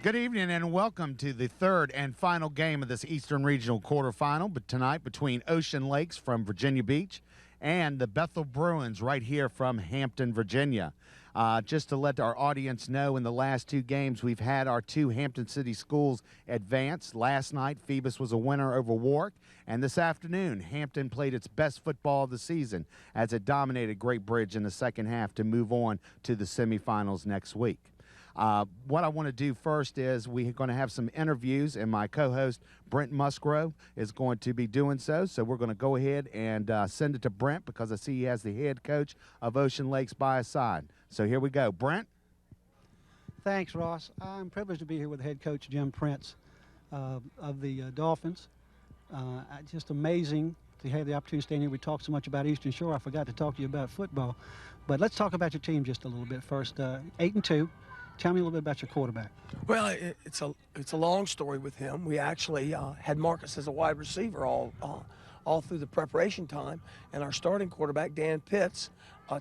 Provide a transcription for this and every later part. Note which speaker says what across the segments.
Speaker 1: Good evening and welcome to the third and final game of this Eastern Regional quarterfinal, but tonight between Ocean Lakes from Virginia Beach and the Bethel Bruins right here from Hampton, Virginia. Just to let our audience know, in the last two games, we've had our two Hampton City schools advance. Last night, Phoebus was a winner over Warwick, and this afternoon, Hampton played its best football of the season as it dominated Great Bridge in the second half to move on to the semifinals next week. What I want to do first is we're going to have some interviews, and my co-host Brent Musgrove is going to be doing so. So we're going to go ahead and send it to Brent because I see he has the head coach of Ocean Lakes by his side. So here we go. Brent?
Speaker 2: Thanks, Ross. I'm privileged to be here with head coach Jim Prince of the Dolphins. Just amazing to have the opportunity to stand here. We talked so much about Eastern Shore. I forgot to talk to you about football. But let's talk about your team just a little bit first. 8-2. Tell me a little bit about your quarterback.
Speaker 3: Well, it's a long story with him. We actually had Marcus as a wide receiver all through the preparation time, and our starting quarterback, Dan Pitts,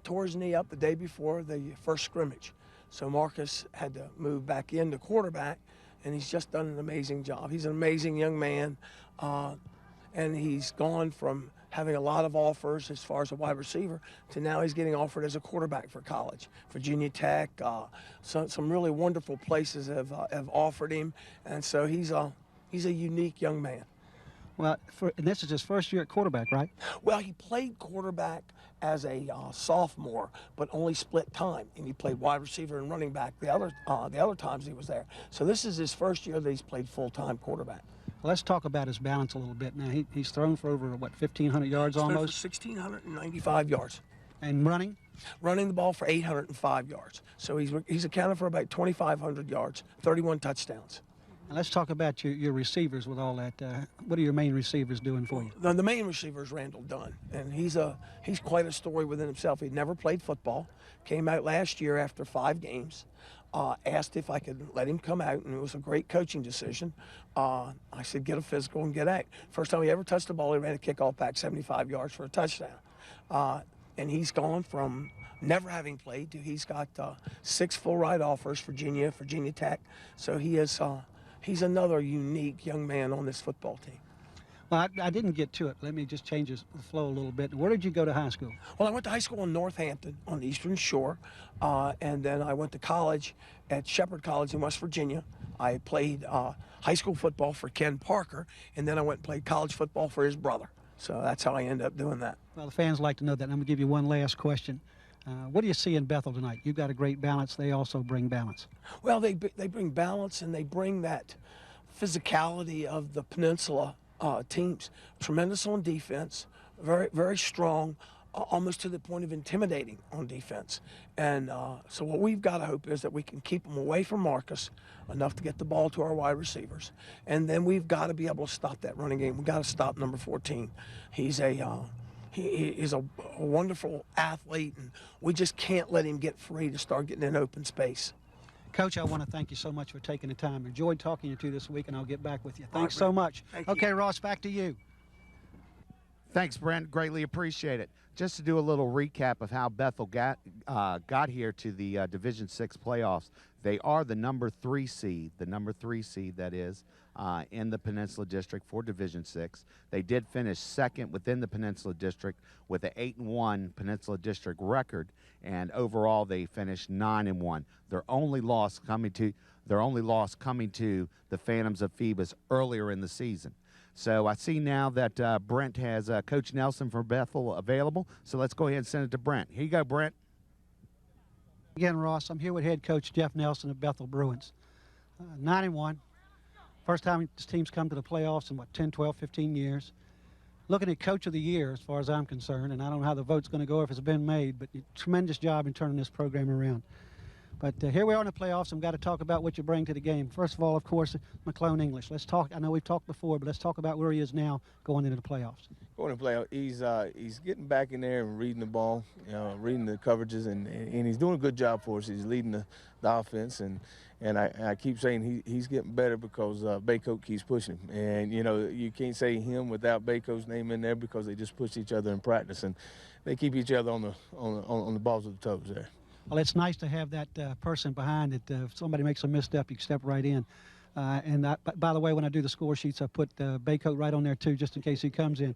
Speaker 3: tore his knee up the day before the first scrimmage. So Marcus had to move back into quarterback, and he's just done an amazing job. He's an amazing young man, and he's gone from having a lot of offers as far as a wide receiver to now he's getting offered as a quarterback for college. Virginia Tech, some really wonderful places have offered him, and so he's a unique young man.
Speaker 2: Well, and this is his first year at quarterback, right?
Speaker 3: Well, he played quarterback as a sophomore, but only split time, and he played wide receiver and running back the other times he was there. So this is his first year that he's played full-time quarterback.
Speaker 2: Let's talk about his balance a little bit. Now, he's thrown for over, what, 1,500 yards almost?
Speaker 3: 1,695 yards.
Speaker 2: And running?
Speaker 3: Running the ball for 805 yards. So he's accounted for about 2,500 yards, 31 touchdowns.
Speaker 2: Now let's talk about your receivers with all that. What are your main receivers doing for you?
Speaker 3: The main receiver is Randall Dunn, and he's quite a story within himself. He'd never played football, came out last year after 5 games. Asked if I could let him come out, and it was a great coaching decision. I said, get a physical and get out. First time he ever touched the ball, he ran a kickoff back 75 yards for a touchdown. And he's gone from never having played to he's got 6 full ride offers, Virginia Tech. So he's another unique young man on this football team.
Speaker 2: Well, I didn't get to it. Let me just change the flow a little bit. Where did you go to high school?
Speaker 3: Well, I went to high school in Northampton on the Eastern Shore, and then I went to college at Shepherd College in West Virginia. I played high school football for Ken Parker, and then I went and played college football for his brother. So that's how I ended up doing that.
Speaker 2: Well, the fans like to know that. I'm going to give you one last question. What do you see in Bethel tonight? You've got a great balance. They also bring balance.
Speaker 3: Well, they bring balance, and they bring that physicality of the peninsula teams. Tremendous on defense, very, very strong, almost to the point of intimidating on defense. And so what we've got to hope is that we can keep them away from Marcus enough to get the ball to our wide receivers. And then we've got to be able to stop that running game. We've got to stop number 14. He's a wonderful athlete, and we just can't let him get free to start getting in open space.
Speaker 2: Coach, I want to thank you so much for taking the time. Enjoyed talking to you this week, and I'll get back with you. Thanks so much. Okay, Ross, back to you.
Speaker 1: Thanks, Brent. Greatly appreciate it. Just to do a little recap of how Bethel got here to the Division VI playoffs. They are the number 3 seed, that is, in the Peninsula District for Division VI. They did finish second within the Peninsula District with an 8-1 Peninsula District record, and overall they finished 9-1. Their only loss coming to the Phantoms of Phoebus earlier in the season. So I see now that Brent has Coach Nelson from Bethel available. So let's go ahead and send it to Brent. Here you go, Brent.
Speaker 2: Again, Ross, I'm here with head coach Jeff Nelson of Bethel Bruins. 9-1. First time this team's come to the playoffs in, 10, 12, 15 years. Looking at Coach of the Year, as far as I'm concerned, and I don't know how the vote's going to go if it's been made, but tremendous job in turning this program around. But here we are in the playoffs, and we've got to talk about what you bring to the game. First of all, of course, McClone English. Let's talk. I know we've talked before, but let's talk about where he is now going into the playoffs.
Speaker 4: Going to playoffs, he's getting back in there and reading the ball, reading the coverages, and he's doing a good job for us. He's leading the offense, and I keep saying he's getting better because Baycoat keeps pushing him. And, you can't say him without Baycoat's name in there because they just push each other in practice, and they keep each other on the balls of the toes there.
Speaker 2: Well, it's nice to have that person behind it. If somebody makes a misstep, you can step right in. By the way, when I do the score sheets, I put Baycoat right on there too, just in case he comes in.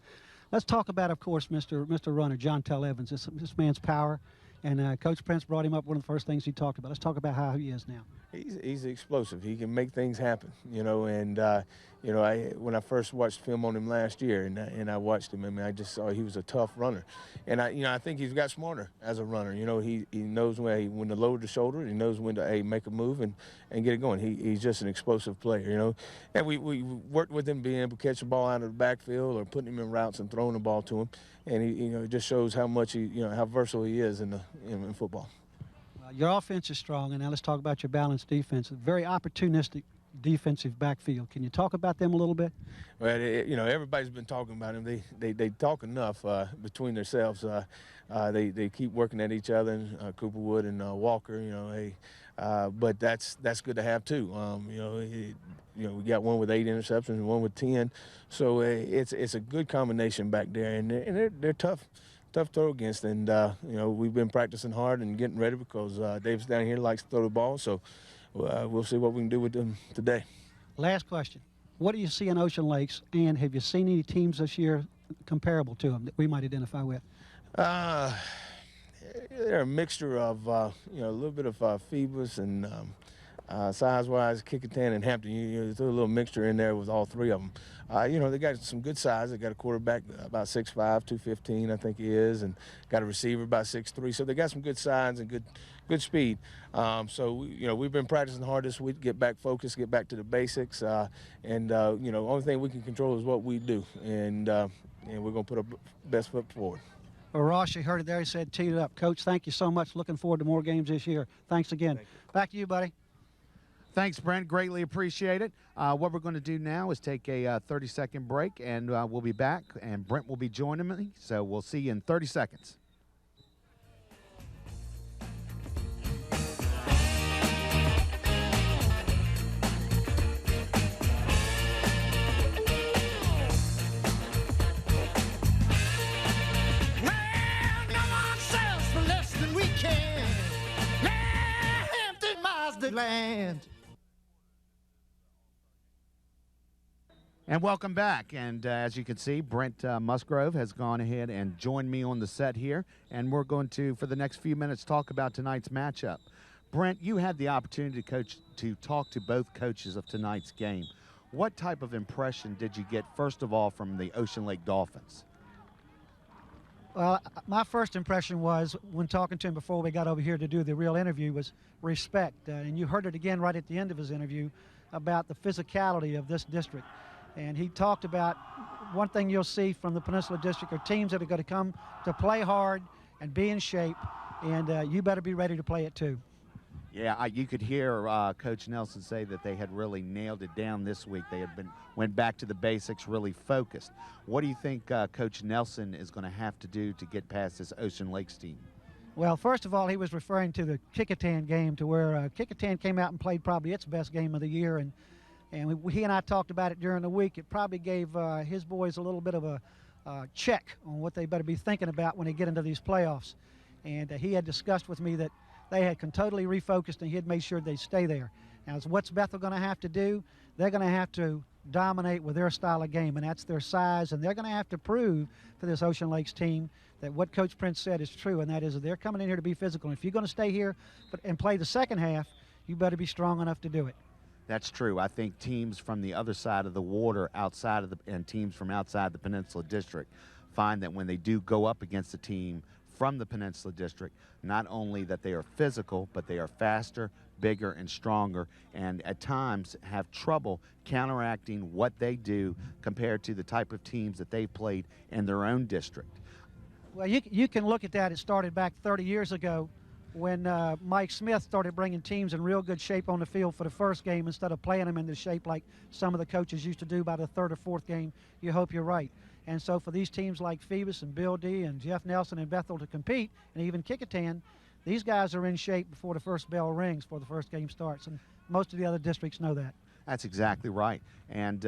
Speaker 2: Let's talk about, of course, Mr. Runner, John Tell Evans. This man's power, and Coach Prince brought him up. One of the first things he talked about. Let's talk about how he is now.
Speaker 4: He's explosive. He can make things happen, and when I first watched film on him last year, and I watched him, I mean, I just saw he was a tough runner, and I think he's got smarter as a runner. He knows when to lower the shoulder. He knows when to make a move and get it going. He's just an explosive player, and we worked with him being able to catch the ball out of the backfield or putting him in routes and throwing the ball to him, and it just shows how much how versatile he is in football.
Speaker 2: Your offense is strong, and now let's talk about your balanced defense. A very opportunistic defensive backfield. Can you talk about them a little bit?
Speaker 4: Well, everybody's been talking about them. They talk enough between themselves. They keep working at each other, Cooperwood and Walker. But that's good to have too. We got one with 8 interceptions and one with 10. So it's a good combination back there, and they're tough to throw against. And we've been practicing hard and getting ready because Davis down here likes to throw the ball. So we'll see what we can do with them today.
Speaker 2: Last question. What do you see in Ocean Lakes, and have you seen any teams this year comparable to them that we might identify with?
Speaker 4: They're a mixture of, a little bit of Phoebus and size-wise, Kickintan and Hampton. You throw a little mixture in there with all three of them. They got some good size. They got a quarterback about 6'5", 215, I think he is, and got a receiver about 6'3". So they got some good size and good speed. We've been practicing hard this week, get back focused, get back to the basics. Only thing we can control is what we do, and we're going to put our best foot forward.
Speaker 2: Well, Ross, you heard it there. He said, tee it up. Coach, thank you so much. Looking forward to more games this year. Thanks again.
Speaker 4: Thank you.
Speaker 2: Back to you, buddy.
Speaker 1: Thanks, Brent. Greatly appreciate it. What we're going to do now is take a 30-second break, and we'll be back, and Brent will be joining me. So we'll see you in 30 seconds.
Speaker 5: Land.
Speaker 1: And welcome back. And as you can see, Brent Musgrove has gone ahead and joined me on the set here. And we're going to, for the next few minutes, talk about tonight's matchup. Brent, you had the opportunity to talk to both coaches of tonight's game. What type of impression did you get, first of all, from the Ocean Lake Dolphins?
Speaker 2: Well, my first impression was, when talking to him before we got over here to do the real interview, was respect. And you heard it again right at the end of his interview about the physicality of this district. And he talked about one thing you'll see from the Peninsula District are teams that are going to come to play hard and be in shape, and you better be ready to play it too.
Speaker 1: Yeah, you could hear Coach Nelson say that they had really nailed it down this week. They had went back to the basics, really focused. What do you think Coach Nelson is going to have to do to get past this Ocean Lakes team?
Speaker 2: Well, first of all, he was referring to the Kickintan game, to where Kickintan came out and played probably its best game of the year, and he and I talked about it during the week. It probably gave his boys a little bit of a check on what they better be thinking about when they get into these playoffs. And he had discussed with me that they had totally refocused, and he had made sure they'd stay there. Now, what's Bethel going to have to do? They're going to have to dominate with their style of game, and that's their size, and they're going to have to prove to this Ocean Lakes team that what Coach Prince said is true, and that is that they're coming in here to be physical. And if you're going to stay here and play the second half, you better be strong enough to do it.
Speaker 1: That's true. I think teams from the other side of the water, and teams from outside the Peninsula District, find that when they do go up against a team from the Peninsula District, not only that they are physical, but they are faster, bigger, and stronger, and at times have trouble counteracting what they do compared to the type of teams that they've played in their own district.
Speaker 2: Well, you can look at that. It started back 30 years ago when Mike Smith started bringing teams in real good shape on the field for the first game instead of playing them into shape like some of the coaches used to do by the third or fourth game. You hope you're right. And so for these teams like Phoebus and Bill D and Jeff Nelson and Bethel to compete, and even Kickintan, these guys are in shape before the first bell rings, before the first game starts, and most of the other districts know that.
Speaker 1: That's exactly right. And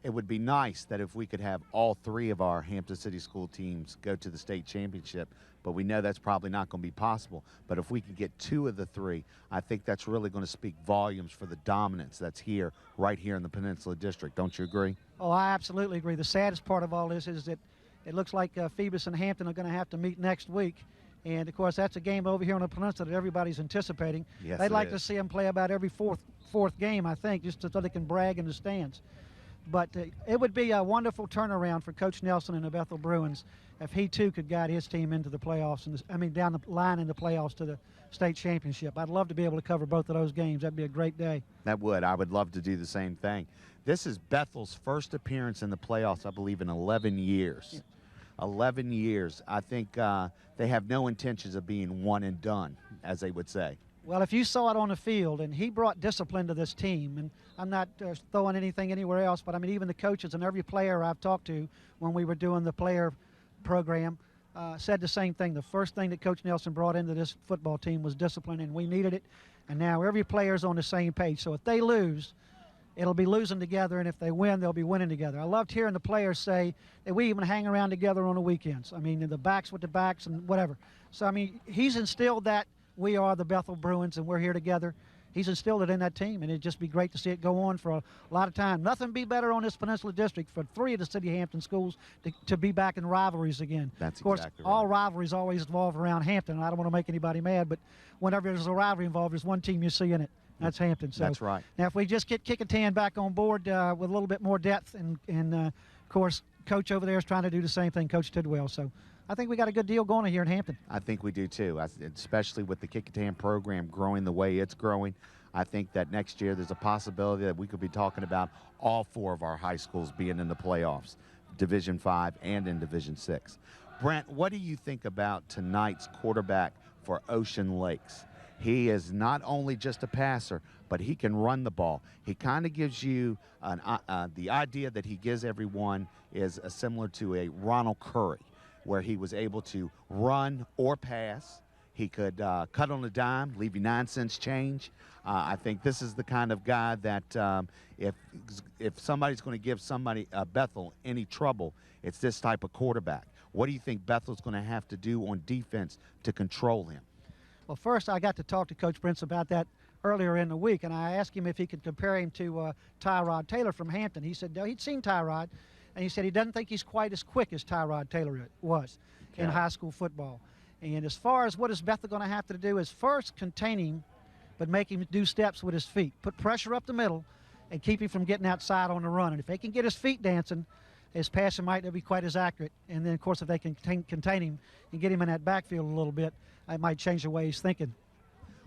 Speaker 1: it would be nice that if we could have all three of our Hampton City School teams go to the state championship, but we know that's probably not going to be possible. But if we could get two of the three, I think that's really going to speak volumes for the dominance that's here, right here in the Peninsula District. Don't you agree?
Speaker 2: Oh, I absolutely agree. The saddest part of all this is that it looks like Phoebus and Hampton are going to have to meet next week. And, of course, that's a game over here on the Peninsula that everybody's anticipating.
Speaker 1: Yes,
Speaker 2: They'd like to see them play about every fourth game, I think, just so they can brag in the stands. But it would be a wonderful turnaround for Coach Nelson and the Bethel Bruins if he, too, could guide his team into the playoffs, down the line in the playoffs to the state championship. I'd love to be able to cover both of those games. That'd be a great day.
Speaker 1: That would. I would love to do the same thing. This is Bethel's first appearance in the playoffs, I believe, in 11 years.
Speaker 2: Yeah.
Speaker 1: 11 years. I think they have no intentions of being one and done, as they would say.
Speaker 2: Well, if you saw it on the field, and he brought discipline to this team, and I'm not throwing anything anywhere else, but I mean, even the coaches and every player I've talked to when we were doing the player program said the same thing. The first thing that Coach Nelson brought into this football team was discipline, and we needed it. And now every player's on the same page. So if they lose, it'll be losing together, and if they win, they'll be winning together. I loved hearing the players say that we even hang around together on the weekends. I mean, the backs with the backs and whatever. So, I mean, he's instilled that we are the Bethel Bruins and we're here together. He's instilled it in that team, and it'd just be great to see it go on for a lot of time. Nothing be better on this Peninsula District for three of the City of Hampton schools to be back in rivalries again.
Speaker 1: That's
Speaker 2: of course,
Speaker 1: exactly
Speaker 2: all
Speaker 1: right.
Speaker 2: rivalries always revolve around Hampton, and I don't want to make anybody mad, but whenever there's a rivalry involved, there's one team you see in it. That's Hampton. So
Speaker 1: That's right.
Speaker 2: now, if we just get Kickintan back on board with a little bit more depth, and of course, Coach over there is trying to do the same thing, Coach Tidwell. So I think we got a good deal going here in Hampton.
Speaker 1: I think we do too, especially with the Kickintan program growing the way it's growing. I think that next year there's a possibility that we could be talking about all four of our high schools being in the playoffs, Division 5 and in Division 6. Brent, what do you think about tonight's quarterback for Ocean Lakes? He is not only just a passer, but he can run the ball. He kind of gives you the idea that he gives everyone is similar to a Ronald Curry, where he was able to run or pass. He could cut on a dime, leave you 9 cents change. I think this is the kind of guy that if somebody's going to give somebody Bethel any trouble, it's this type of quarterback. What do you think Bethel's going to have to do on defense to control him?
Speaker 2: Well, first, I got to talk to Coach Prince about that earlier in the week, and I asked him if he could compare him to Tyrod Taylor from Hampton. He said he'd seen Tyrod, and he said he doesn't think he's quite as quick as Tyrod Taylor was in high school football. And as far as what is Bethel going to have to do is first contain him, but make him do steps with his feet. Put pressure up the middle and keep him from getting outside on the run. And if they can get his feet dancing, his passing might not be quite as accurate. And then, of course, if they can contain him and get him in that backfield a little bit, it might change the way he's thinking.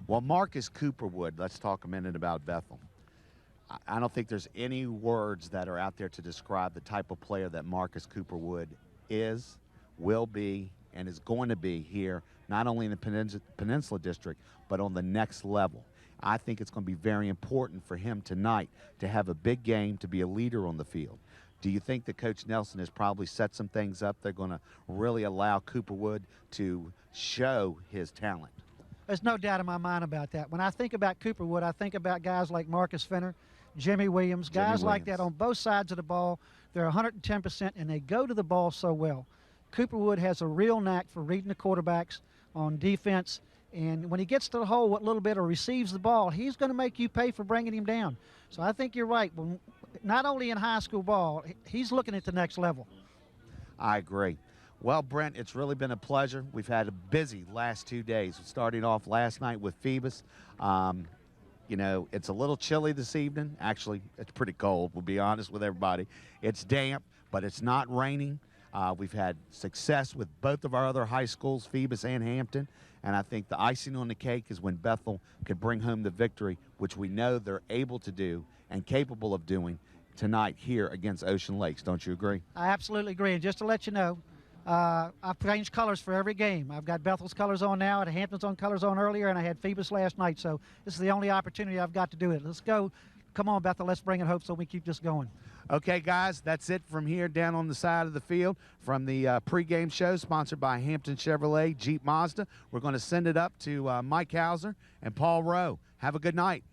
Speaker 1: Well, Marcus Cooperwood, let's talk a minute about Bethel. I don't think there's any words that are out there to describe the type of player that Marcus Cooperwood is, will be, and is going to be here, not only in the Peninsula District, but on the next level. I think it's going to be very important for him tonight to have a big game, to be a leader on the field. Do you think that Coach Nelson has probably set some things up? They're going to really allow Cooperwood to show his talent.
Speaker 2: There's no doubt in my mind about that. When I think about Cooperwood, I think about guys like Marcus Fenner, Jimmy Williams, guys like that on both sides of the ball. They're 110%, and they go to the ball so well. Cooperwood has a real knack for reading the quarterbacks on defense, and when he gets to the hole what little bit or receives the ball, he's going to make you pay for bringing him down. So I think you're right. Not only in high school ball, he's looking at the next level.
Speaker 1: I agree. Well, Brent, it's really been a pleasure. We've had a busy last 2 days. Starting off last night with Phoebus. You know, it's a little chilly this evening. Actually, it's pretty cold, we'll be honest with everybody. It's damp, but it's not raining. We've had success with both of our other high schools, Phoebus and Hampton, and I think the icing on the cake is when Bethel could bring home the victory, which we know they're able to do and capable of doing tonight here against Ocean Lakes. Don't you agree?
Speaker 2: I absolutely agree. And just to let you know, I've changed colors for every game. I've got Bethel's colors on now, I had Hampton's colors on earlier, and I had Phoebus last night. So this is the only opportunity I've got to do it. Let's go. Come on, Bethel, let's bring it home so we keep this going.
Speaker 1: Okay, guys, that's it from here down on the side of the field from the pregame show sponsored by Hampton Chevrolet Jeep Mazda. We're going to send it up to Mike Hauser and Paul Rowe. Have a good night.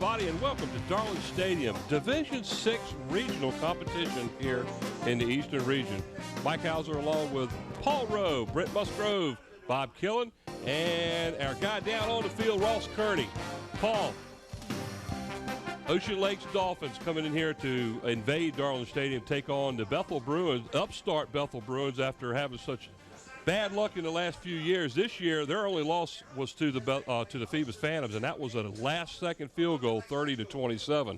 Speaker 5: everybody, and welcome to Darling Stadium, Division VI regional competition here in the Eastern Region. Mike Hauser along with Paul Rowe, Brent Musgrove, Bob Killen, and our guy down on the field, Ross Kearney. Paul, Ocean Lakes Dolphins coming in here to invade Darling Stadium, take on the Bethel Bruins, upstart Bethel Bruins, after having such bad luck in the last few years. This year, their only loss was to the Phoebus Phantoms, and that was a last-second field goal, 30-27.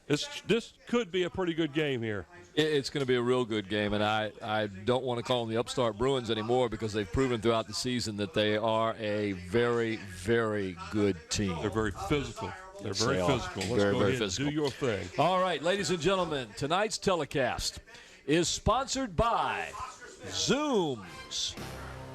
Speaker 5: This could be a pretty good game here.
Speaker 6: It's going to be a real good game, and I don't want to call them the upstart Bruins anymore because they've proven throughout the season that they are a very, very good team.
Speaker 5: They're very physical. They're very physical. Let's
Speaker 6: very,
Speaker 5: go
Speaker 6: very
Speaker 5: ahead
Speaker 6: physical.
Speaker 5: and do your thing.
Speaker 6: All right, ladies and gentlemen, tonight's telecast is sponsored by Zooms.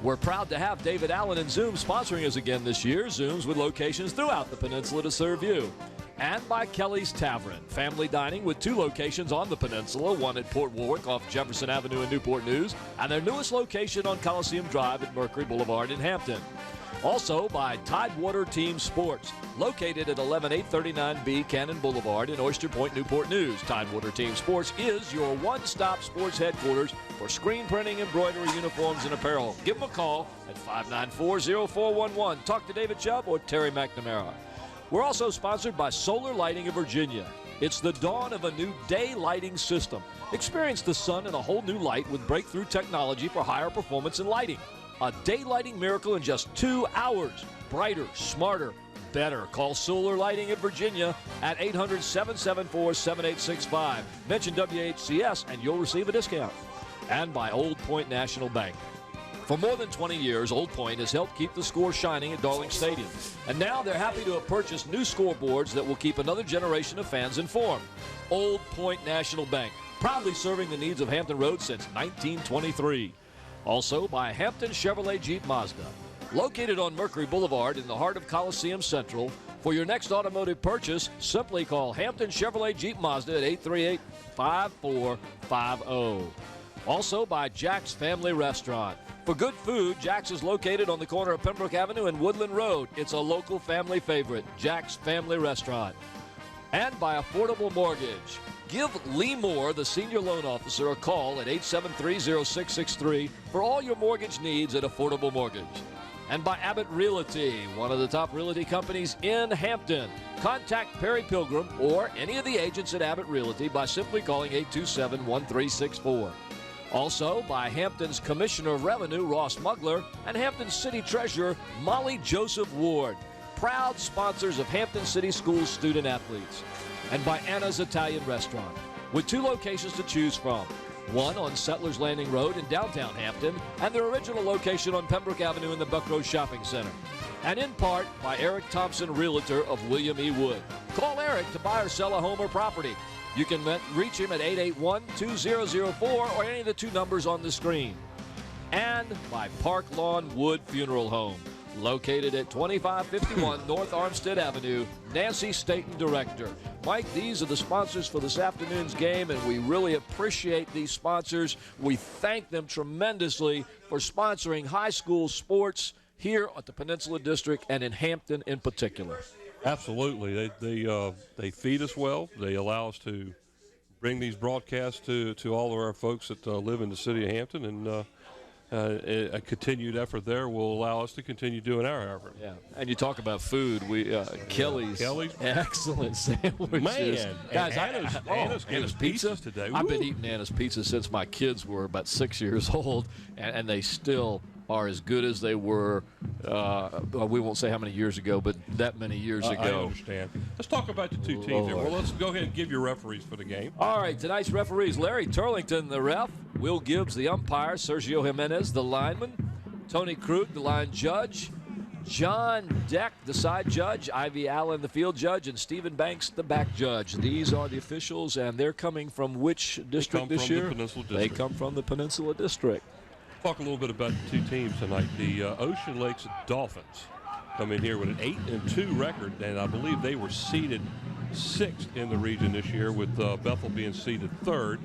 Speaker 6: We're proud to have David Allen and Zoom sponsoring us again this year. Zooms with locations throughout the peninsula to serve you. And by Kelly's Tavern, family dining with 2 locations on the peninsula, one at Port Warwick off Jefferson Avenue in Newport News, and their newest location on Coliseum Drive at Mercury Boulevard in Hampton. Also by Tidewater Team Sports, located at 11839B Cannon Boulevard in Oyster Point, Newport News. Tidewater Team Sports is your one-stop sports headquarters for screen printing, embroidery, uniforms, and apparel. Give them a call at 594-0411. Talk to David Chubb or Terry McNamara. We're also sponsored by Solar Lighting of Virginia. It's the dawn of a new day lighting system. Experience the sun in a whole new light with breakthrough technology for higher performance in lighting. A day lighting miracle in just 2 hours. Brighter, smarter, better. Call Solar Lighting of Virginia at 800-774-7865. Mention WHCS and you'll receive a discount. And by Old Point National Bank. For more than 20 years, Old Point has helped keep the score shining at Darling Stadium. And now they're happy to have purchased new scoreboards that will keep another generation of fans informed. Old Point National Bank, proudly serving the needs of Hampton Roads since 1923. Also by Hampton Chevrolet Jeep Mazda, located on Mercury Boulevard in the heart of Coliseum Central. For your next automotive purchase, simply call Hampton Chevrolet Jeep Mazda at 838-5450. Also by Jack's Family Restaurant. For good food, Jack's is located on the corner of Pembroke Avenue and Woodland Road. It's a local family favorite, Jack's Family Restaurant. And by Affordable Mortgage. Give Lee Moore, the senior loan officer, a call at 873-0663 for all your mortgage needs at Affordable Mortgage. And by Abbott Realty, one of the top realty companies in Hampton. Contact Perry Pilgrim or any of the agents at Abbott Realty by simply calling 827-1364. Also by Hampton's Commissioner of Revenue, Ross Mugler, and Hampton City Treasurer, Molly Joseph Ward, proud sponsors of Hampton City Schools student athletes. And by Anna's Italian Restaurant, with 2 locations to choose from. One on Settlers Landing Road in downtown Hampton, and their original location on Pembroke Avenue in the Buckrow Shopping Center. And in part by Eric Thompson, Realtor of William E. Wood. Call Eric to buy or sell a home or property. You can reach him at 881-2004 or any of the 2 numbers on the screen. And by Park Lawn Wood Funeral Home, located at 2551 North Armstead Avenue. Nancy Staton, Director. Mike, these are the sponsors for this afternoon's game, and we really appreciate these sponsors. We thank them tremendously for sponsoring high school sports here at the Peninsula District and in Hampton in particular.
Speaker 5: Absolutely. They feed us well. They allow us to bring these broadcasts to all of our folks that live in the city of Hampton, and a continued effort there will allow us to continue doing our effort.
Speaker 6: Yeah, and you talk about food. Kelly's excellent sandwiches.
Speaker 5: Man,
Speaker 6: guys,
Speaker 5: Anna's pizza today.
Speaker 6: I've been eating Anna's pizza since my kids were about 6 years old, and they still are as good as they were. We won't say how many years ago, but that many years ago.
Speaker 5: I understand. Let's talk about the 2 teams here. Well, let's go ahead and give your referees for the game.
Speaker 6: All right, tonight's referees: Larry Turlington, the ref; Will Gibbs, the umpire; Sergio Jimenez, the lineman; Tony Krug, the line judge; John Deck, the side judge; Ivy Allen, the field judge; and Stephen Banks, the back judge. These are the officials, and they're coming from which district this year?
Speaker 5: They come from the Peninsula District.
Speaker 6: They come from the Peninsula District.
Speaker 5: Talk a little bit about the 2 teams tonight. The Ocean Lakes Dolphins come in here with an 8-2 record, and I believe they were seeded 6th in the region this year, with Bethel being seeded 3rd.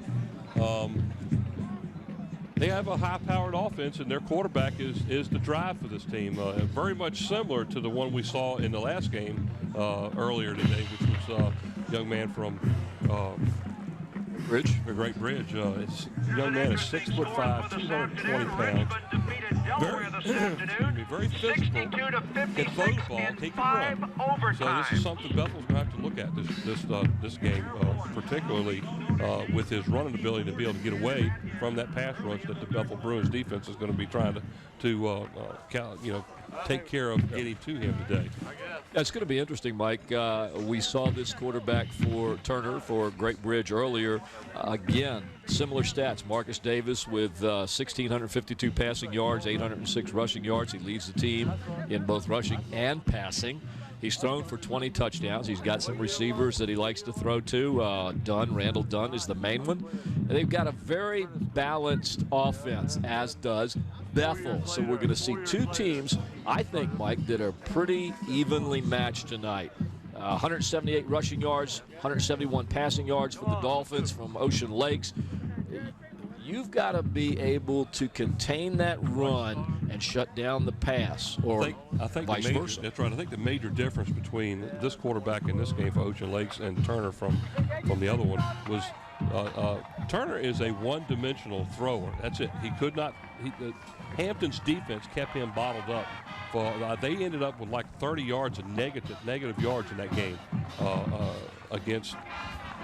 Speaker 5: They have a high-powered offense, and their quarterback is the drive for this team. Very much similar to the one we saw in the last game earlier today, which was a young man from
Speaker 6: Bridge.
Speaker 5: a great Bridge. This young man is 6'5", 220 pounds. Very physical. Can throw the ball, he can run. So this is something Bethel's going to have to look at this game, particularly with his running ability to be able to get away from that pass rush that the Bethel Bruins defense is going to be trying to take care of getting to him today.
Speaker 6: It's going to be interesting, Mike. We saw this quarterback for Turner for Great Bridge earlier. Again, similar stats. Marcus Davis with 1,652 passing yards, 806 rushing yards. He leads the team in both rushing and passing. He's thrown for 20 touchdowns. He's got some receivers that he likes to throw to. Randall Dunn is the main one. And they've got a very balanced offense, as does Bethel. So we're going to see two teams, I think, Mike, that are pretty evenly matched tonight. 178 rushing yards, 171 passing yards for the Dolphins from Ocean Lakes. You've got to be able to contain that run and shut down the pass, or
Speaker 5: I think
Speaker 6: vice versa.
Speaker 5: That's right. I think the major difference between this quarterback in this game for Ocean Lakes and Turner from the other one was Turner is a one-dimensional thrower. That's it. He could not. Hampton's defense kept him bottled up. They ended up with like 30 yards of negative yards in that game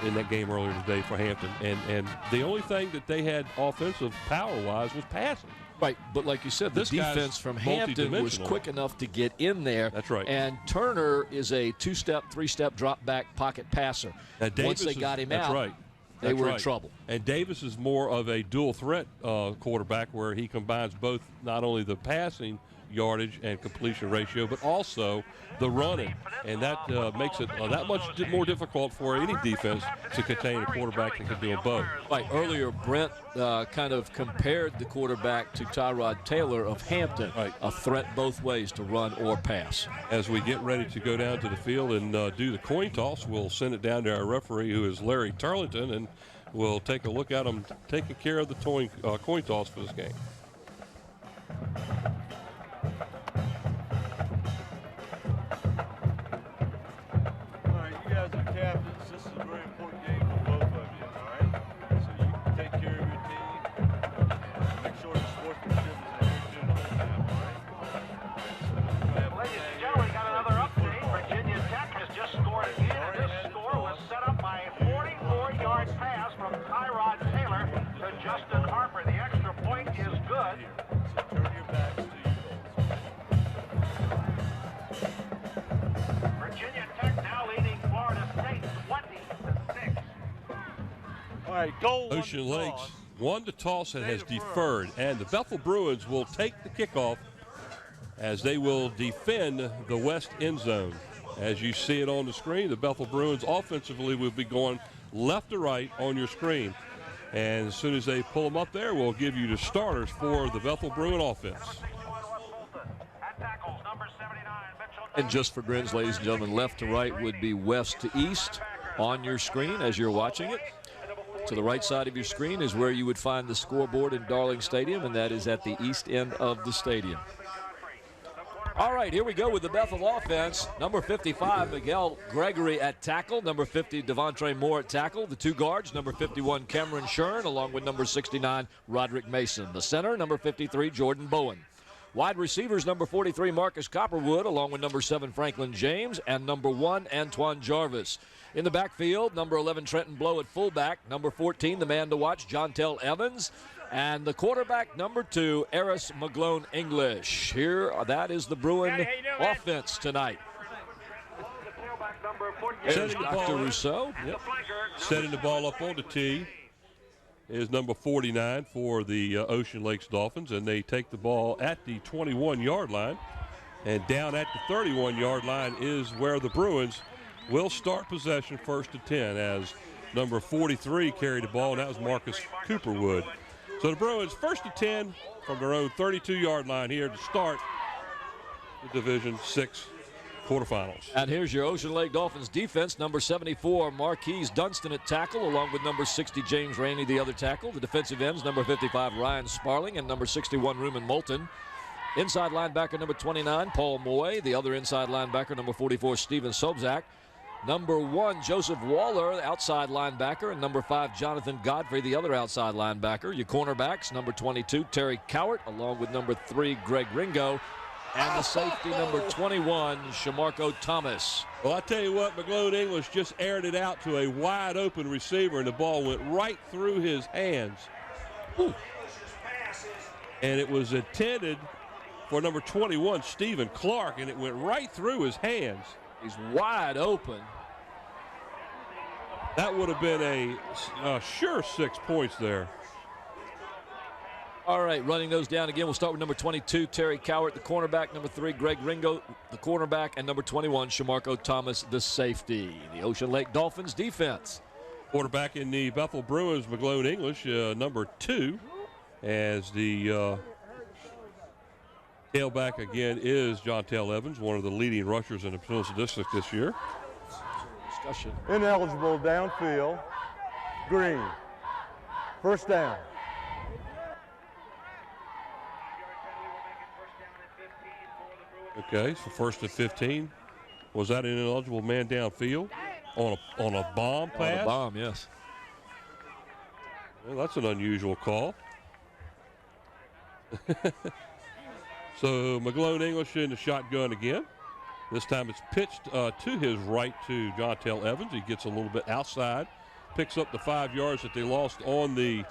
Speaker 5: in that game earlier today for Hampton. And the only thing that they had offensive power-wise was passing.
Speaker 6: Right, but like you said, the defense from Hampton was quick enough to get in there.
Speaker 5: That's right.
Speaker 6: And Turner is a two-step, three-step drop-back pocket passer. Once they got him out, they were in trouble.
Speaker 5: And Davis is more of a dual-threat quarterback where he combines both not only the passing yardage and completion ratio, but also the running, and that makes it that much more difficult for any defense to contain a quarterback that can do them both.
Speaker 6: Right. Earlier, Brent kind of compared the quarterback to Tyrod Taylor of Hampton, a threat both ways to run or pass.
Speaker 5: As we get ready to go down to the field and do the coin toss, we'll send it down to our referee, who is Larry Turlington, and we'll take a look at him taking care of the coin toss for this game. Ocean Lakes won the toss and has deferred, and the Bethel Bruins will take the kickoff as they will defend the west end zone. As you see it on the screen, the Bethel Bruins offensively will be going left to right on your screen. And as soon as they pull them up there, we'll give you the starters for the Bethel Bruin offense.
Speaker 6: And just for grins, ladies and gentlemen, left to right would be west to east on your screen as you're watching it. To the right side of your screen is where you would find the scoreboard in Darling Stadium, and that is at the east end of the stadium. All right, here we go with the Bethel offense. Number 55, Miguel Gregory at tackle. Number 50, Devontre Moore at tackle. The two guards, number 51, Cameron Shern, along with number 69, Roderick Mason. The center, number 53, Jordan Bowen. Wide receivers, number 43, Marcus Copperwood, along with number 7, Franklin James, and number 1, Antoine Jarvis. In the backfield, number 11, Trenton Blow at fullback. Number 14, the man to watch, Jontel Evans. And the quarterback, number 2, Eris McGlone English. Here, that is the Bruin offense tonight. There's Dr. Rousseau.
Speaker 5: Yep. Setting the ball up on the tee is number 49 for the Ocean Lakes Dolphins, and they take the ball at the 21-yard line. And down at the 31-yard line is where the Bruins will start possession, first and 10, as number 43 carried the ball, and that was Marcus Cooperwood. So the Bruins first and 10 from their own 32-yard line here to start the Division 6 quarterfinals.
Speaker 6: And here's your Ocean Lake Dolphins defense. Number 74, Marquise Dunston at tackle, along with number 60, James Rainey, the other tackle. The defensive ends, number 55, Ryan Sparling, and number 61, Ruben Moulton. Inside linebacker, number 29, Paul Moy. The other inside linebacker, number 44, Steven Sobzak. Number 1, Joseph Waller, outside linebacker, and number 5, Jonathan Godfrey, the other outside linebacker. Your cornerbacks, number 22, Terry Cowart, along with number 3, Greg Ringo, and the safety, number 21, Shamarko Thomas.
Speaker 5: Well, I tell you what, McGlone English just aired it out to a wide open receiver, and the ball went right through his hands. Ooh. And it was intended for number 21, Stephen Clark, and it went right through his hands.
Speaker 6: He's wide open.
Speaker 5: That would have been a sure 6 points there.
Speaker 6: All right, running those down again. We'll start with number 22, Terry Cowart, the cornerback. Number 3, Greg Ringo, the cornerback. And number 21, Shamarko Thomas, the safety. The Ocean Lake Dolphins defense.
Speaker 5: Quarterback in the Bethel Bruins, McGlone English, number 2. As the tailback again is John Tell Evans, one of the leading rushers in the Peninsula District this year.
Speaker 6: Discussion.
Speaker 7: Ineligible downfield. Green. First down.
Speaker 5: Okay, so first and 15. Was that an ineligible man downfield on a bomb pass?
Speaker 6: On a bomb, yes.
Speaker 5: Well, that's an unusual call. So McGlone English in the shotgun again. This time it's pitched to his right to John Tell Evans. He gets a little bit outside, picks up the 5 yards that they lost on the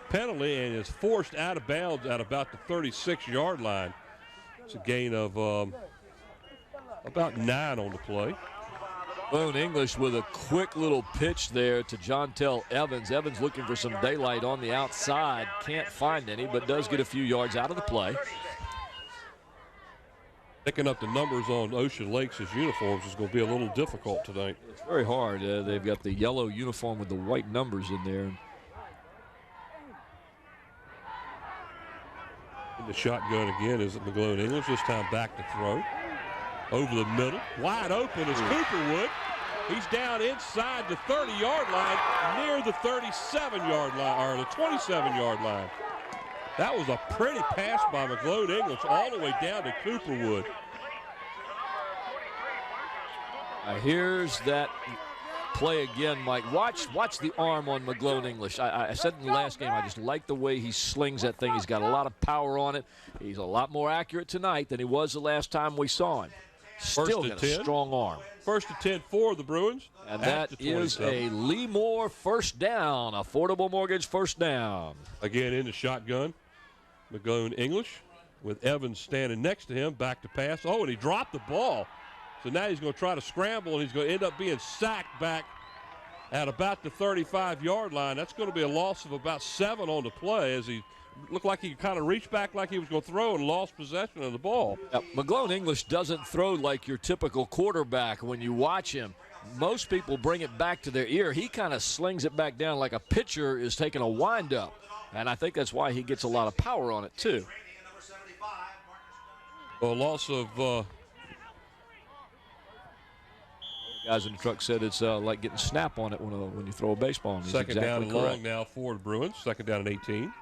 Speaker 5: penalty, and is forced out of bounds at about the 36-yard line. It's a gain of about 9 on the play.
Speaker 6: McGlone English with a quick little pitch there to John Tell Evans. Evans looking for some daylight on the outside. Can't find any, but does get a few yards out of the play.
Speaker 5: Picking up the numbers on Ocean Lakes' uniforms is going to be a little difficult tonight.
Speaker 6: It's very hard. They've got the yellow uniform with the white numbers in there.
Speaker 5: In the shotgun again is McGlone English, this time back to throw. Over the middle, wide open is Cooperwood. He's down inside the 30-yard line, near the 37-yard line, or the 27-yard line. That was a pretty pass by McGlone English all the way down to Cooperwood.
Speaker 6: Here's that play again, Mike. Watch the arm on McGlone English. I said in the last game, I just like the way he slings that thing. He's got a lot of power on it. He's a lot more accurate tonight than he was the last time we saw him. Still got a strong arm.
Speaker 5: First and 10 for the Bruins.
Speaker 6: And that is a Lee Moore first down. Affordable Mortgage first down.
Speaker 5: Again in the shotgun. McGlone English with Evans standing next to him. Back to pass. Oh, and he dropped the ball. So now he's going to try to scramble, and he's going to end up being sacked back at about the 35-yard line. That's going to be a loss of about 7 on the play, as he looked like he kind of reached back like he was going to throw and lost possession of the ball.
Speaker 6: Now, McGlone English doesn't throw like your typical quarterback. When you watch him, most people bring it back to their ear. He kind of slings it back down like a pitcher is taking a windup. And I think that's why he gets a lot of power on it, too.
Speaker 5: A loss of...
Speaker 6: guys in the truck said it's like getting snap on it when you throw a baseball. And
Speaker 5: second down and long now for the Bruins. Second down and 18.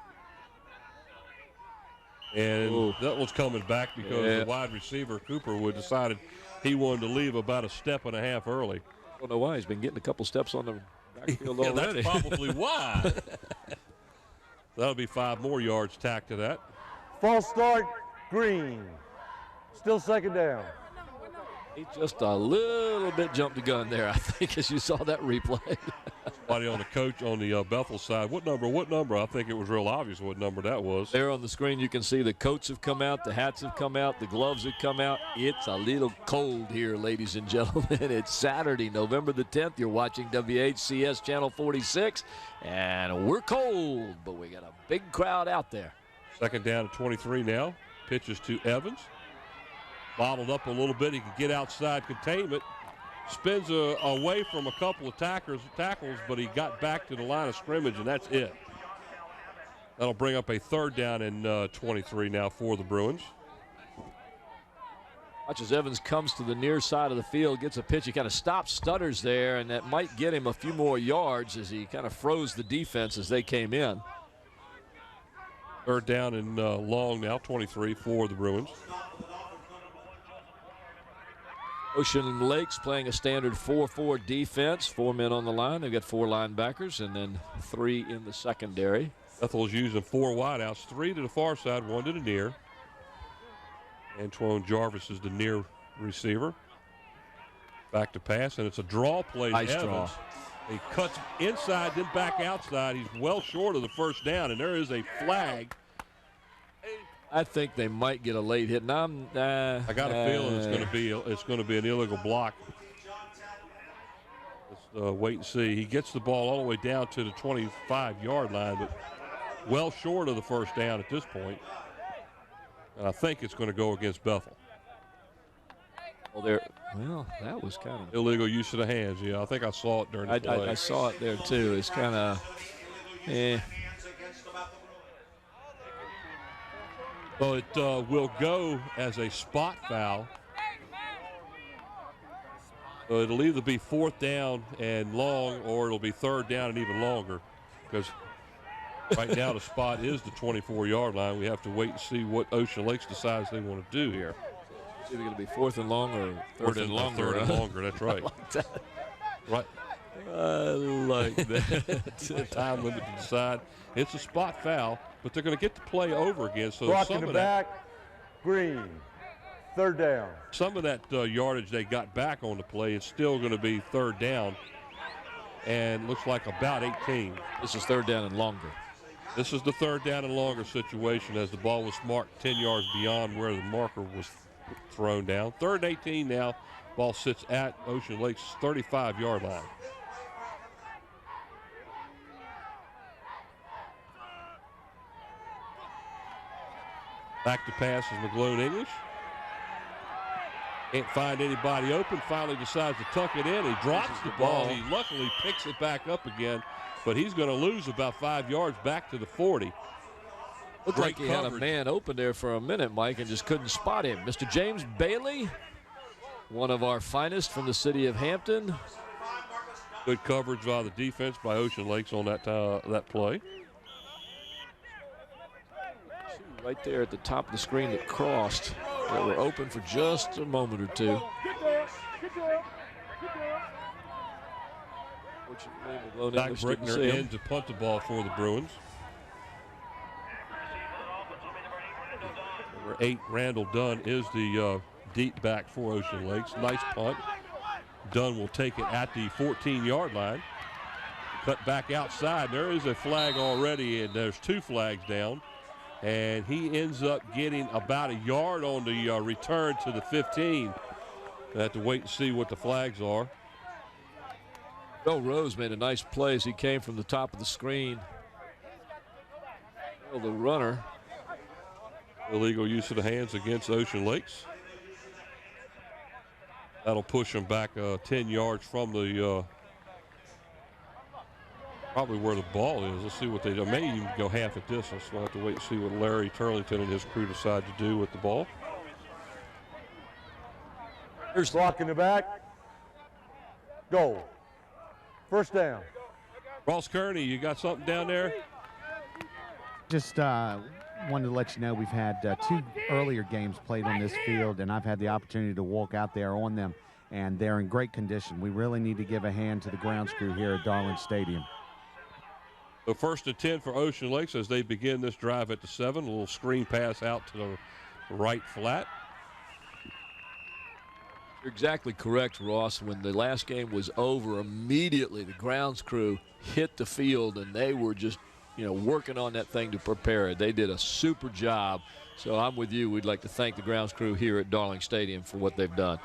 Speaker 5: And that was coming back because the wide receiver, Cooperwood, decided he wanted to leave about a step and a half early.
Speaker 6: I don't know why. He's been getting a couple steps on the backfield already.
Speaker 5: That's probably why. That'll be 5 more yards tacked to that.
Speaker 7: False start, Green. Still second down.
Speaker 6: He just a little bit jumped the gun there, I think, as you saw that replay.
Speaker 5: Somebody on the coach on the Bethel side. What number? I think it was real obvious what number that was.
Speaker 6: There on the screen you can see the coats have come out, the hats have come out, the gloves have come out. It's a little cold here, ladies and gentlemen. It's Saturday, November the 10th. You're watching WHCS Channel 46, and we're cold, but we got a big crowd out there.
Speaker 5: Second down at 23 now. Pitches to Evans. Bottled up a little bit. He can get outside containment. Spins away from a couple of tackles, but he got back to the line of scrimmage, and that's it. That'll bring up a third down and 23 now for the Bruins.
Speaker 6: Watch as Evans comes to the near side of the field, gets a pitch. He kind of stops, stutters there, and that might get him a few more yards as he kind of froze the defense as they came in.
Speaker 5: Third down and long now, 23 for the Bruins.
Speaker 6: Ocean Lakes playing a standard 4-4 defense. 4 men on the line. They've got 4 linebackers and then 3 in the secondary.
Speaker 5: Bethel's using 4 wideouts, 3 to the far side, 1 to the near. Antoine Jarvis is the near receiver. Back to pass, and it's a draw play.
Speaker 6: Nice
Speaker 5: Evans.
Speaker 6: draw.
Speaker 5: He cuts inside, then back outside. He's well short of the first down, and there is a flag.
Speaker 6: I think they might get a late hit. And
Speaker 5: I got a feeling it's going to be an illegal block. Let's wait and see. He gets the ball all the way down to the 25-yard line, but well short of the first down at this point. And I think it's going to go against Bethel.
Speaker 6: Well, that was kind of
Speaker 5: illegal use of the hands. Yeah, I think I saw it during the play.
Speaker 6: I saw it there too. It's kind of,
Speaker 5: So it will go as a spot foul. So it'll either be 4th down and long, or it'll be 3rd down and even longer, because right now the spot is the 24-yard line. We have to wait and see what Ocean Lakes decides they want to do here.
Speaker 6: It's either going to be 4th and long or 3rd and longer.
Speaker 5: 3rd and longer, that's right.
Speaker 6: I like that.
Speaker 5: Right.
Speaker 6: I like that.
Speaker 5: Time limit to decide. It's a spot foul, but they're going to get the play over again. So
Speaker 7: Block
Speaker 5: some
Speaker 7: in the
Speaker 5: of
Speaker 7: back, green, 3rd down.
Speaker 5: Some of that yardage they got back on the play is still going to be 3rd down, and looks like about 18.
Speaker 6: This is 3rd down and longer.
Speaker 5: This is the 3rd down and longer situation, as the ball was marked 10 yards beyond where the marker was thrown down. 3rd and 18 now. Ball sits at Ocean Lake's 35-yard line. Back to pass is McGlone English. Can't find anybody open. Finally decides to tuck it in. He drops the ball. He luckily picks it back up again, but he's going to lose about 5 yards back to the 40.
Speaker 6: Looked like he had a man open there for a minute, Mike, and just couldn't spot him. Mr. James Bailey, one of our finest from the city of Hampton.
Speaker 5: Good coverage by the defense by Ocean Lakes on that play.
Speaker 6: Right there at the top of the screen that crossed, that were open for just a moment or two.
Speaker 5: Zach Brickner in to punt the ball for the Bruins. Number 8, Randall Dunn, is the deep back for Ocean Lakes. Nice punt. Dunn will take it at the 14-yard line. Cut back outside. There is a flag already, and there's 2 flags down. And he ends up getting about a yard on the return to the 15. We'll have to wait and see what the flags are.
Speaker 6: Bill Rose made a nice play as he came from the top of the screen. Well, the runner.
Speaker 5: Illegal use of the hands against Ocean Lakes. That'll push them back 10 yards from the probably where the ball is. Let's see what they do. May even go half a distance. We'll have to wait and see what Larry Turlington and his crew decide to do with the ball.
Speaker 7: Here's block in the back. Goal. 1st down.
Speaker 5: Ross Kearney, you got something down there?
Speaker 1: Just wanted to let you know we've had 2 earlier games played on this field, and I've had the opportunity to walk out there on them, and they're in great condition. We really need to give a hand to the grounds crew here at Darling Stadium.
Speaker 5: The 1st and 10 for Ocean Lakes as they begin this drive at the 7. A little screen pass out to the right flat.
Speaker 6: You're exactly correct, Ross. When the last game was over, immediately the grounds crew hit the field, and they were just, working on that thing to prepare it. They did a super job. So I'm with you. We'd like to thank the grounds crew here at Darling Stadium for what they've done.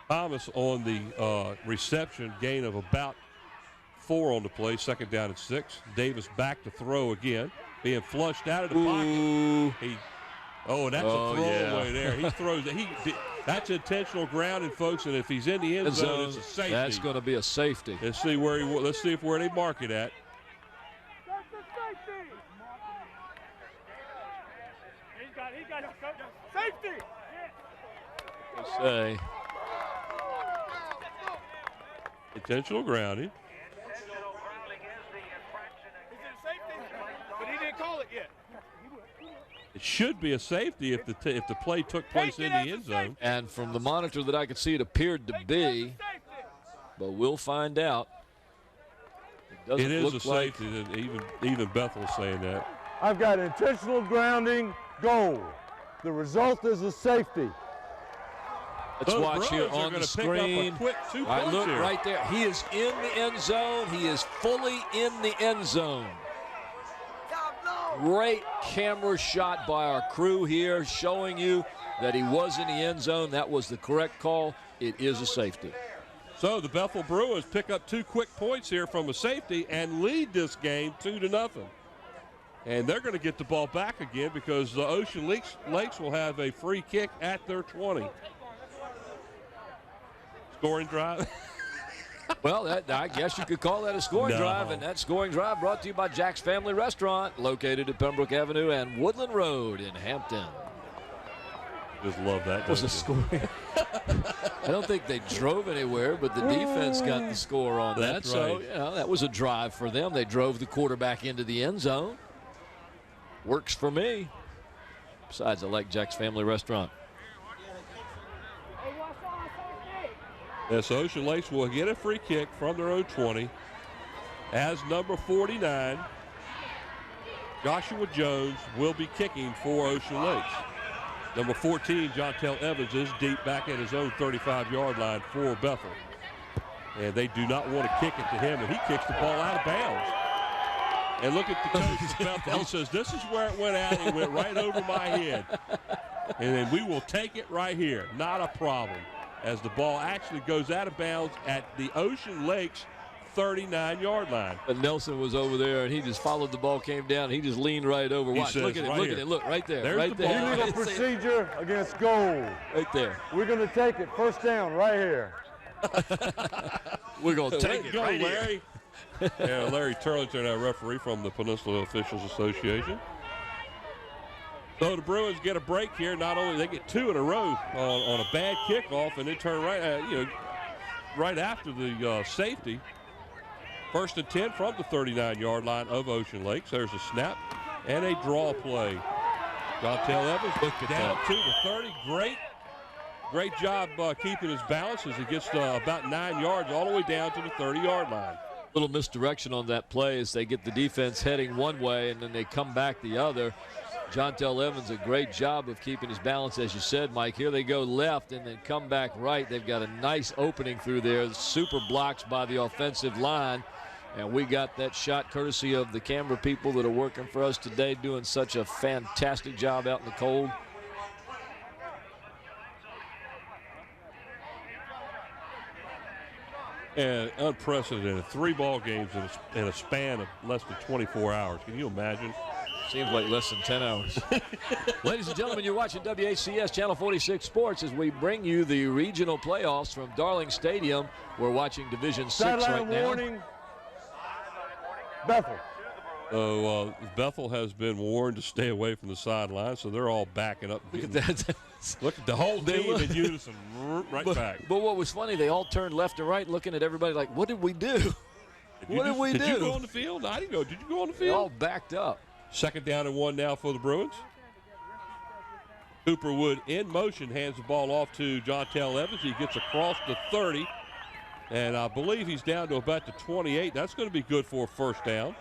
Speaker 5: Thomas on the reception, gain of about 4 on the play, 2nd down and 6. Davis back to throw again, being flushed out of the pocket. That's a throwaway there. He throws it. That's intentional grounding, folks, and if he's in the end zone, it's a safety.
Speaker 6: That's going to be a safety.
Speaker 5: Let's see where they mark it at.
Speaker 8: He got safety.
Speaker 6: They say.
Speaker 5: Intentional grounding. It should be a safety if the play took place in the end zone.
Speaker 6: And from the monitor that I could see, it appeared to be, but we'll find out.
Speaker 5: It is a safety. Even Bethel's saying that.
Speaker 7: I've got intentional grounding, goal. The result is a safety.
Speaker 6: Let's watch here on the screen.
Speaker 5: Quick 2 points
Speaker 6: look
Speaker 5: here.
Speaker 6: right there. He is in the end zone. He is fully in the end zone. Great camera shot by our crew here, showing you that he was in the end zone. That was the correct call. It is a safety.
Speaker 5: So the Bethel Bruins pick up 2 quick points here from a safety and lead this game 2-0. And they're going to get the ball back again because the Ocean Lakes will have a free kick at their 20. Scoring drive.
Speaker 6: Well, I guess you could call that a scoring drive, and that scoring drive brought to you by Jack's Family Restaurant, located at Pembroke Avenue and Woodland Road in Hampton.
Speaker 5: Just love that.
Speaker 6: Was a scoring. I don't think they drove anywhere, but the defense got the score on that.
Speaker 5: That's
Speaker 6: So,
Speaker 5: right.
Speaker 6: you know, that was a drive for them. They drove the quarterback into the end zone. Works for me. Besides, I like Jack's Family Restaurant.
Speaker 5: Yes, Ocean Lakes will get a free kick from their own 20 as number 49, Joshua Jones, will be kicking for Ocean Lakes. Number 14, Jontel Evans, is deep back at his own 35-yard line for Bethel. And they do not want to kick it to him, and he kicks the ball out of bounds. And look at the coach of Bethel. He says, this is where it went out. It went right over my head. And then we will take it right here. Not a problem. As the ball actually goes out of bounds at the Ocean Lakes 39-yard line.
Speaker 6: But Nelson was over there, and he just followed the ball, came down, and he just leaned right over. Watch, look at it, look at it, look right there, right there.
Speaker 7: Illegal procedure against goal.
Speaker 6: Right there.
Speaker 7: We're going to take it first down right here.
Speaker 6: We're going to take it right
Speaker 5: Larry. Yeah, Larry Turlington, our referee from the Peninsula Officials Association. So the Bruins get a break here. Not only they get 2 in a row on a bad kickoff, and they turn right after the safety. 1st and 10 from the 39-yard line of Ocean Lakes. There's a snap and a draw play. Jontel Evans down to the 30. Great job keeping his balance as he gets about 9 yards all the way down to the 30-yard line.
Speaker 6: Little misdirection on that play as they get the defense heading one way and then they come back the other. Jontel Evans, a great job of keeping his balance, as you said, Mike. Here they go left and then come back right. They've got a nice opening through there. Super blocks by the offensive line. And we got that shot courtesy of the camera people that are working for us today, doing such a fantastic job out in the cold.
Speaker 5: And unprecedented 3 ball games in a span of less than 24 hours. Can you imagine?
Speaker 6: Seems like less than 10 hours. Ladies and gentlemen, you're watching WACS Channel 46 Sports as we bring you the regional playoffs from Darling Stadium. We're watching Division 6 right now.
Speaker 7: Warning. Bethel.
Speaker 5: So Bethel has been warned to stay away from the sideline, so they're all backing up.
Speaker 6: Look at that.
Speaker 5: Look at the whole team in unison, right back.
Speaker 6: But what was funny, they all turned left and right looking at everybody like, what did we do? What did we do?
Speaker 5: Did you go on the field? I didn't go. Did you go on the
Speaker 6: They
Speaker 5: field?
Speaker 6: all backed up.
Speaker 5: 2nd down and 1 now for the Bruins. Cooper Wood in motion, hands the ball off to Jontel Evans. He gets across the 30, and I believe he's down to about the 28. That's going to be good for a first down.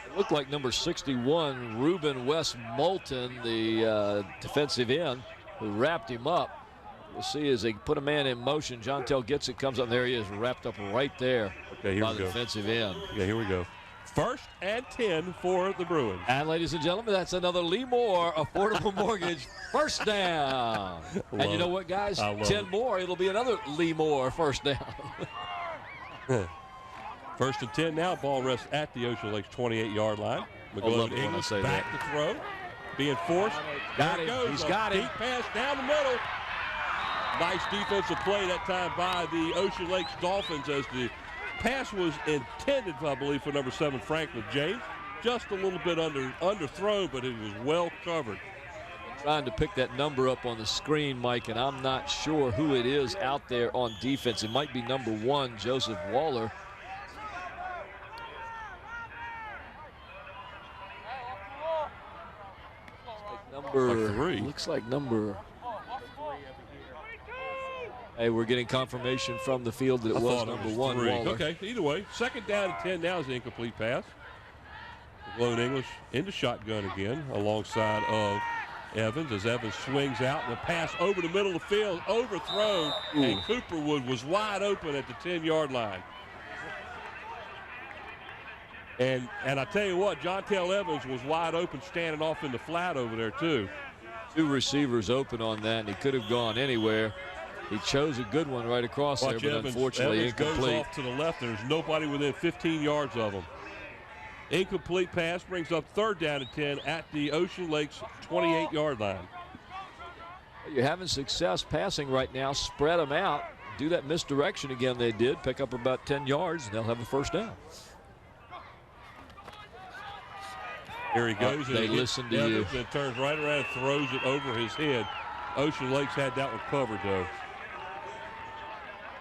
Speaker 6: It looked like number 61, Reuben West Moulton, the defensive end, who wrapped him up. We'll see as they put a man in motion. Jontel gets it, comes up, there he is, wrapped up right there by the defensive end.
Speaker 5: Yeah, here we go. 1st and 10 for the Bruins.
Speaker 6: And ladies and gentlemen, that's another Lee Moore Affordable Mortgage first down. And you know what, guys? 10 more, it'll be another Lee Moore first down.
Speaker 5: 1st and 10 now. Ball rests at the Ocean Lakes 28-yard line. McGlowan English back to throw. Being forced.
Speaker 6: Got
Speaker 5: there
Speaker 6: him.
Speaker 5: it goes.
Speaker 6: He's got
Speaker 5: deep
Speaker 6: him.
Speaker 5: pass down the middle. Nice defensive play that time by the Ocean Lakes Dolphins as the pass was intended, I believe, for number 7, Franklin James. Just a little bit underthrown, but it was well covered.
Speaker 6: Trying to pick that number up on the screen, Mike, and I'm not sure who it is out there on defense. It might be number 1, Joseph Waller. Number 3. Looks like number. Hey, we're getting confirmation from the field that it was number 1, Waller.
Speaker 5: Okay, either way. 2nd down and 10 now is an incomplete pass. Lone English into shotgun again alongside of Evans as Evans swings out and the pass over the middle of the field, overthrown, and Cooperwood was wide open at the 10-yard line. And I tell you what, Jontel Evans was wide open standing off in the flat over there too.
Speaker 6: 2 receivers open on that, and he could have gone anywhere. He chose a good one right across there, but
Speaker 5: Evans,
Speaker 6: unfortunately incomplete.
Speaker 5: Goes off to the left, and there's nobody within 15 yards of him. Incomplete pass brings up 3rd down and 10 at the Ocean Lakes 28-yard line.
Speaker 6: You're having success passing right now. Spread them out. Do that misdirection again. They did. Pick up about 10 yards, and they'll have a 1st down.
Speaker 5: Here he goes.
Speaker 6: They listen to you.
Speaker 5: And turns right around and throws it over his head. Ocean Lakes had that one covered, though.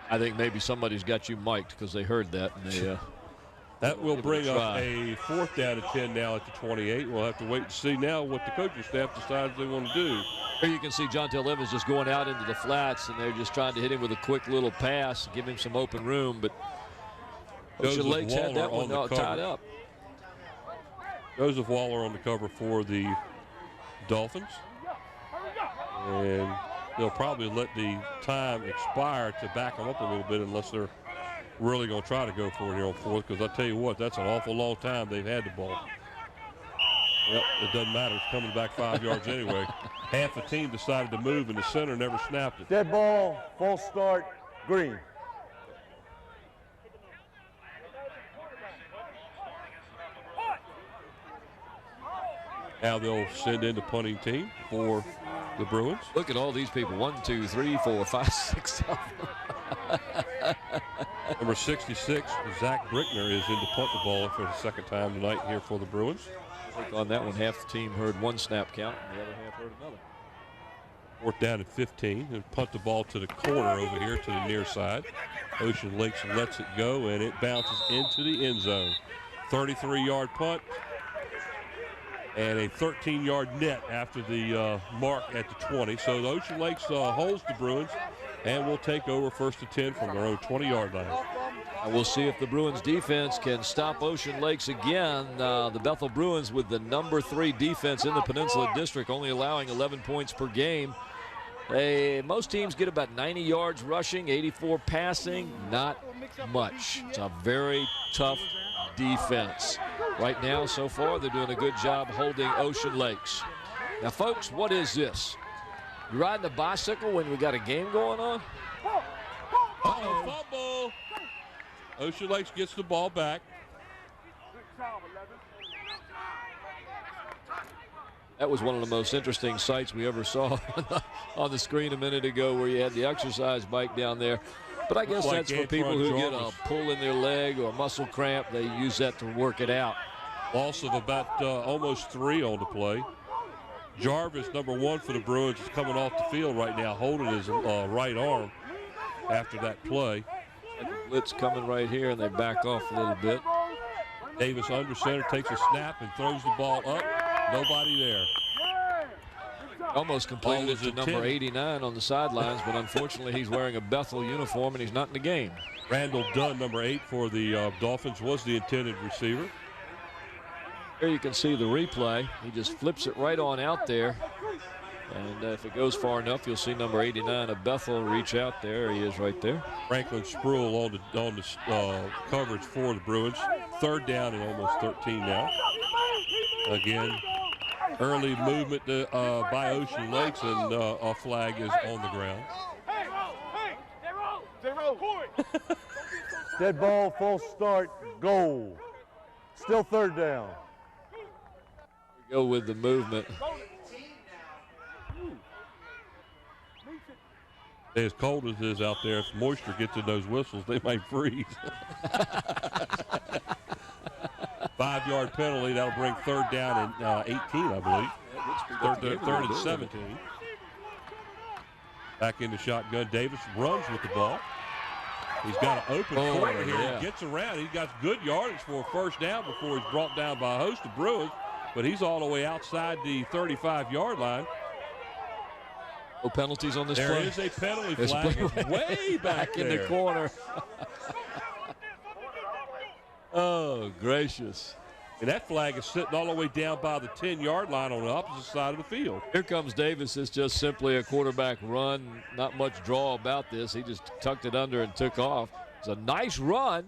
Speaker 6: I think maybe somebody's got you mic'd because they heard that. And they,
Speaker 5: that will bring up a 4th down and 10 now at the 28. We'll have to wait and see now what the coaching staff decides they want to do.
Speaker 6: Here you can see Jontel Evans just going out into the flats, and they're just trying to hit him with a quick little pass, give him some open room. But Ocean Lakes had that one tied up.
Speaker 5: Joseph Waller on the cover for the Dolphins. And they'll probably let the time expire to back them up a little bit unless they're really going to try to go for it here on 4th, because I tell you what, that's an awful long time they've had the ball. Yep, it doesn't matter. It's coming back 5 yards anyway. Half the team decided to move, and the center never snapped it.
Speaker 7: Dead ball, false start, green.
Speaker 5: Now they'll send in the punting team for the Bruins.
Speaker 6: Look at all these people. 1, 2, 3, 4, 5, 6, 7.
Speaker 5: Number 66, Zach Brickner, is in to punt the ball for the 2nd time tonight here for the Bruins.
Speaker 6: I think on that one, half the team heard 1 snap count, and the other half heard another.
Speaker 5: 4th down and 15, and punt the ball to the corner over here to the near side. Ocean Lakes lets it go, and it bounces into the end zone. 33-yard punt. And a 13-yard net after the mark at the 20. So the Ocean Lakes holds the Bruins and will take over 1st and 10 from their own 20-yard line.
Speaker 6: And we'll see if the Bruins defense can stop Ocean Lakes again. The Bethel Bruins with the number 3 defense in the Peninsula District, only allowing 11 points per game. Most teams get about 90 yards rushing, 84 passing, not much. It's a very tough defense. Right now, so far, they're doing a good job holding Ocean Lakes. Now, folks, what is this? You riding a bicycle when we got a game going on?
Speaker 5: Fumble. Ocean Lakes gets the ball back.
Speaker 6: That was one of the most interesting sights we ever saw on the screen a minute ago, where you had the exercise bike down there. But I guess that's for people who get a pull in their leg or a muscle cramp. They use that to work it out.
Speaker 5: Loss of about almost 3 on the play. Jarvis, number 1 for the Bruins, is coming off the field right now, holding his right arm after that play.
Speaker 6: Blitz coming right here, and they back off a little bit.
Speaker 5: Davis under center, takes a snap and throws the ball up. Nobody there.
Speaker 6: Almost completed it to number 89 on the sidelines, but unfortunately he's wearing a Bethel uniform and he's not in the game.
Speaker 5: Randall Dunn, number 8 for the Dolphins, was the intended receiver.
Speaker 6: Here you can see the replay. He just flips it right on out there. And if it goes far enough, you'll see number 89 of Bethel reach out there. He is right there.
Speaker 5: Franklin Spruill on the coverage for the Bruins. 3rd down and almost 13 now. Again, early movement by Ocean Lakes, and a flag is on the ground.
Speaker 7: Dead ball, false start, goal. Still 3rd down.
Speaker 6: We go with the movement.
Speaker 5: As cold as it is out there, if moisture gets in those whistles, they might freeze.
Speaker 6: 5-yard
Speaker 5: penalty. That'll bring 3rd down and 18, I believe.
Speaker 6: Good
Speaker 5: Third and 17. Back into shotgun. Davis runs with the ball. He's got an open corner here.
Speaker 6: Yeah.
Speaker 5: He gets around. He got good yardage for a first down before he's brought down by a host of Bruins, but he's all the way outside the 35-yard line.
Speaker 6: No penalties on this play.
Speaker 5: There is a penalty flag. It's way back
Speaker 6: in the corner. Oh, gracious.
Speaker 5: And that flag is sitting all the way down by the 10-yard line on the opposite side of the field.
Speaker 6: Here comes Davis. It's just simply a quarterback run. Not much draw about this. He just tucked it under and took off. It's a nice run.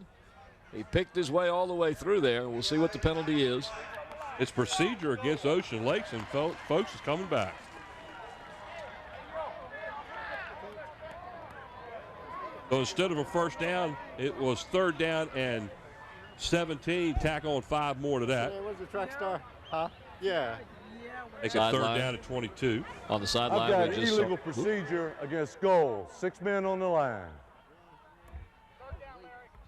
Speaker 6: He picked his way all the way through there. We'll see what the penalty is.
Speaker 5: It's procedure against Ocean Lakes, and folks is coming back. So instead of a first down, it was 3rd down and 17. Tack on 5 more to that.
Speaker 8: Hey, where's the track star? Huh? Yeah.
Speaker 5: Make it 3rd down at 22.
Speaker 6: On the
Speaker 7: I've
Speaker 6: sideline.
Speaker 7: got an illegal procedure against goals. 6 men on the line.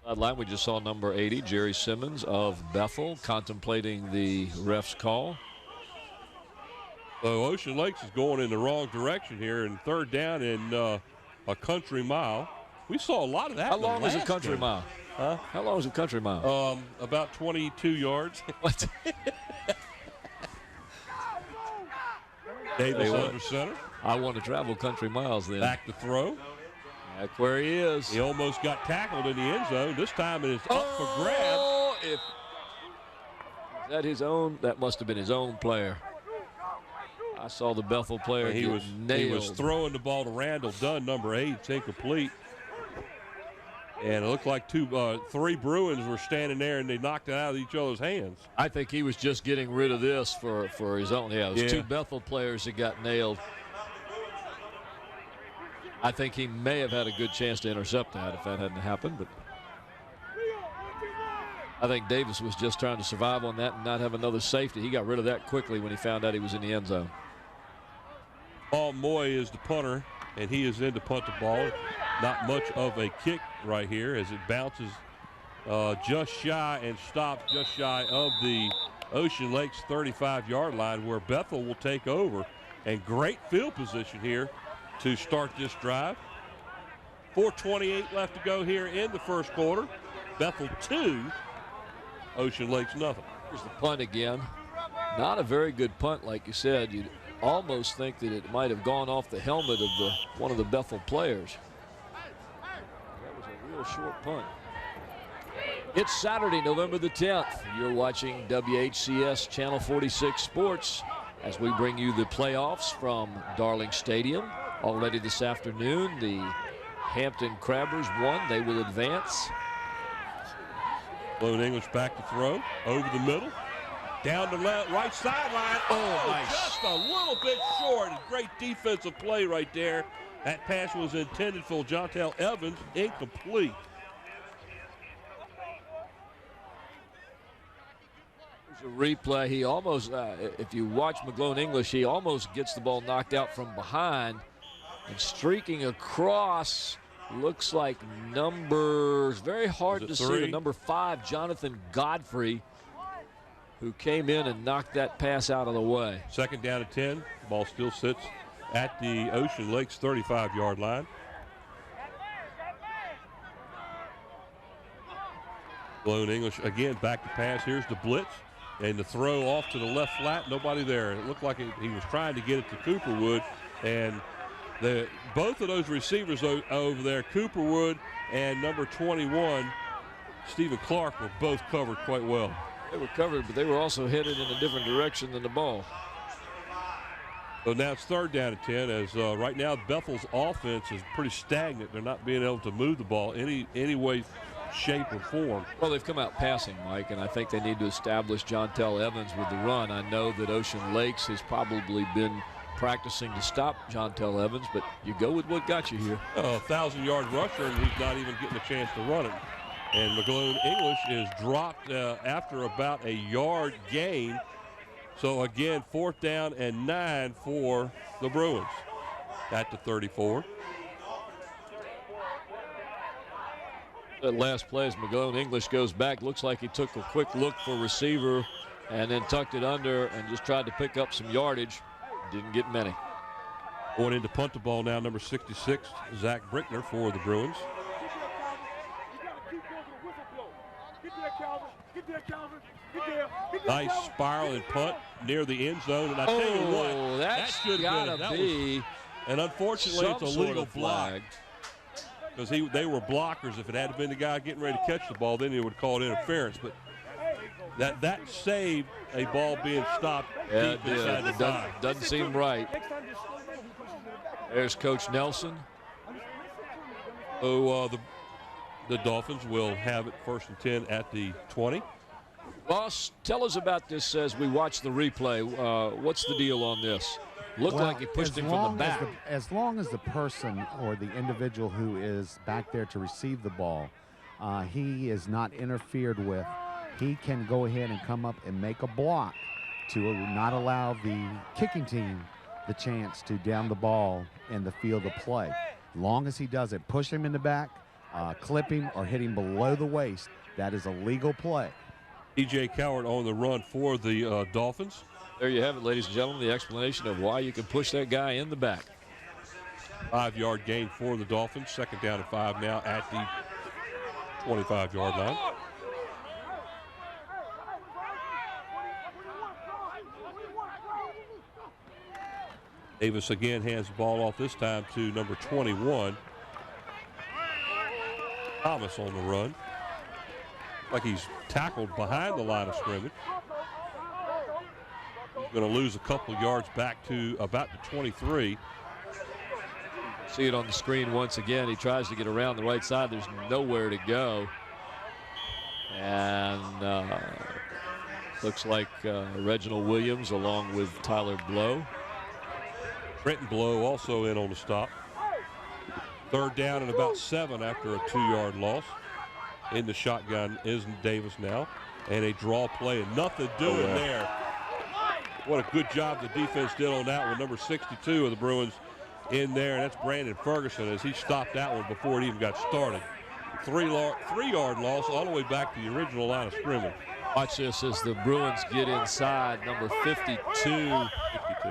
Speaker 6: Sideline, we just saw number 80, Jerry Simmons of Bethel, contemplating the ref's call.
Speaker 5: So Ocean Lakes is going in the wrong direction here, and 3rd down in a country mile. We saw a lot of that.
Speaker 6: How long is a country mile?
Speaker 5: Huh?
Speaker 6: How long is a country mile?
Speaker 5: About 22 yards.
Speaker 6: What?
Speaker 5: Davis under center.
Speaker 6: I want to travel country miles then.
Speaker 5: Back to throw.
Speaker 6: Back where he is.
Speaker 5: He almost got tackled in the end zone. This time it is up for grabs.
Speaker 6: Is that his own? That must have been his own player. I saw the Bethel player
Speaker 5: He was throwing the ball to Randall Dunn, number 8. It's incomplete. And it looked like 3 Bruins were standing there, and they knocked it out of each other's hands.
Speaker 6: I think he was just getting rid of this for his own. Yeah, it was 2 Bethel players that got nailed. I think he may have had a good chance to intercept that if that hadn't happened. But I think Davis was just trying to survive on that and not have another safety. He got rid of that quickly when he found out he was in the end zone.
Speaker 5: Paul Moy is the punter, and he is in to punt the ball. Not much of a kick right here as it bounces just shy and stops just shy of the Ocean Lakes 35-yard line, where Bethel will take over. And great field position here to start this drive. 4:28 left to go here in the first quarter. Bethel 2, Ocean Lakes nothing.
Speaker 6: Here's the punt again. Not a very good punt, like you said. You'd almost think that it might have gone off the helmet of one of the Bethel players. That was a real short punt. It's Saturday, November the 10th. You're watching WHCS Channel 46 Sports as we bring you the playoffs from Darling Stadium. Already this afternoon, the Hampton Crabbers won. They will advance.
Speaker 5: Lone English back to throw. Over the middle. Down the right sideline. Oh, nice. Just a little bit short. Great defensive play right there. That pass was intended for Jontel Evans. Incomplete.
Speaker 6: There's a replay. He almost, if you watch McGlone English, he almost gets the ball knocked out from behind. And streaking across, looks like numbers, very hard to see, the number 5, Jonathan Godfrey, who came in and knocked that pass out of the way.
Speaker 5: 2nd down and 10. Ball still sits at the Ocean Lakes 35-yard line. Lone English again back to pass. Here's the blitz and the throw off to the left flat. Nobody there. It looked like he was trying to get it to Cooperwood, and both of those receivers over there, Cooperwood and number 21, Stephen Clark, were both covered quite well.
Speaker 6: They were covered, but they were also headed in a different direction than the ball.
Speaker 5: So now it's 3rd down and 10, as right now Bethel's offense is pretty stagnant. They're not being able to move the ball any way, shape, or form.
Speaker 6: Well, they've come out passing, Mike, and I think they need to establish Jontel Evans with the run. I know that Ocean Lakes has probably been practicing to stop Jontel Evans, but you go with what got you here.
Speaker 5: A 1,000-yard rusher, and he's not even getting a chance to run it. And McGlone English is dropped after about a yard gain. So again, 4th down and 9 for the Bruins at the 34.
Speaker 6: That last play as McGlone English goes back, looks like he took a quick look for receiver and then tucked it under and just tried to pick up some yardage. Didn't get many.
Speaker 5: Going into punt the ball now, number 66, Zach Brickner for the Bruins. Nice spiraling punt near the end zone, and I tell you what, that should have been. And unfortunately, it's a legal block because they were blockers. If it had been the guy getting ready to catch the ball, then he would call it interference. But that saved a ball being stopped deep inside the dime.
Speaker 6: Doesn't seem right. There's Coach Nelson.
Speaker 5: So the Dolphins will have it 1st and 10 at the 20.
Speaker 6: Ross, tell us about this as we watch the replay. What's the deal on this? Looked like he pushed him from the back.
Speaker 1: As long as the person or the individual who is back there to receive the ball, he is not interfered with, he can go ahead and come up and make a block to not allow the kicking team the chance to down the ball in the field of play. As long as he doesn't push him in the back, clip him, or hit him below the waist, that is a legal play.
Speaker 5: E.J. Coward on the run for the Dolphins.
Speaker 6: There you have it, ladies and gentlemen, the explanation of why you can push that guy in the back.
Speaker 5: 5-yard gain for the Dolphins. 2nd down and 5 now at the 25-yard line. Davis again hands the ball off, this time to number 21. Thomas on the run. Like he's tackled behind the line of scrimmage. He's going to lose a couple yards back to about the 23.
Speaker 6: See it on the screen once again. He tries to get around the right side. There's nowhere to go. And looks like Reginald Williams along with Tyler Blow.
Speaker 5: Brenton Blow also in on the stop. 3rd down and about 7 after a 2-yard loss. In the shotgun is Davis now. And a draw play and nothing doing there. What a good job the defense did on that one. Number 62 of the Bruins in there. And that's Brandon Ferguson as he stopped that one before it even got started. 3-yard loss all the way back to the original line of scrimmage.
Speaker 6: Watch this as the Bruins get inside. Number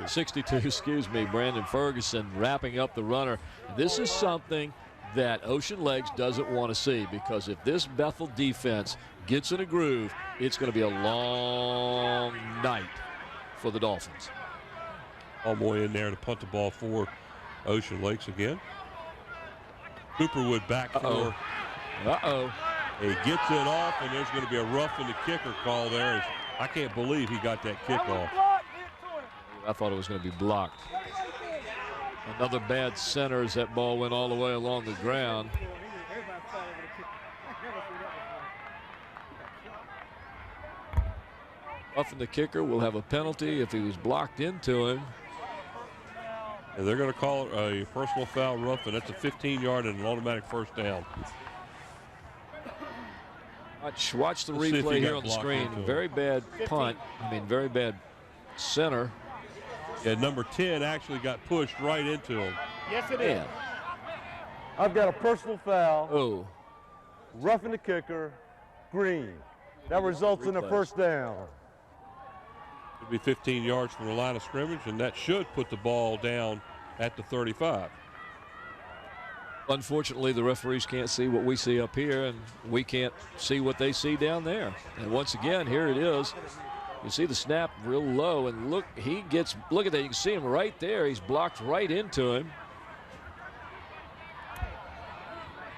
Speaker 6: 62, excuse me, Brandon Ferguson wrapping up the runner. This is something that Ocean Lakes doesn't want to see, because if this Bethel defense gets in a groove, it's going to be a long night for the Dolphins.
Speaker 5: Allboy in there to punt the ball for Ocean Lakes again. Cooperwood back for. He gets it off, and there's going to be a roughing the kicker call there. I can't believe he got that kick off.
Speaker 6: I thought it was going to be blocked. Another bad center as that ball went all the way along the ground. Roughing the kicker will have a penalty if he was blocked into him.
Speaker 5: And they're going to call it a personal foul rough, and that's a 15-yard and an automatic 1st down.
Speaker 6: Watch the replay here on the screen. Very bad punt. Very bad center.
Speaker 5: Yeah, number 10 actually got pushed right into him.
Speaker 8: Yes, it is.
Speaker 7: I've got a personal foul.
Speaker 6: Oh.
Speaker 7: Roughing the kicker, green. That results in a 1st down.
Speaker 5: It'll be 15 yards from the line of scrimmage, and that should put the ball down at the 35.
Speaker 6: Unfortunately, the referees can't see what we see up here, and we can't see what they see down there. And once again, here it is. You see the snap real low, and look at that. You can see him right there. He's blocked right into him.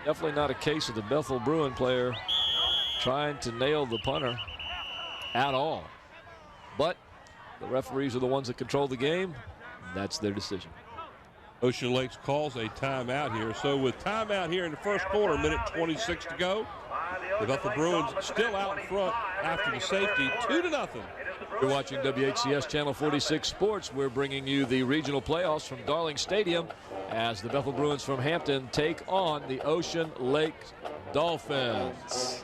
Speaker 6: Definitely not a case of the Bethel Bruin player trying to nail the punter at all. But the referees are the ones that control the game. That's their decision.
Speaker 5: Ocean Lakes calls a timeout here. So with timeout here in the 1st quarter, minute 26 to go. The Bethel Bruins still out in front after the safety, 2-0.
Speaker 6: You're watching WHCS Channel 46 Sports. We're bringing you the regional playoffs from Darling Stadium as the Bethel Bruins from Hampton take on the Ocean Lakes Dolphins.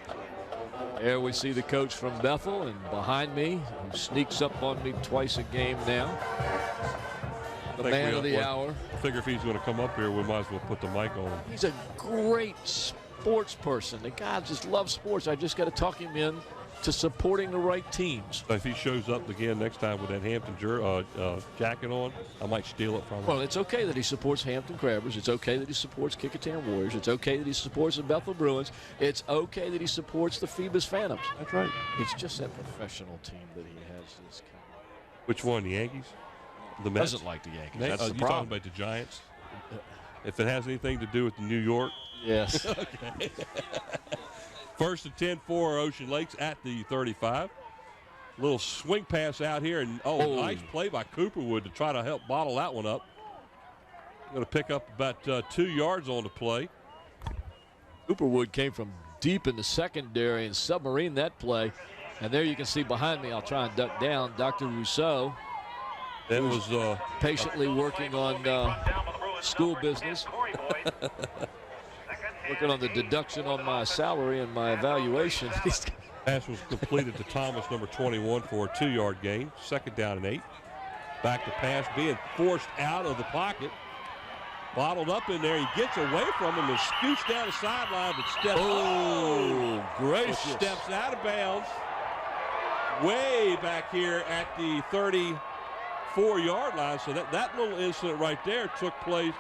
Speaker 6: There we see the coach from Bethel, and behind me, who sneaks up on me twice a game now, the man of the hour.
Speaker 5: I figure if he's going to come up here, we might as well put the mic on him.
Speaker 6: He's a great sports person. The guy just loves sports. I just got to talk him in to supporting the right teams.
Speaker 5: So if he shows up again next time with that Hampton jacket on, I might steal it from him.
Speaker 6: Well, it's okay that he supports Hampton Crabbers. It's okay that he supports Kickingham Warriors. It's okay that he supports the Bethel Bruins. It's okay that he supports the Phoebus Phantoms.
Speaker 5: That's right.
Speaker 6: It's just that professional team that he has. This kind of
Speaker 5: Which one, the Yankees? The Mets?
Speaker 6: doesn't like the Yankees.
Speaker 5: That's
Speaker 6: That's the
Speaker 5: you
Speaker 6: problem.
Speaker 5: talking about the Giants? If it has anything to do with the New York.
Speaker 6: Yes.
Speaker 5: Okay. First and 10 for Ocean Lakes at the 35. Little swing pass out here, and nice play by Cooperwood to try to help bottle that one up. Going to pick up about 2 yards on the play.
Speaker 6: Cooperwood came from deep in the secondary and submarined that play. And there you can see behind me, I'll try and duck down, Dr. Rousseau.
Speaker 5: That was
Speaker 6: patiently working on school business. Working on the deduction on my salary and my evaluation.
Speaker 5: Pass was completed to Thomas, number 21, for a 2-yard gain. Second down and 8. Back to pass, being forced out of the pocket. Bottled up in there. He gets away from him and scoots down the sideline, but steps.
Speaker 6: Gracious.
Speaker 5: Steps out of bounds. Way back here at the 34-yard line. So that little incident right there took place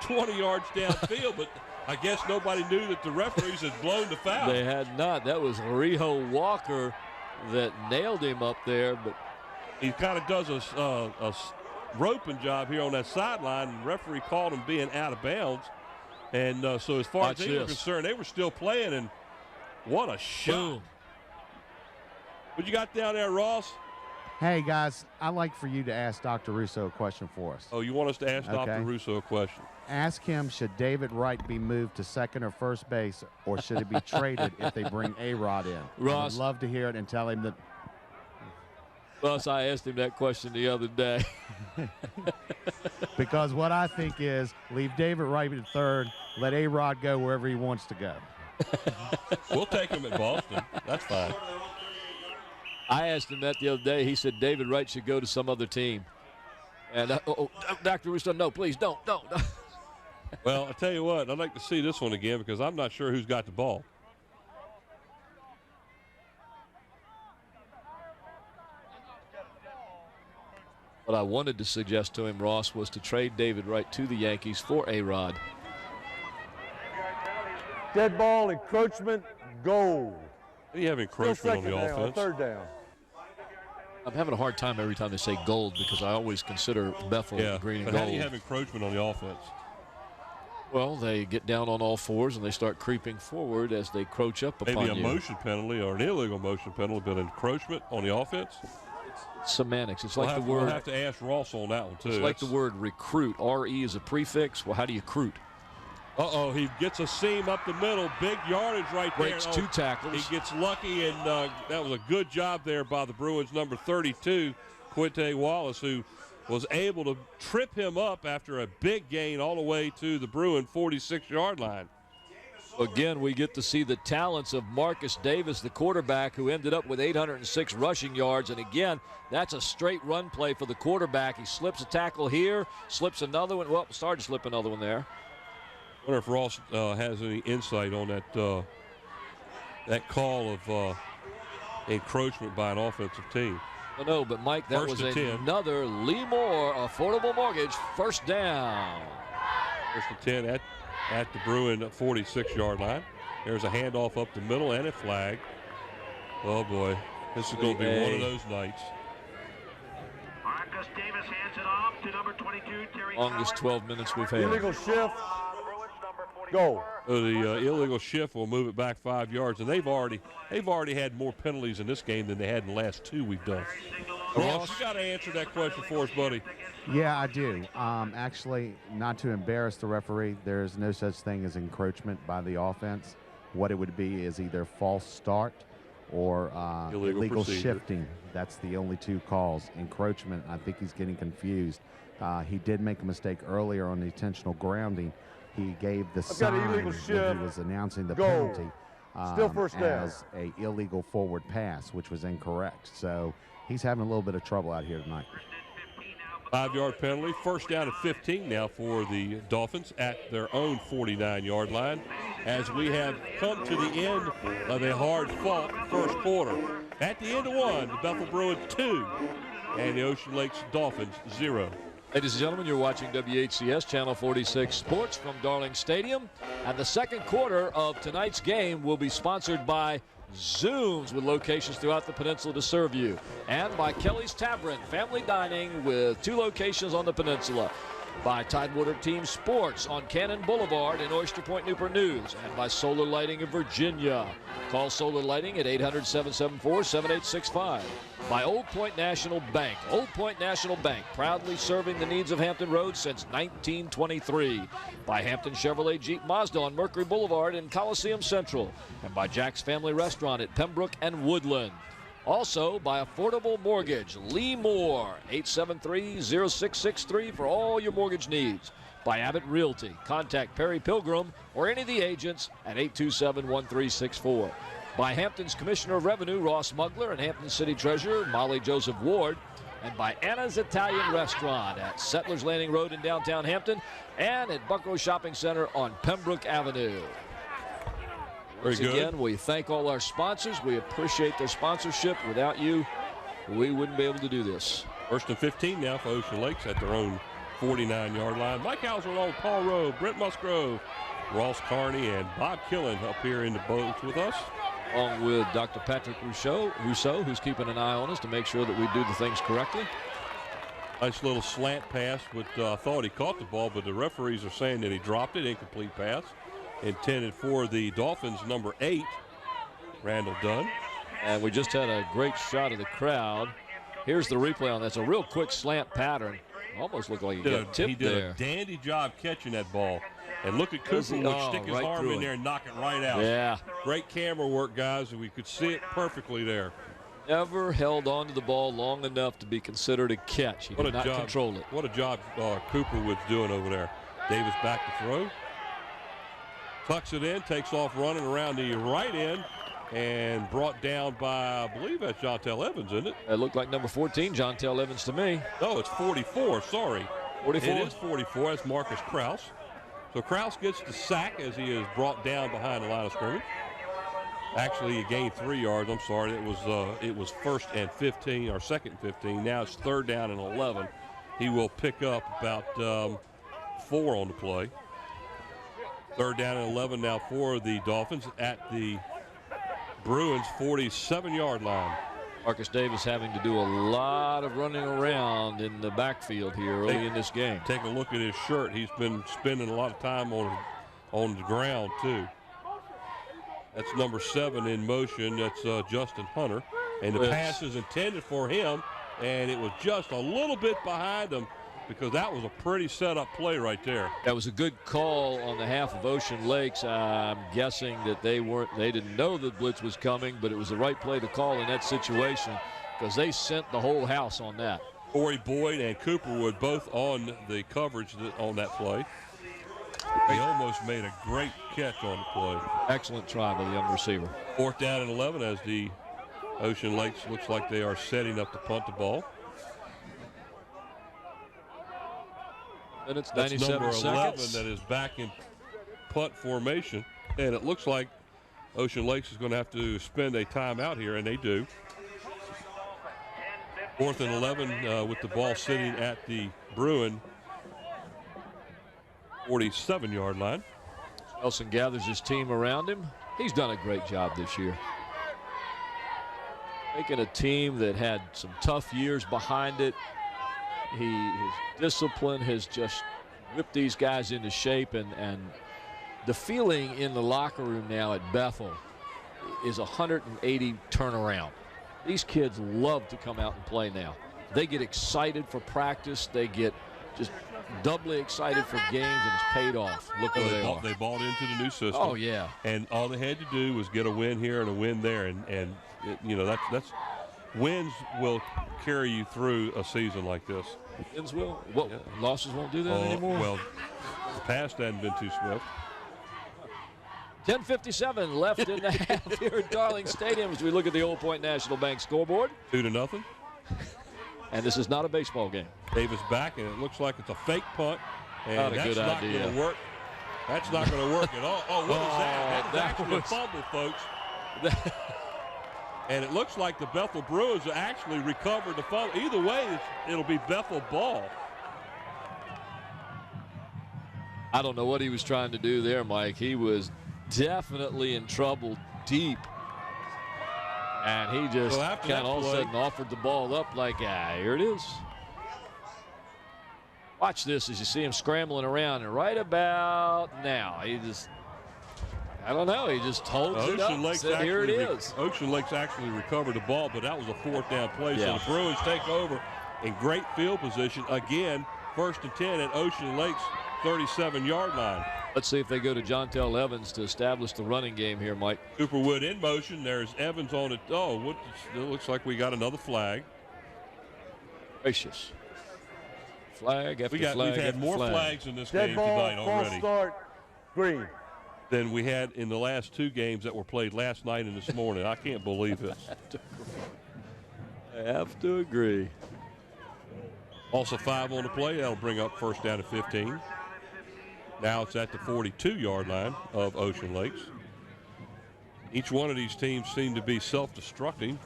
Speaker 5: 20 yards downfield, but I guess nobody knew that the referees had blown the foul.
Speaker 6: They had not. That was Riho Walker that nailed him up there. But
Speaker 5: he kind of does a roping job here on that sideline, and the referee called him being out of bounds. And so as far as they were concerned, they were still playing, and what a shot.
Speaker 6: Boom.
Speaker 5: What you got down there, Ross?
Speaker 1: Hey, guys, I'd like for you to ask Dr. Russo a question for us.
Speaker 5: Oh, you want us to ask Dr. Russo a question?
Speaker 1: Ask him, should David Wright be moved to second or first base, or should it be traded if they bring A-Rod in?
Speaker 6: Ross,
Speaker 1: I'd love to hear it and tell him that.
Speaker 6: Ross, I asked him that question the other day.
Speaker 1: Because what I think is leave David Wright at third, let A-Rod go wherever he wants to go.
Speaker 5: We'll take him at Boston. That's fine.
Speaker 6: I asked him that the other day. He said David Wright should go to some other team. And Dr. Russo, no, please don't.
Speaker 5: Well, I'll tell you what, I'd like to see this one again because I'm not sure who's got the ball.
Speaker 6: What I wanted to suggest to him, Ross, was to trade David Wright to the Yankees for A-Rod.
Speaker 7: Dead ball, encroachment, goal.
Speaker 5: How do you have encroachment on the offense?
Speaker 7: Third down.
Speaker 6: I'm having a hard time every time they say gold because I always consider Bethel green and
Speaker 5: but
Speaker 6: gold.
Speaker 5: How do you have encroachment on the offense?
Speaker 6: Well, they get down on all fours and they start creeping forward as they crouch up upon you.
Speaker 5: Maybe a motion penalty or an illegal motion penalty, but encroachment on the offense?
Speaker 6: Semantics. It's like the word.
Speaker 5: We'll have to ask Ross on that one, too.
Speaker 6: It's like the word recruit. R-E is a prefix. Well, how do you recruit?
Speaker 5: Uh-oh, he gets a seam up the middle. Big yardage right there.
Speaker 6: Breaks 2 tackles.
Speaker 5: He gets lucky, and that was a good job there by the Bruins, number 32, Quinte Wallace, who was able to trip him up after a big gain all the way to the Bruin 46-yard line.
Speaker 6: Again, we get to see the talents of Marcus Davis, the quarterback, who ended up with 806 rushing yards. And again, that's a straight run play for the quarterback. He slips a tackle here, slips another one. Well, started to slip another one there.
Speaker 5: I wonder if Ross has any insight on that call of encroachment by an offensive team.
Speaker 6: No, but Mike, that was another Lee Moore Affordable Mortgage first down.
Speaker 5: First and 10 at the Bruin 46-yard line. There's a handoff up the middle and a flag. Oh boy, this is going to be one of those nights.
Speaker 9: Marcus Davis hands it off to number 22, Terry.
Speaker 6: Longest 12 minutes we've had.
Speaker 7: Illegal shift. Go.
Speaker 5: So the illegal shift will move it back 5 yards, and they've already had more penalties in this game than they had in the last 2 we've done. Ross, you got to answer that question for us, buddy.
Speaker 1: Yeah, I do. Actually, not to embarrass the referee, there's no such thing as encroachment by the offense. What it would be is either false start or illegal shifting. That's the only 2 calls. Encroachment, I think he's getting confused. He did make a mistake earlier on the intentional grounding. He gave the sign when he was announcing the penalty as a illegal forward pass, which was incorrect. So he's having a little bit of trouble out here tonight.
Speaker 5: 5-yard penalty. First down at 15 now for the Dolphins at their own 49-yard line as we have come to the end of a hard-fought first quarter. At the end of one, the Bethel Bruins 2 and the Ocean Lakes Dolphins 0.
Speaker 6: Ladies and gentlemen, you're watching WHCS Channel 46 Sports from Darling Stadium. And the second quarter of tonight's game will be sponsored by Zooms, with locations throughout the peninsula to serve you, and by Kelly's Tavern, family dining with 2 locations on the peninsula. By Tidewater Team Sports on Cannon Boulevard in Oyster Point, Newport News, and by Solar Lighting of Virginia. Call Solar Lighting at 800-774-7865. By Old Point National Bank. Old Point National Bank, proudly serving the needs of Hampton Roads since 1923. By Hampton Chevrolet Jeep Mazda on Mercury Boulevard in Coliseum Central. And by Jack's Family Restaurant at Pembroke and Woodland. Also by Affordable Mortgage, Lee Moore, 873-0663 for all your mortgage needs. By Abbott Realty, contact Perry Pilgrim or any of the agents at 827-1364. By Hampton's Commissioner of Revenue, Ross Mugler, and Hampton City Treasurer, Molly Joseph Ward. And by Anna's Italian Restaurant at Settlers Landing Road in downtown Hampton and at Bucko Shopping Center on Pembroke Avenue. Once again, we thank all our sponsors. We appreciate their sponsorship. Without you, we wouldn't be able to do this.
Speaker 5: First and 15 now for Ocean Lakes at their own 49-yard line. Mike Hauser along, Paul Rowe, Brent Musgrove, Ross Carney, and Bob Killen up here in the boats with us.
Speaker 6: Along with Dr. Patrick Rousseau, who's keeping an eye on us to make sure that we do the things correctly.
Speaker 5: Nice little slant pass, but thought he caught the ball, but the referees are saying that he dropped it. Incomplete pass. Intended for the Dolphins, number 8, Randall Dunn.
Speaker 6: And we just had a great shot of the crowd. Here's the replay on that. It's a real quick slant pattern. Almost looked like he got tipped there.
Speaker 5: He did a dandy job catching that ball. And look at Cooper would stick his arm in there and knock it right out.
Speaker 6: Yeah.
Speaker 5: Great camera work, guys, and we could see it perfectly there.
Speaker 6: Never held on to the ball long enough to be considered a catch. He did not control it.
Speaker 5: What a job Cooper was doing over there. Davis back to throw. Tucks it in, takes off running around the right end, and brought down by, I believe that's Jontel Evans, isn't it?
Speaker 6: It looked like number 14, Jontel Evans to me.
Speaker 5: No, it's 44, sorry.
Speaker 6: 44?
Speaker 5: It is 44, that's Marcus Krause. So Krause gets the sack as he is brought down behind the line of scrimmage. Actually, he gained 3 yards, I'm sorry. It was first and 15, or second and 15. Now it's third down and 11. He will pick up about 4 on the play. Third down and 11 now for the Dolphins at the Bruins 47-yard line.
Speaker 6: Marcus Davis having to do a lot of running around in the backfield here early in this game.
Speaker 5: Take a look at his shirt. He's been spending a lot of time on the ground too. That's number 7 in motion. That's Justin Hunter. And the pass is intended for him, and it was just a little bit behind him, because that was a pretty set-up play right there.
Speaker 6: That was a good call on the half of Ocean Lakes. I'm guessing that they didn't know the blitz was coming, but it was the right play to call in that situation, because they sent the whole house on that.
Speaker 5: Corey Boyd and Cooper Wood both on the coverage on that play. He almost made a great catch on the play.
Speaker 6: Excellent try by the young receiver.
Speaker 5: Fourth down and 11 as the Ocean Lakes looks like they are setting up to punt the ball.
Speaker 6: Minutes,
Speaker 5: that's
Speaker 6: 97
Speaker 5: number 11
Speaker 6: seconds.
Speaker 5: that is back in punt formation, and it looks like Ocean Lakes is going to have to spend a timeout here, and they do. Fourth and 11 with the ball sitting at the Bruin 47-yard line.
Speaker 6: Nelson gathers his team around him. He's done a great job this year. Making a team that had some tough years behind it. His discipline has just whipped these guys into shape, and the feeling in the locker room now at Bethel is 180 turnaround. These kids love to come out and play now. They get excited for practice. They get just doubly excited for games, and it's paid off. Look where they are.
Speaker 5: They bought into the new system.
Speaker 6: Oh, yeah.
Speaker 5: And all they had to do was get a win here and a win there, and you know, that's wins will carry you through a season like this.
Speaker 6: Wins will? Well, yeah. Losses won't do that anymore.
Speaker 5: Well, the past hasn't been too swift.
Speaker 6: 10:57 left in the half here at Darling Stadium as we look at the Old Point National Bank scoreboard.
Speaker 5: 2-0.
Speaker 6: And this is not a baseball game.
Speaker 5: Davis back, and it looks like it's a fake punt. And
Speaker 6: not a
Speaker 5: that's
Speaker 6: good
Speaker 5: not
Speaker 6: idea.
Speaker 5: going to work. That's not going to work at all. Oh, what is that? That's actually a fumble, folks. And it looks like the Bethel Bruins actually recovered the fumble. Either way, it'll be Bethel ball.
Speaker 6: I don't know what he was trying to do there, Mike. He was definitely in trouble deep. And he just kind of all of a sudden offered the ball up like, here it is. Watch this as you see him scrambling around. And right about now, he just, I don't know, he just holds it up and said, here it is.
Speaker 5: Ocean Lakes actually recovered the ball, but that was a 4th down play. So the Bruins take over in great field position. Again, 1st and 10 at Ocean Lakes 37-yard line.
Speaker 6: Let's see if they go to Jontel Evans to establish the running game here, Mike.
Speaker 5: Cooperwood in motion. There's Evans on it. Oh, it looks like we got another flag.
Speaker 6: Gracious. Flag after flag.
Speaker 5: We've had more flags in this game tonight already.
Speaker 7: Start, green.
Speaker 5: Than we had in the last 2 games that were played last night and this morning. I can't believe it.
Speaker 6: I have to agree.
Speaker 5: Also 5 on the play. That'll bring up 1st down to 15. Now it's at the 42-yard line of Ocean Lakes. Each one of these teams seem to be self-destructing.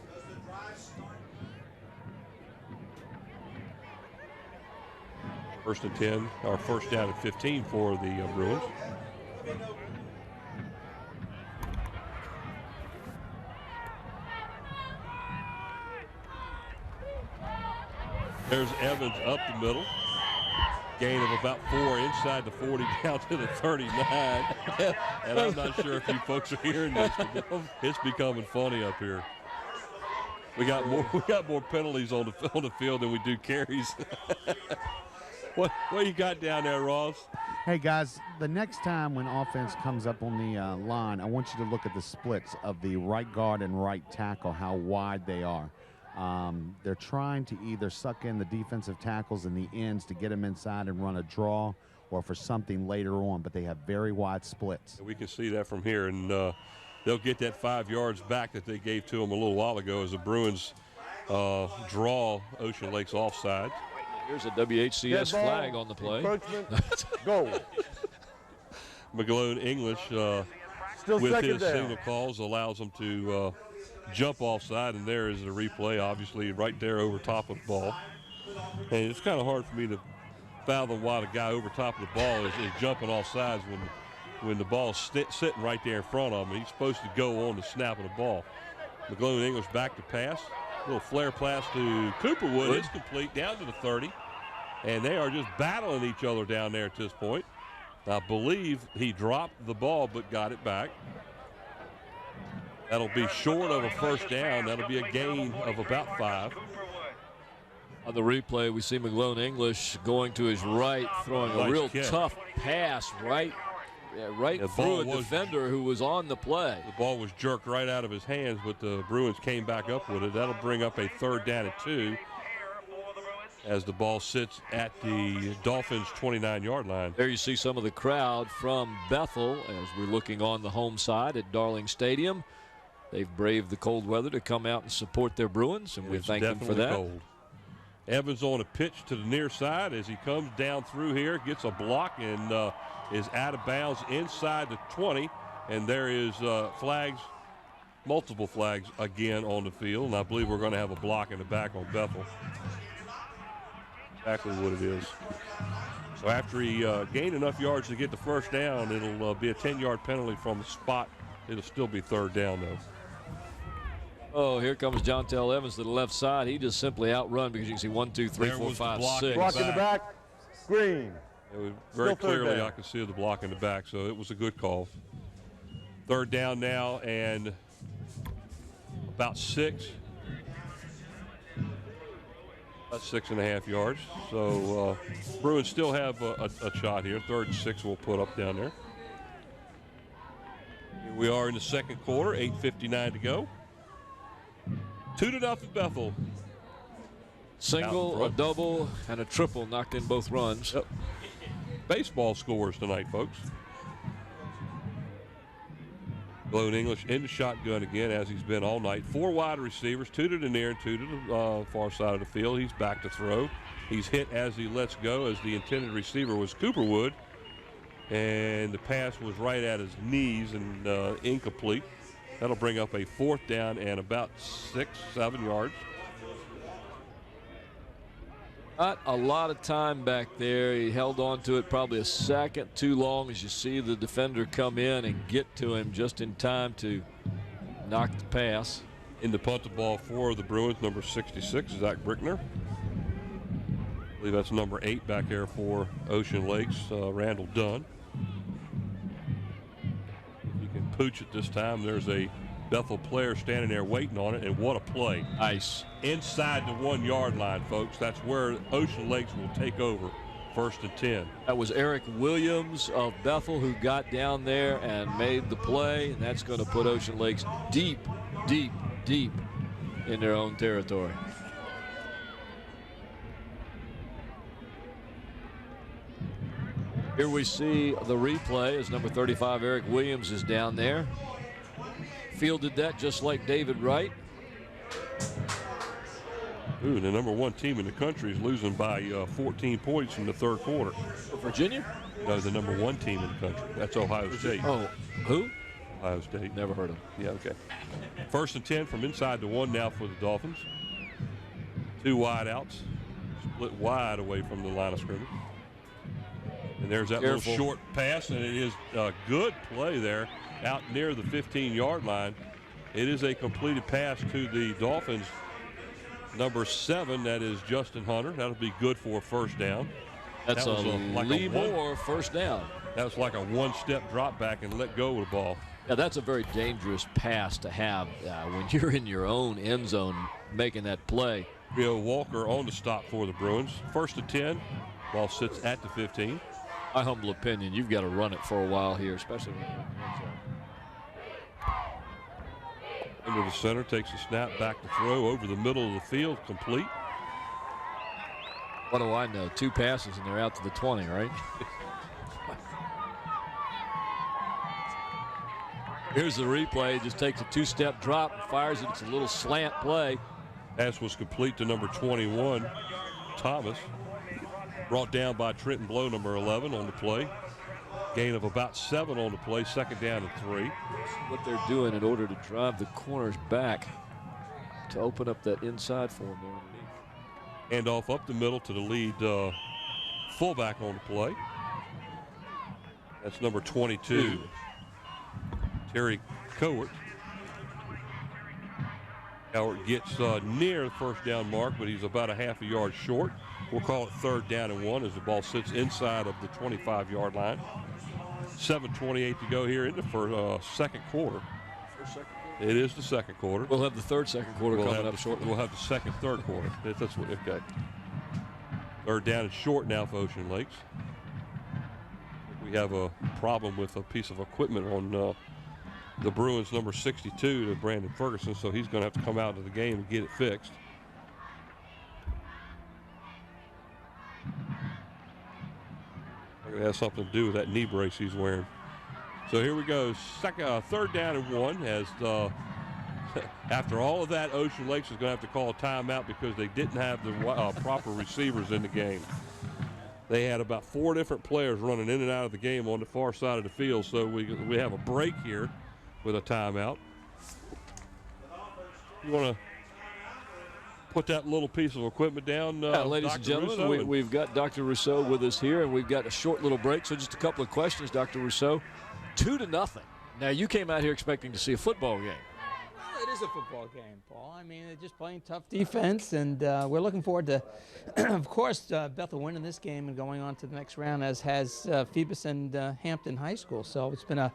Speaker 5: First and 10, or 1st down at 15 for the Bruins. There's Evans up the middle. Gain of about 4 inside the 40 down to the 39. And I'm not sure if you folks are hearing this, but it's becoming funny up here. We got more penalties on the field than we do carries. What you got down there, Ross?
Speaker 1: Hey, guys, the next time when offense comes up on the line, I want you to look at the splits of the right guard and right tackle, how wide they are. They're trying to either suck in the defensive tackles and the ends to get them inside and run a draw or for something later on, but they have very wide splits.
Speaker 5: We can see that from here, and they'll get that 5 yards back that they gave to them a little while ago as the Bruins draw Ocean Lakes offside.
Speaker 6: Here's a WHCS flag on the play.
Speaker 7: Goal.
Speaker 5: McGlone English with his signal calls allows them to jump offside, and there is a replay, obviously, right there over top of the ball. And it's kind of hard for me to fathom why the guy over top of the ball is jumping off sides when the ball's sitting right there in front of him. He's supposed to go on the snap of the ball. McGlone English back to pass. A little flare pass to Cooperwood. It's complete down to the 30. And they are just battling each other down there at this point. I believe he dropped the ball but got it back. That'll be short of a 1st down. That'll be a gain of about 5.
Speaker 6: On the replay, we see McGlone English going to his right, throwing a real tough pass right through a defender who was on the play.
Speaker 5: The ball was jerked right out of his hands, but the Bruins came back up with it. That'll bring up a 3rd down and 2 as the ball sits at the Dolphins' 29-yard line.
Speaker 6: There you see some of the crowd from Bethel as we're looking on the home side at Darling Stadium. They've braved the cold weather to come out and support their Bruins, and we thank them for that.
Speaker 5: Cold. Evans on a pitch to the near side as he comes down through here, gets a block, and is out of bounds inside the 20. And there is flags, multiple flags again on the field. And I believe we're going to have a block in the back on Bethel. Exactly what it is. So after he gained enough yards to get the 1st down, it'll be a 10-yard penalty from the spot. It'll still be 3rd down, though.
Speaker 6: Oh, here comes Jontel Evans to the left side. He just simply outrun because you can see 1, 2, 3, 4, 5, 6.
Speaker 7: Block in the back, green.
Speaker 5: It was very clearly I could see the block in the back, so it was a good call. 3rd down now and about 6. About 6.5 yards. So Bruins still have a shot here. 3rd and 6 we'll put up down there. Here we are in the 2nd quarter, 8:59 to go. 2-0 Bethel.
Speaker 6: Single, a double, and a triple knocked in both runs.
Speaker 5: Yep. Baseball scores tonight, folks. McGlone English in the shotgun again, as he's been all night. 4 wide receivers, 2 to the near and 2 to the far side of the field. He's back to throw. He's hit as he lets go, as the intended receiver was Cooperwood. And the pass was right at his knees and incomplete. That'll bring up a 4th down and about 6-7 yards.
Speaker 6: Not a lot of time back there. He held on to it probably a second too long as you see the defender come in and get to him just in time to knock the pass.
Speaker 5: In the punt the ball for the Bruins, number 66, Zach Brickner. I believe that's number 8 back there for Ocean Lakes, Randall Dunn. You can pooch it this time. There's a Bethel player standing there waiting on it, and what a play.
Speaker 6: Nice.
Speaker 5: Inside the 1-yard line, folks. That's where Ocean Lakes will take over, 1st and 10.
Speaker 6: That was Eric Williams of Bethel who got down there and made the play, and that's going to put Ocean Lakes deep, deep, deep in their own territory. Here we see the replay as number 35, Eric Williams, is down there. Fielded that just like David Wright.
Speaker 5: Ooh, the number 1 team in the country is losing by 14 points in the 3rd quarter.
Speaker 6: Virginia?
Speaker 5: No, the number 1 team in the country. That's Ohio State.
Speaker 6: Oh, who?
Speaker 5: Ohio State.
Speaker 6: Never heard of him.
Speaker 5: Yeah, okay. 1st and 10 from inside the 1 now for the Dolphins. 2 wide outs. Split wide away from the line of scrimmage. And there's that little short pass, and it is a good play there out near the 15-yard line. It is a completed pass to the Dolphins. Number 7, that is Justin Hunter. That'll be good for a 1st down.
Speaker 6: That's that like Lee Moore 1st down.
Speaker 5: That was like a 1-step drop back and let go of the ball.
Speaker 6: Yeah, that's a very dangerous pass to have when you're in your own end zone making that play.
Speaker 5: Bill Walker on the stop for the Bruins. 1st and 10. Ball sits at the 15.
Speaker 6: My humble opinion, you've got to run it for a while here, especially when you're in the end zone.
Speaker 5: Into the center, takes a snap, back to throw, over the middle of the field, complete.
Speaker 6: What do I know? 2 passes and they're out to the 20, right? Here's the replay. Just takes a 2-step drop and fires it. It's a little slant play.
Speaker 5: Pass was complete to number 21, Thomas. Brought down by Trenton Blow, number 11, on the play. Gain of about 7 on the play, 2nd down and 3.
Speaker 6: What they're doing in order to drive the corners back to open up that inside for them there underneath.
Speaker 5: Hand off up the middle to the lead fullback on the play. That's number 22, Terry Cowart. Cowart gets near the 1st down mark, but he's about a half a yard short. We'll call it 3rd down and 1 as the ball sits inside of the 25-yard line. 7:28 to go here in the 2nd quarter. It is the 2nd quarter.
Speaker 6: We'll have the 2nd quarter coming up shortly.
Speaker 5: We'll have the 3rd quarter. That's what, okay. 3rd down and short now for Ocean Lakes. We have a problem with a piece of equipment on the Bruins, number 62, to Brandon Ferguson, so he's going to have to come out to the game and get it fixed. It has something to do with that knee brace he's wearing. So here we go. 3rd down and 1 as after all of that, Ocean Lakes is going to have to call a timeout because they didn't have the proper receivers in the game. They had about 4 different players running in and out of the game on the far side of the field. So we have a break here with a timeout. You want to put that little piece of equipment down,
Speaker 6: ladies and gentlemen, we've got Dr. Rousseau with us here, and we've got a short little break. So just a couple of questions, Dr. Rousseau. 2-0. Now, you came out here expecting to see a football game.
Speaker 10: Well, it is a football game, Paul. I mean, they're just playing tough defense, and we're looking forward to, of course, Bethel winning this game and going on to the next round, as has Phoebus and Hampton High School. So it's been a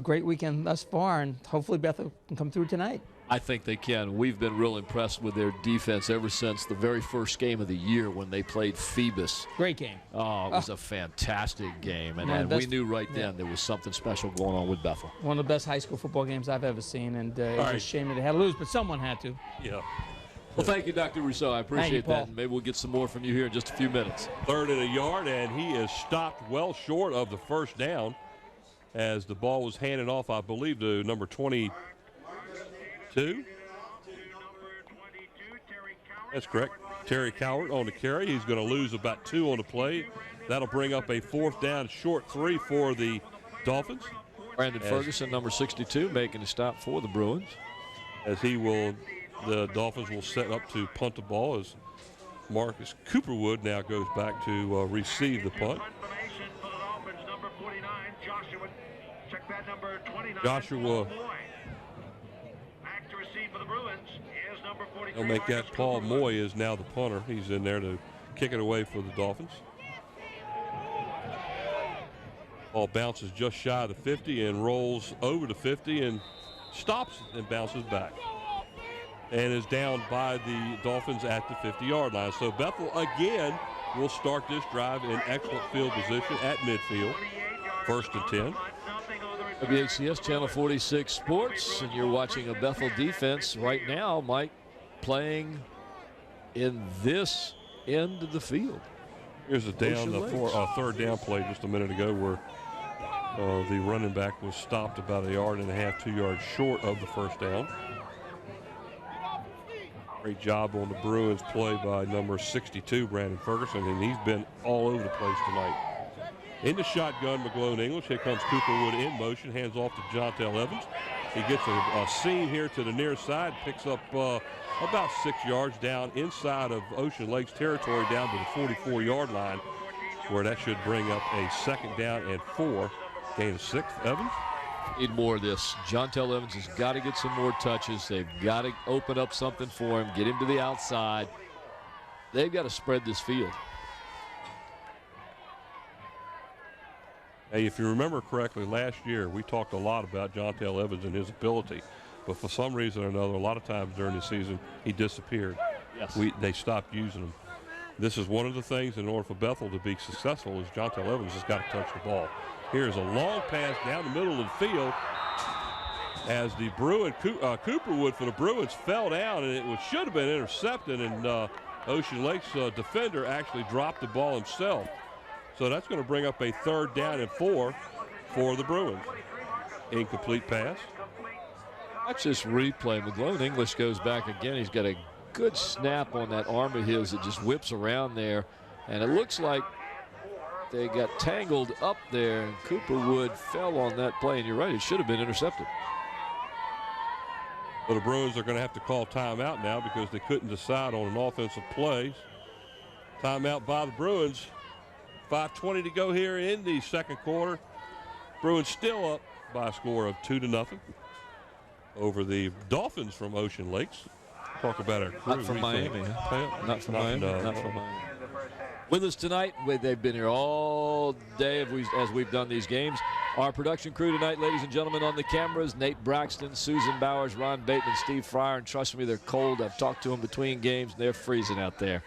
Speaker 10: great weekend thus far, and hopefully Bethel can come through tonight.
Speaker 6: I think they can. We've been real impressed with their defense ever since the very first game of the year when they played Phoebus.
Speaker 10: Great game.
Speaker 6: Oh, it was a fantastic game. And we knew right then there was something special going on with Bethel.
Speaker 10: One of the best high school football games I've ever seen, and it's a shame that they had to lose, but someone had to.
Speaker 5: Yeah.
Speaker 6: Well, thank you, Dr. Rousseau. I appreciate that. And maybe we'll get some more from you here in just a few minutes.
Speaker 5: 3rd and a yard, and he is stopped well short of the 1st down as the ball was handed off, I believe, to number 22. That's correct. Terry Cowart on the carry. He's going to lose about 2 on the play. That'll bring up a 4th down, short 3 for the Dolphins.
Speaker 6: Brandon Ferguson, number 62, making a stop for the Bruins.
Speaker 5: As the Dolphins will set up to punt the ball as Marcus Cooperwood now goes back to receive the punt. Joshua will make that. Paul Moy is now the punter. He's in there to kick it away for the Dolphins. Ball bounces just shy of the 50 and rolls over the 50 and stops and bounces back. And is down by the Dolphins at the 50-yard line. So Bethel again will start this drive in excellent field position at midfield. 1st and 10.
Speaker 6: WHCS Channel 46 Sports, and you're watching a Bethel defense right now, Mike, playing in this end of the field.
Speaker 5: Here's a third down play just a minute ago where the running back was stopped about 1.5 yards, 2 yards short of the first down. Great job on the Bruins play by number 62, Brandon Ferguson, and he's been all over the place tonight. In the shotgun, McGlone English. Here comes Cooperwood in motion, hands off to Jontel Evans. He gets a seam here to the near side, picks up about 6 yards down inside of Ocean Lakes territory down to the 44-yard line, where that should bring up a 2nd down and 4. Gain of 6. Evans.
Speaker 6: Need more of this. Jontel Evans has got to get some more touches. They've got to open up something for him, get him to the outside. They've got to spread this field.
Speaker 5: Hey, if you remember correctly, last year we talked a lot about Jontel Evans and his ability, but for some reason or another, a lot of times during the season, he disappeared.
Speaker 6: Yes.
Speaker 5: They stopped using him. This is one of the things in order for Bethel to be successful is Jontel Evans has got to touch the ball. Here's a long pass down the middle of the field as the Cooperwood for the Bruins fell down, and it should have been intercepted, and Ocean Lakes defender actually dropped the ball himself. So that's going to bring up a 3rd down and 4 for the Bruins. Incomplete pass.
Speaker 6: Watch this replay. McGlone English goes back again. He's got a good snap on that arm of his that just whips around there, and it looks like they got tangled up there, and Cooperwood fell on that play, and you're right, it should have been intercepted.
Speaker 5: Well, the Bruins are going to have to call timeout now because they couldn't decide on an offensive play. Timeout by the Bruins. 5:20 to go here in the 2nd quarter. Bruins still up by a score of 2-0 over the Dolphins from Ocean Lakes. Talk about our crew.
Speaker 6: Not from Miami. Not from Miami. Not from Miami. With us tonight, they've been here all day as we've done these games. Our production crew tonight, ladies and gentlemen, on the cameras, Nate Braxton, Susan Bowers, Ron Bateman, Steve Fryer, and trust me, they're cold. I've talked to them between games, and they're freezing out there.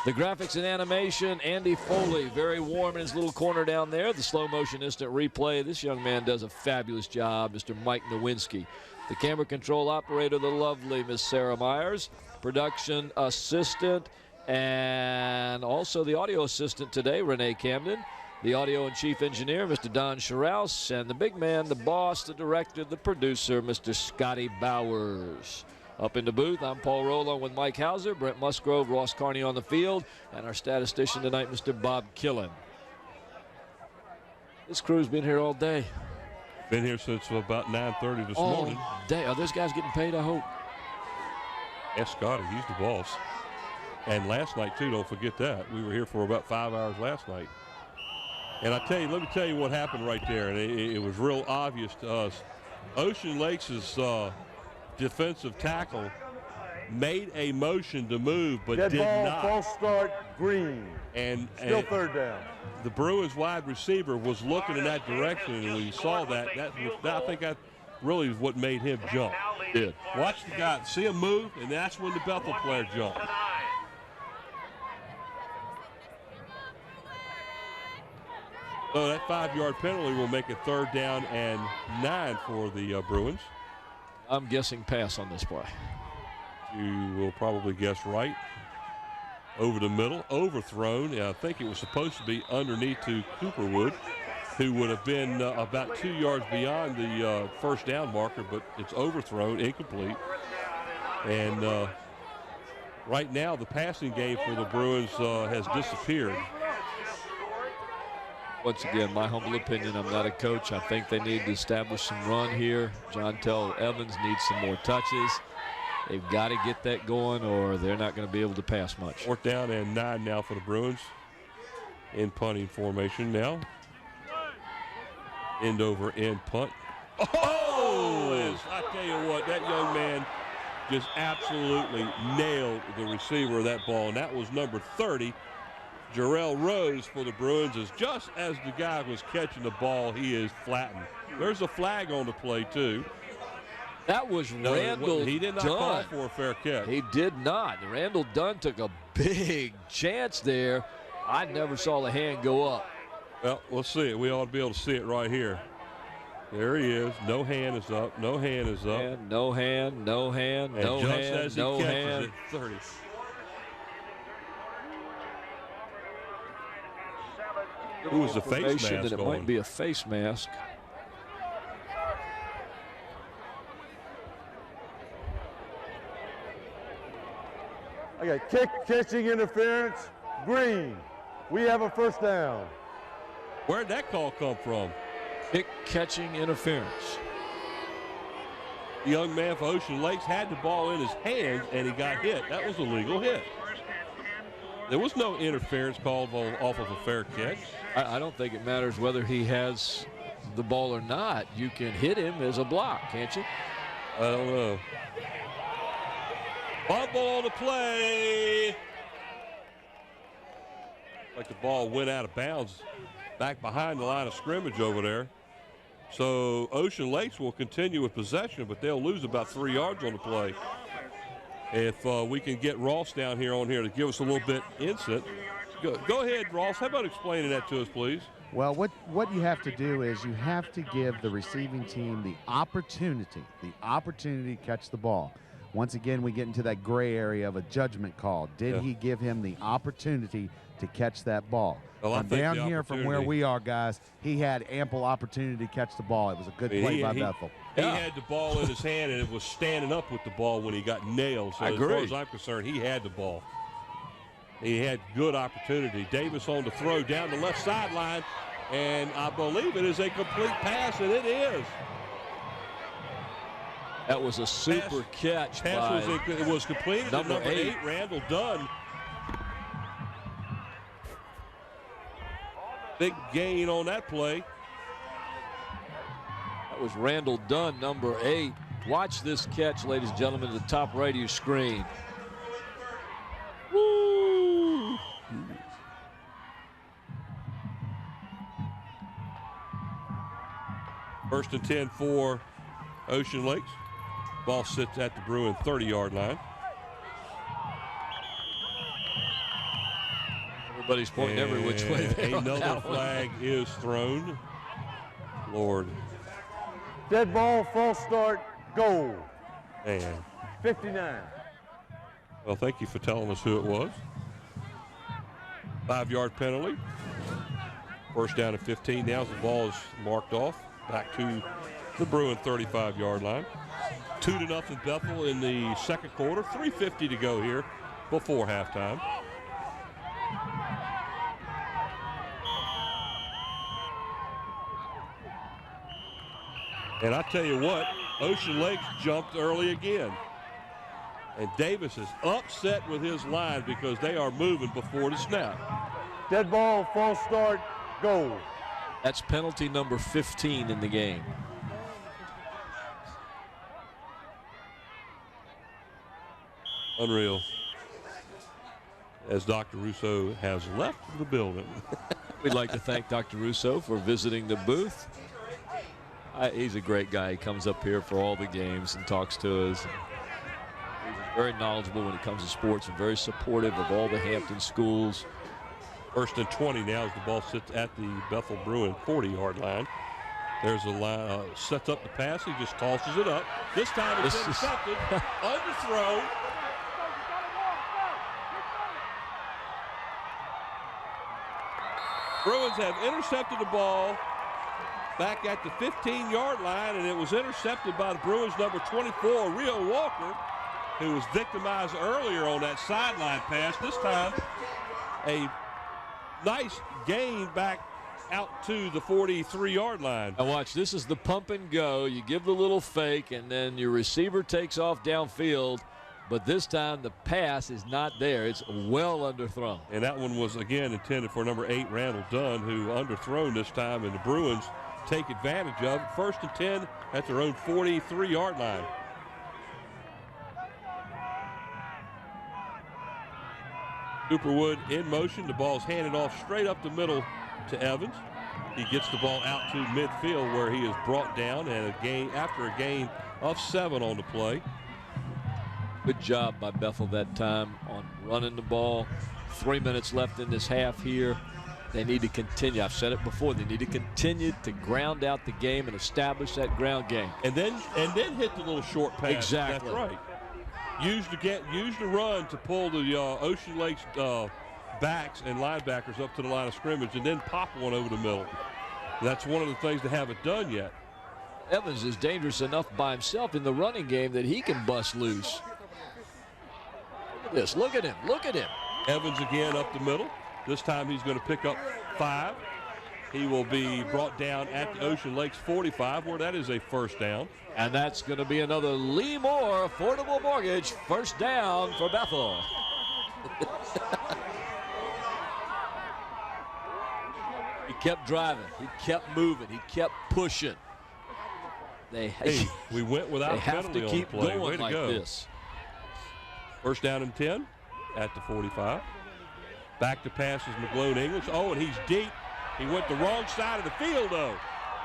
Speaker 6: The graphics and animation, Andy Foley, very warm in his little corner down there. The slow motion instant replay. This young man does a fabulous job, Mr. Mike Nowinski. The camera control operator, the lovely Miss Sarah Myers. Production assistant and also the audio assistant today, Renee Camden. The audio and chief engineer, Mr. Don Scharouse. And the big man, the boss, the director, the producer, Mr. Scotty Bowers. Up in the booth, I'm Paul Rowe with Mike Hauser, Brent Musgrove, Ross Carney on the field, and our statistician tonight, Mr. Bob Killen. This crew's been here all day.
Speaker 5: Been here since about 9:30 this morning.
Speaker 6: Day. Are those guys getting paid, I hope?
Speaker 5: Ask Scotty, he's the boss. And last night, too, don't forget that. We were here for about 5 hours last night. And let me tell you what happened right there, and it was real obvious to us. Ocean Lakes' defensive tackle made a motion to move, but did not.
Speaker 7: False start, green.
Speaker 5: And
Speaker 7: still 3rd down.
Speaker 5: The Bruins wide receiver was looking in that direction, and when he saw that, I think that really is what made him jump.
Speaker 6: Yeah.
Speaker 5: Watch the guy, see him move, and that's when the Bethel player jumped. So that 5-yard penalty will make it 3rd down and 9 for the Bruins.
Speaker 6: I'm guessing pass on this play.
Speaker 5: You will probably guess right. Over the middle, overthrown. I think it was supposed to be underneath to Cooperwood, who would have been about 2 yards beyond the 1st down marker, but it's overthrown, incomplete. And right now, the passing game for the Bruins has disappeared.
Speaker 6: Once again, my humble opinion, I'm not a coach. I think they need to establish some run here. Jontel Evans needs some more touches. They've got to get that going or they're not going to be able to pass much.
Speaker 5: 4th down and 9 now for the Bruins in punting formation now. End over end punt. Oh! I tell you what, that young man just absolutely nailed the receiver of that ball, and that was number 30. Jarrell Rose for the Bruins is just as the guy was catching the ball, he is flattened. There's a flag on the play, too.
Speaker 6: That was Randall Dunn.
Speaker 5: He did not call for a fair catch.
Speaker 6: He did not. Randall Dunn took a big chance there. I never saw the hand go up.
Speaker 5: Well, let's see it. We ought to be able to see it right here. There he is. No hand is up. No hand is up.
Speaker 6: And no hand, no hand,
Speaker 5: and
Speaker 6: no
Speaker 5: just
Speaker 6: hand,
Speaker 5: as he
Speaker 6: no
Speaker 5: catches
Speaker 6: hand.
Speaker 5: it, 30. Who was the face mask
Speaker 6: that it
Speaker 5: on?
Speaker 6: might be a face mask.
Speaker 7: I got kick, catching interference, green. We have a first down.
Speaker 5: Where'd that call come from?
Speaker 6: Kick, catching interference.
Speaker 5: The young man for Ocean Lakes had the ball in his hands and he got hit. That was a legal hit. There was no interference called off of a fair catch.
Speaker 6: I don't think it matters whether he has the ball or not. You can hit him as a block, can't you?
Speaker 5: I don't know. Fumble on the play. Like the ball went out of bounds back behind the line of scrimmage over there. So Ocean Lakes will continue with possession, but they'll lose about 3 yards on the play. If we can get Ross down here on here to give us a little bit instant. Go ahead, Ross. How about explaining that to us, please?
Speaker 1: Well, what you have to do is you have to give the receiving team the opportunity to catch the ball. Once again, we get into that gray area of a judgment call. Did he give him the opportunity to catch that ball?
Speaker 5: Well,
Speaker 1: from down here from where we are, guys, he had ample opportunity to catch the ball. It was a good play by Bethel.
Speaker 5: He had the ball in his hand, and it was standing up with the ball when he got nailed. So as far as I'm concerned, he had the ball. He had good opportunity. Davis on the throw down the left sideline, and I believe it is a complete pass, and it is.
Speaker 6: That was a super catch by
Speaker 5: it was completed to number 8, Randall Dunn. Big gain on that play.
Speaker 6: That was Randall Dunn, number 8. Watch this catch, ladies and gentlemen, at the top right of your screen. Woo!
Speaker 5: First and 10 for Ocean Lakes. Ball sits at the Bruin 30-yard line.
Speaker 6: Everybody's pointing every which way.
Speaker 5: Another flag is thrown. Lord.
Speaker 7: Dead ball, false start, goal.
Speaker 5: Man.
Speaker 7: 59.
Speaker 5: Well, thank you for telling us who it was. 5-yard penalty. First down at 15 now as the ball is marked off. Back to the Bruin 35-yard line. 2-0 Bethel in the second quarter. 3:50 to go here before halftime. And I tell you what, Ocean Lakes jumped early again. And Davis is upset with his line because they are moving before the snap.
Speaker 7: Dead ball, false start, goal.
Speaker 6: That's penalty number 15 in the game.
Speaker 5: Unreal. As Dr. Russo has left the building.
Speaker 6: We'd like to thank Dr. Russo for visiting the booth. He's a great guy. He comes up here for all the games and talks to us. He's very knowledgeable when it comes to sports and very supportive of all the Hampton schools.
Speaker 5: First and 20 now as the ball sits at the Bethel Bruin 40-yard line. There's a line, sets up the pass. He just tosses it up. This time it's intercepted. Underthrown. Bruins have intercepted the ball back at the 15-yard line, and it was intercepted by the Bruins number 24, Rio Walker, who was victimized earlier on that sideline pass. This time, a nice gain back out to the 43-yard line.
Speaker 6: Now watch, this is the pump and go. You give the little fake, and then your receiver takes off downfield. But this time the pass is not there. It's well underthrown.
Speaker 5: And that one was, again, intended for number 8, Randall Dunn, who underthrown this time, and the Bruins take advantage of it. 1st and 10 at their own 43-yard line. Cooperwood in motion. The ball's handed off straight up the middle to Evans. He gets the ball out to midfield where he is brought down, and after a gain of 7 on the play.
Speaker 6: Good job by Bethel that time on running the ball. 3 minutes left in this half here. They need to continue. I've said it before. They need to continue to ground out the game and establish that ground game.
Speaker 5: And then hit the little short pass.
Speaker 6: Exactly.
Speaker 5: That's right. Use the run to pull the Ocean Lakes backs and linebackers up to the line of scrimmage, and then pop one over the middle. That's one of the things they haven't done yet.
Speaker 6: Evans is dangerous enough by himself in the running game that he can bust loose. Look at this. Look at him. Look at him.
Speaker 5: Evans again up the middle. This time he's going to pick up 5. He will be brought down at the Ocean Lakes 45, where that is a 1st down.
Speaker 6: And that's going to be another Lee Moore Affordable Mortgage 1st down for Bethel. He kept driving. He kept moving. He kept pushing.
Speaker 5: We went without
Speaker 6: they have
Speaker 5: penalty
Speaker 6: to
Speaker 5: on
Speaker 6: keep
Speaker 5: the play.
Speaker 6: going
Speaker 5: Way to
Speaker 6: like
Speaker 5: go.
Speaker 6: this.
Speaker 5: 1st down and 10 at the 45. Back to pass is McGlone English. Oh, and he's deep. He went the wrong side of the field, though.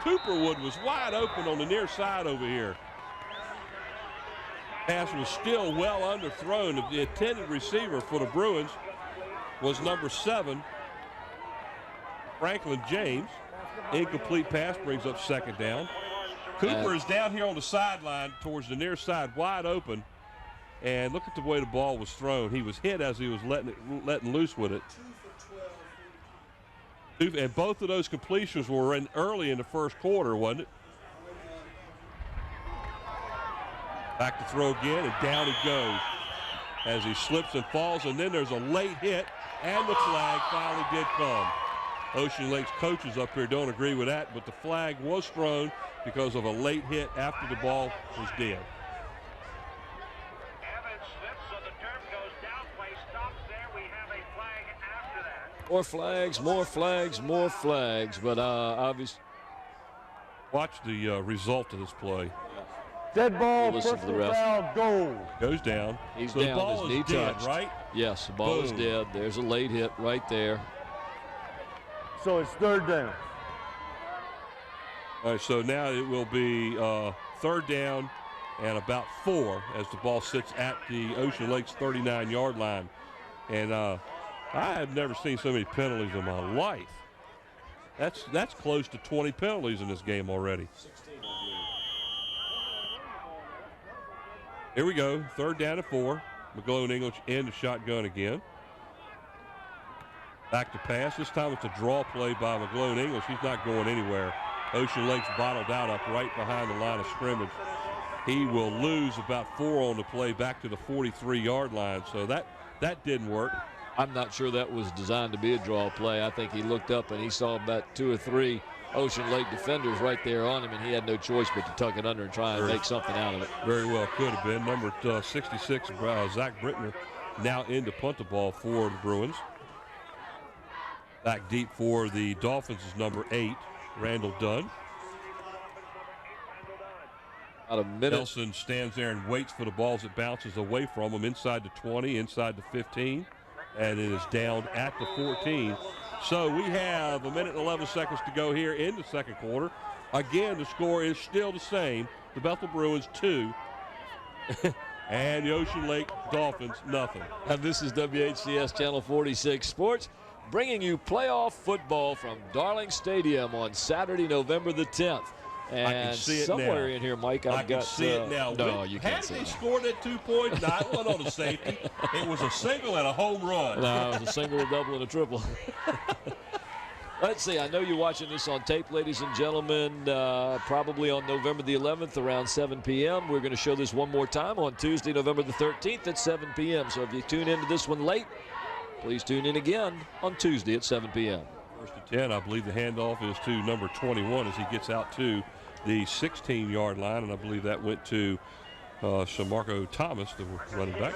Speaker 5: Cooperwood was wide open on the near side over here. Pass was still well underthrown. The intended receiver for the Bruins was number 7, Franklin James. Incomplete pass brings up 2nd down. Cooper is down here on the sideline towards the near side, wide open. And look at the way the ball was thrown. He was hit as he was letting loose with it. And both of those completions were early in the 1st quarter, wasn't it? Back to throw again, and down he goes as he slips and falls. And then there's a late hit, and the flag finally did come. Ocean Lakes coaches up here don't agree with that, but the flag was thrown because of a late hit after the ball was dead.
Speaker 9: Evans slips, so the turf goes down. Play stops there. We have a flag after that.
Speaker 6: More flags, more flags, more flags. But obviously,
Speaker 5: watch the result of this play.
Speaker 7: Dead ball,
Speaker 6: listen to the
Speaker 7: personal
Speaker 6: rest.
Speaker 7: foul, goal.
Speaker 5: Goes down.
Speaker 6: He's
Speaker 5: so
Speaker 6: down.
Speaker 5: The ball
Speaker 6: His knee
Speaker 5: is dead,
Speaker 6: touched.
Speaker 5: right?
Speaker 6: Yes, the ball is
Speaker 5: Boom.
Speaker 6: dead. There's a late hit right there.
Speaker 7: So it's 3rd down.
Speaker 5: All right, so now it will be 3rd down and about 4 as the ball sits at the Ocean Lakes 39-yard line. And I have never seen so many penalties in my life. That's close to 20 penalties in this game already. Here we go, 3rd down and 4. McGlone English in the shotgun again. Back to pass. This time it's a draw play by McGlone English. He's not going anywhere. Ocean Lakes bottled out up right behind the line of scrimmage. He will lose about 4 on the play back to the 43-yard line. So that didn't work.
Speaker 6: I'm not sure that was designed to be a draw play. I think he looked up and he saw about 2 or 3 Ocean Lake defenders right there on him, and he had no choice but to tuck it under and try and make something out of it.
Speaker 5: Very well could have been. Number 66, Zach Brittner, now in to punt the ball for the Bruins. Back deep for the Dolphins is number 8, Randall Dunn.
Speaker 6: About a minute.
Speaker 5: Nelson stands there and waits for the ball as it bounces away from him inside the 20, inside the 15, and it is down at the 14. So we have a minute and 11 seconds to go here in the 2nd quarter. Again, the score is still the same. The Bethel Bruins 2 and the Ocean Lake Dolphins nothing.
Speaker 6: And this is WHCS Channel 46 Sports, bringing you playoff football from Darling Stadium on Saturday, November the 10th. And
Speaker 5: I can see it
Speaker 6: somewhere
Speaker 5: now.
Speaker 6: in here, Mike,
Speaker 5: I can see it now.
Speaker 6: No, you can't see
Speaker 5: Had
Speaker 6: it.
Speaker 5: they scored that 2 points? No, it wasn't on a safety. It was a single and a home run.
Speaker 6: No, it was a single, a double, and a triple. Let's see. I know you're watching this on tape, ladies and gentlemen, probably on November the 11th around 7 p.m. We're going to show this one more time on Tuesday, November the 13th at 7 p.m. So if you tune into this one late, please tune in again on Tuesday at 7 p.m.
Speaker 5: First and 10. I believe the handoff is to number 21 as he gets out to the 16-yard line, and I believe that went to Shamarko Thomas, the running back.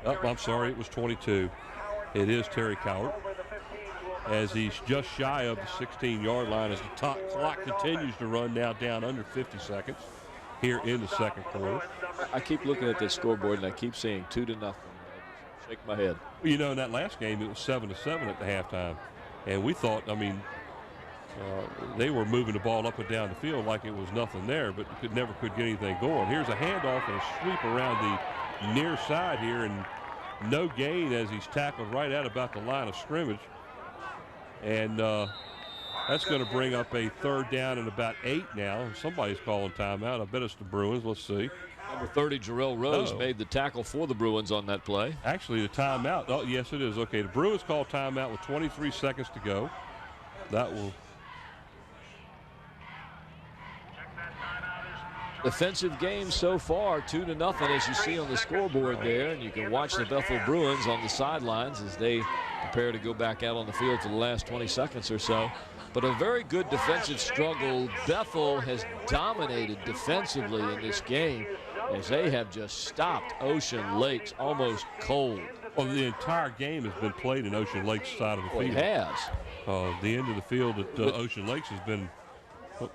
Speaker 5: Oh, I'm sorry, it was 22. It is Terry Coward, as he's just shy of the 16-yard line as the clock continues to run now down under 50 seconds here in the second quarter.
Speaker 6: I keep looking at this scoreboard and I keep seeing 2-0. I shake my head.
Speaker 5: Well, you know, in that last game, it was 7-7 at the halftime. And we thought, I mean, they were moving the ball up and down the field like it was nothing there, but never could get anything going. Here's a handoff and a sweep around the near side here, and no gain as he's tackled right at about the line of scrimmage. And that's going to bring up a third down and about 8 now. Somebody's calling timeout. I bet it's the Bruins. Let's see.
Speaker 6: Number 30, Jarrell Rose, made the tackle for the Bruins on that play.
Speaker 5: Actually, the timeout. Oh, yes, it is. Okay, the Bruins call timeout with 23 seconds to go. That will.
Speaker 6: Defensive game so far, 2-0, as you see on the scoreboard there. And you can watch the Bethel Bruins on the sidelines as they prepare to go back out on the field for the last 20 seconds or so. But a very good defensive struggle. Bethel has dominated defensively in this game as they have just stopped Ocean Lakes almost cold.
Speaker 5: Well, the entire game has been played in Ocean Lakes side of the field.
Speaker 6: It has.
Speaker 5: The end of the field at Ocean Lakes has been.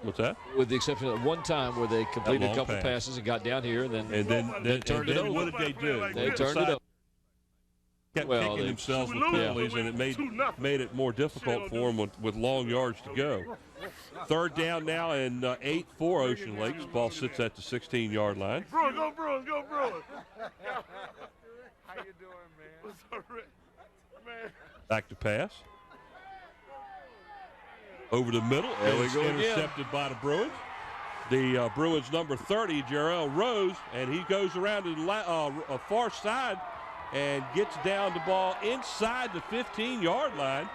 Speaker 5: What's that?
Speaker 6: With the exception of one time where they completed a couple passes and got down here, and then turned it over.
Speaker 5: What did they do?
Speaker 6: They turned it over.
Speaker 5: Kept kicking themselves with penalties, and it made it more difficult for them with long yards to go. Third down now and 8 for Ocean Lakes. Ball sits at the 16-yard line.
Speaker 7: Bruins, go Bruins, go Bruins. How you doing, man? What's up, Rick? Man.
Speaker 5: Back to pass. Over the middle.
Speaker 6: There we go
Speaker 5: intercepted by the Bruins. The Bruins number 30, Jarrell Rose, and he goes around to the far side and gets down the ball inside the 15-yard line.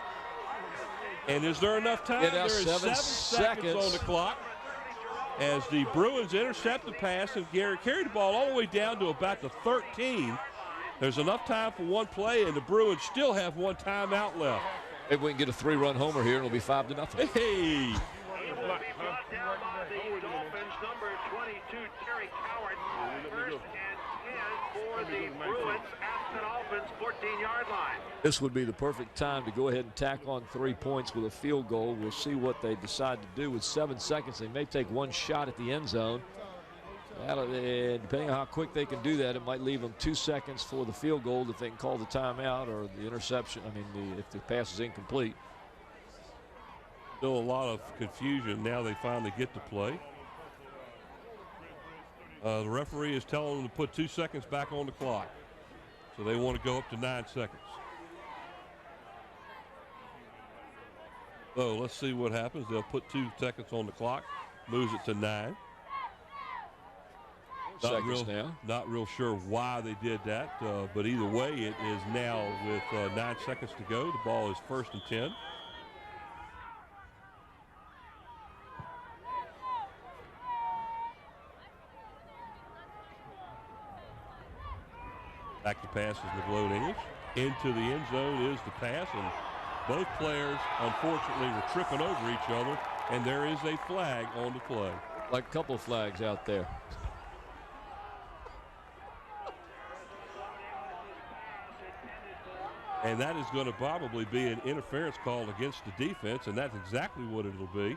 Speaker 5: And is there enough time?
Speaker 6: Yeah,
Speaker 5: there is
Speaker 6: 7
Speaker 5: seconds on the clock as the Bruins intercept the pass and carry the ball all the way down to about the 13. There's enough time for one play, and the Bruins still have one timeout left.
Speaker 6: Maybe we can get a 3-run homer here, and it'll be 5-0.
Speaker 5: Hey!
Speaker 9: Brought down by the Dolphins, number 22, Terry Coward. First and 10 for the Bruins at the Dolphins' 14-yard line.
Speaker 6: This would be the perfect time to go ahead and tack on 3 points with a field goal. We'll see what they decide to do with 7 seconds. They may take one shot at the end zone. Depending on how quick they can do that, it might leave them 2 seconds for the field goal if they can call the timeout or the interception. I mean, if the pass is incomplete.
Speaker 5: Still a lot of confusion. Now they finally get to play. The referee is telling them to put 2 seconds back on the clock. So they want to go up to 9 seconds. So let's see what happens. They'll put 2 seconds on the clock, moves it to 9. Not real sure why they did that, but either way, it is now with 9 seconds to go. The ball is first and 10. Back to pass is McLeod English. Into the end zone is the pass, and both players, unfortunately, were tripping over each other, and there is a flag on the play.
Speaker 6: Like a couple of flags out there.
Speaker 5: And that is going to probably be an interference call against the defense, and that's exactly what it'll be.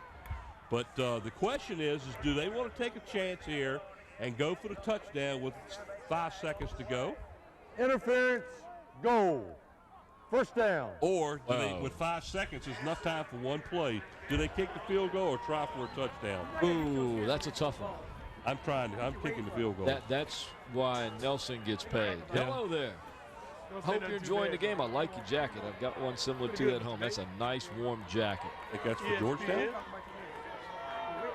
Speaker 5: But the question is do they want to take a chance here and go for the touchdown with 5 seconds to go?
Speaker 7: Interference, goal. First down.
Speaker 5: Or do they, with 5 seconds, there's enough time for one play. Do they kick the field goal or try for a touchdown?
Speaker 6: Ooh, that's a tough one.
Speaker 5: I'm kicking the field goal.
Speaker 6: That's why Nelson gets paid.
Speaker 5: Yeah.
Speaker 6: Hello there. Hope you're enjoying the game. I like your jacket. I've got one similar to that at home. That's a nice, warm jacket.
Speaker 5: I think that's for Georgetown?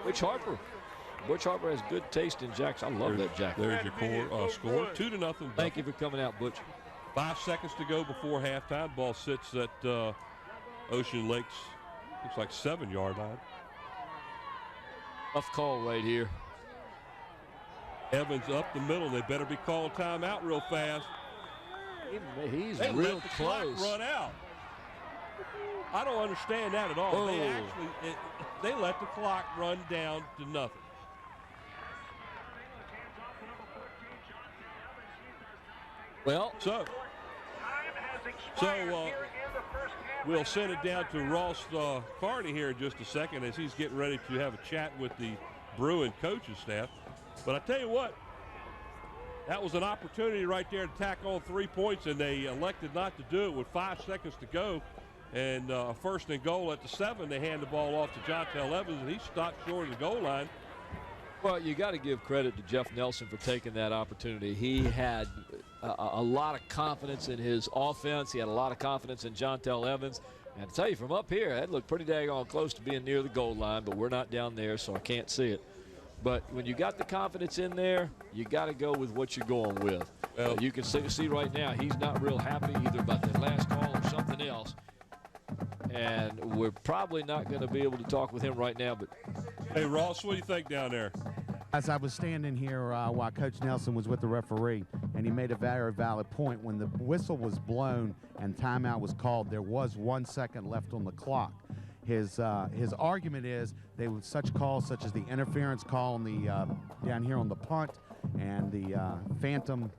Speaker 6: Butch Harper. Butch Harper has good taste in jackets. I love that jacket.
Speaker 5: There's your score. 2-0.
Speaker 6: Thank you for coming out, Butch.
Speaker 5: 5 seconds to go before halftime. Ball sits at Ocean Lakes, looks like 7-yard line.
Speaker 6: Tough call right here.
Speaker 5: Evans up the middle. They better be calling timeout real fast.
Speaker 6: He's
Speaker 5: they
Speaker 6: real
Speaker 5: let the
Speaker 6: close.
Speaker 5: Clock run out. I don't understand that at all.
Speaker 6: Oh.
Speaker 5: They let the clock run down to nothing.
Speaker 6: Well,
Speaker 5: so we'll send it down to Ross Carney here in just a second as he's getting ready to have a chat with the Bruin coaching staff. But I tell you what, that was an opportunity right there to tack on 3 points, and they elected not to do it with 5 seconds to go. And first and goal at the 7, they hand the ball off to Jontel Evans, and he stopped short of the goal line.
Speaker 6: Well, you got to give credit to Jeff Nelson for taking that opportunity. He had a lot of confidence in his offense. He had a lot of confidence in Jontel Evans. And to tell you, from up here, that looked pretty daggone close to being near the goal line, but we're not down there, so I can't see it. But when you got the confidence in there, you got to go with what you're going with. Well, you can see right now he's not real happy either about that last call or something else. And we're probably not going to be able to talk with him right now. But
Speaker 5: hey, Ross, what do you think down there?
Speaker 1: As I was standing here while Coach Nelson was with the referee, and he made a very valid point. When the whistle was blown and timeout was called, there was 1 second left on the clock. His argument is they were such calls such as the interference call on the down here on the punt and the phantom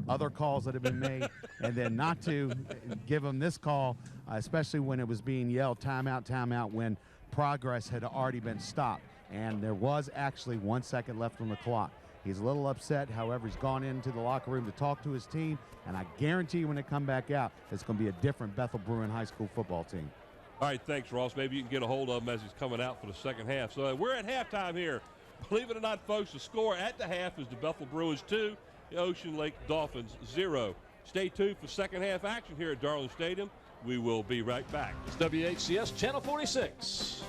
Speaker 1: other calls that have been made, and then not to give him this call, especially when it was being yelled timeout, timeout, when progress had already been stopped. And there was actually 1 second left on the clock. He's a little upset. However, he's gone into the locker room to talk to his team, and I guarantee you when they come back out, it's going to be a different Bethel Bruin High School football team.
Speaker 5: All right, thanks, Ross. Maybe you can get a hold of him as he's coming out for the second half. So we're at halftime here. Believe it or not, folks, the score at the half is the Bethel Bruins 2, the Ocean Lake Dolphins 0. Stay tuned for second half action here at Darling Stadium. We will be right back.
Speaker 6: It's WHCS Channel 46.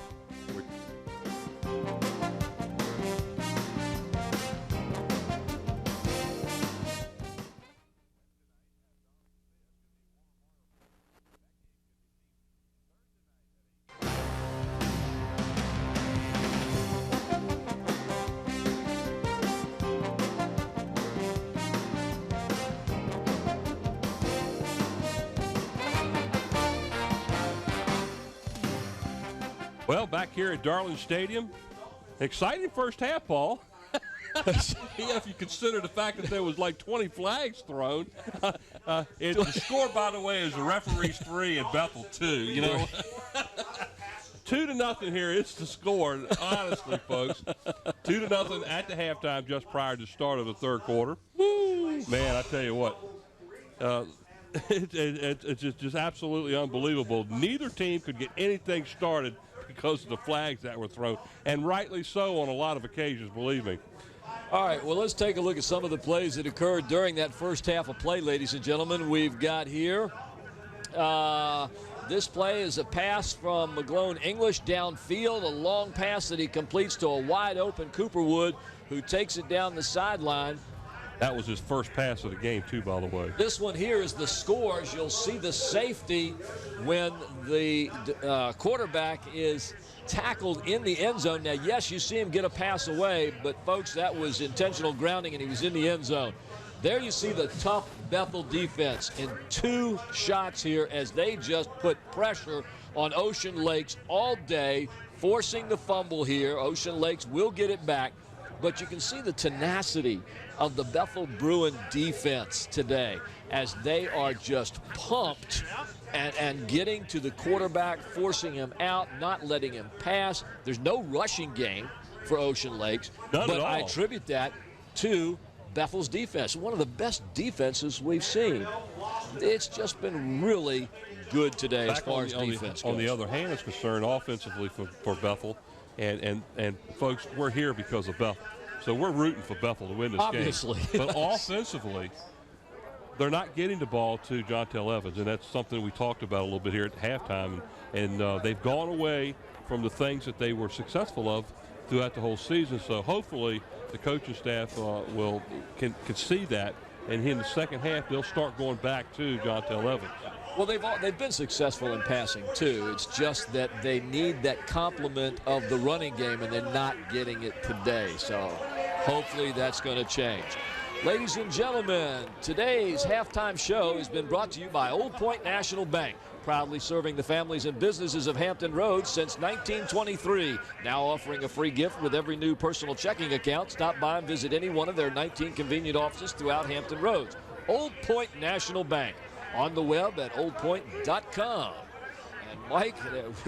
Speaker 5: Well, back here at Darling Stadium, exciting first half, Paul. If you consider the fact that there was like 20 flags thrown. The score, by the way, is the referee's 3 and Bethel 2. You know, 2-0 here. It's the score, honestly, folks. 2-0 at the halftime, just prior to the start of the third quarter. Woo! Man, I tell you what, it's just absolutely unbelievable. Neither team could get anything started because of the flags that were thrown, and rightly so on a lot of occasions, believe me.
Speaker 6: All right, well, let's take a look at some of the plays that occurred during that first half of play, ladies and gentlemen. We've got here, this play is a pass from McGlone English downfield, a long pass that he completes to a wide-open Cooperwood, who takes it down the sideline.
Speaker 5: That was his first pass of the game, too, by the way.
Speaker 6: This one here is the scores. You'll see the safety when the quarterback is tackled in the end zone. Now, yes, you see him get a pass away, but, folks, that was intentional grounding, and he was in the end zone. There you see the tough Bethel defense in 2 shots here as they just put pressure on Ocean Lakes all day, forcing the fumble here. Ocean Lakes will get it back. But you can see the tenacity of the Bethel Bruin defense today as they are just pumped and getting to the quarterback, forcing him out, not letting him pass. There's no rushing game for Ocean Lakes.
Speaker 5: None
Speaker 6: but
Speaker 5: at all.
Speaker 6: I attribute that to Bethel's defense, one of the best defenses we've seen. It's just been really good today as far as defense goes.
Speaker 5: On the other hand, it's concerned offensively for Bethel. And folks, we're here because of Bethel. So we're rooting for Bethel to win this
Speaker 6: Obviously,
Speaker 5: game. But offensively, they're not getting the ball to Jontel Evans, and that's something we talked about a little bit here at halftime. And they've gone away from the things that they were successful of throughout the whole season. So hopefully the coaching staff can see that, and in the second half they'll start going back to Jontel Evans.
Speaker 6: Well, they've been successful in passing, too. It's just that they need that complement of the running game, and they're not getting it today. So hopefully that's going to change. Ladies and gentlemen, today's halftime show has been brought to you by Old Point National Bank. proudly serving the families and businesses of Hampton Roads since 1923. Now offering a free gift with every new personal checking account. Stop by and visit any one of their 19 convenient offices throughout Hampton Roads. Old Point National Bank. On the web at oldpoint.com. And Mike,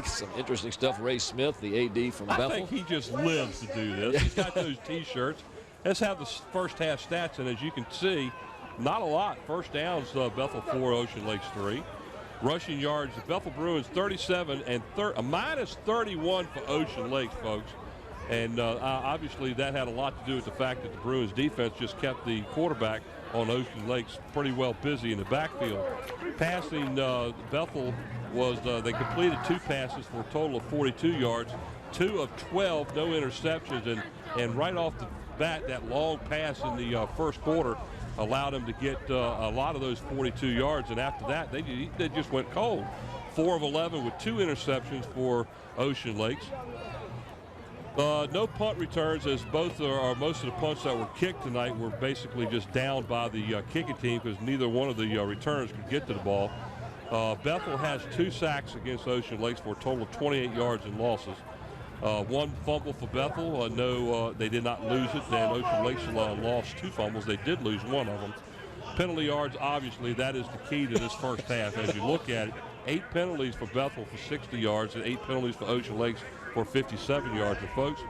Speaker 6: some interesting stuff. Ray Smith, the AD from Bethel.
Speaker 5: I think he just lives to do this. He's got those T-shirts. Let's have the first half stats, and as you can see, not a lot. First downs, Bethel 4, Ocean Lakes 3. Rushing yards, the Bethel Bruins 37 and minus 31 for Ocean Lakes, folks. And obviously that had a lot to do with the fact that the Bruins defense just kept the quarterback on Ocean Lakes pretty well busy in the backfield. Passing, Bethel was, they completed 2 passes for a total of 42 yards, 2 of 12, no interceptions, and right off the bat, that long pass in the first quarter allowed them to get a lot of those 42 yards, and after that, they just went cold. 4 of 11 with 2 interceptions for Ocean Lakes. No punt returns, as both or most of the punts that were kicked tonight were basically just downed by the kicking team because neither one of the returners could get to the ball. Bethel has 2 sacks against Ocean Lakes for a total of 28 yards in losses. 1 fumble for Bethel. No, they did not lose it. Then Ocean Lakes lost 2 fumbles. They did lose 1 of them. Penalty yards, obviously, that is the key to this first half. As you look at it, 8 penalties for Bethel for 60 yards and 8 penalties for Ocean Lakes for 57 yards. And folks,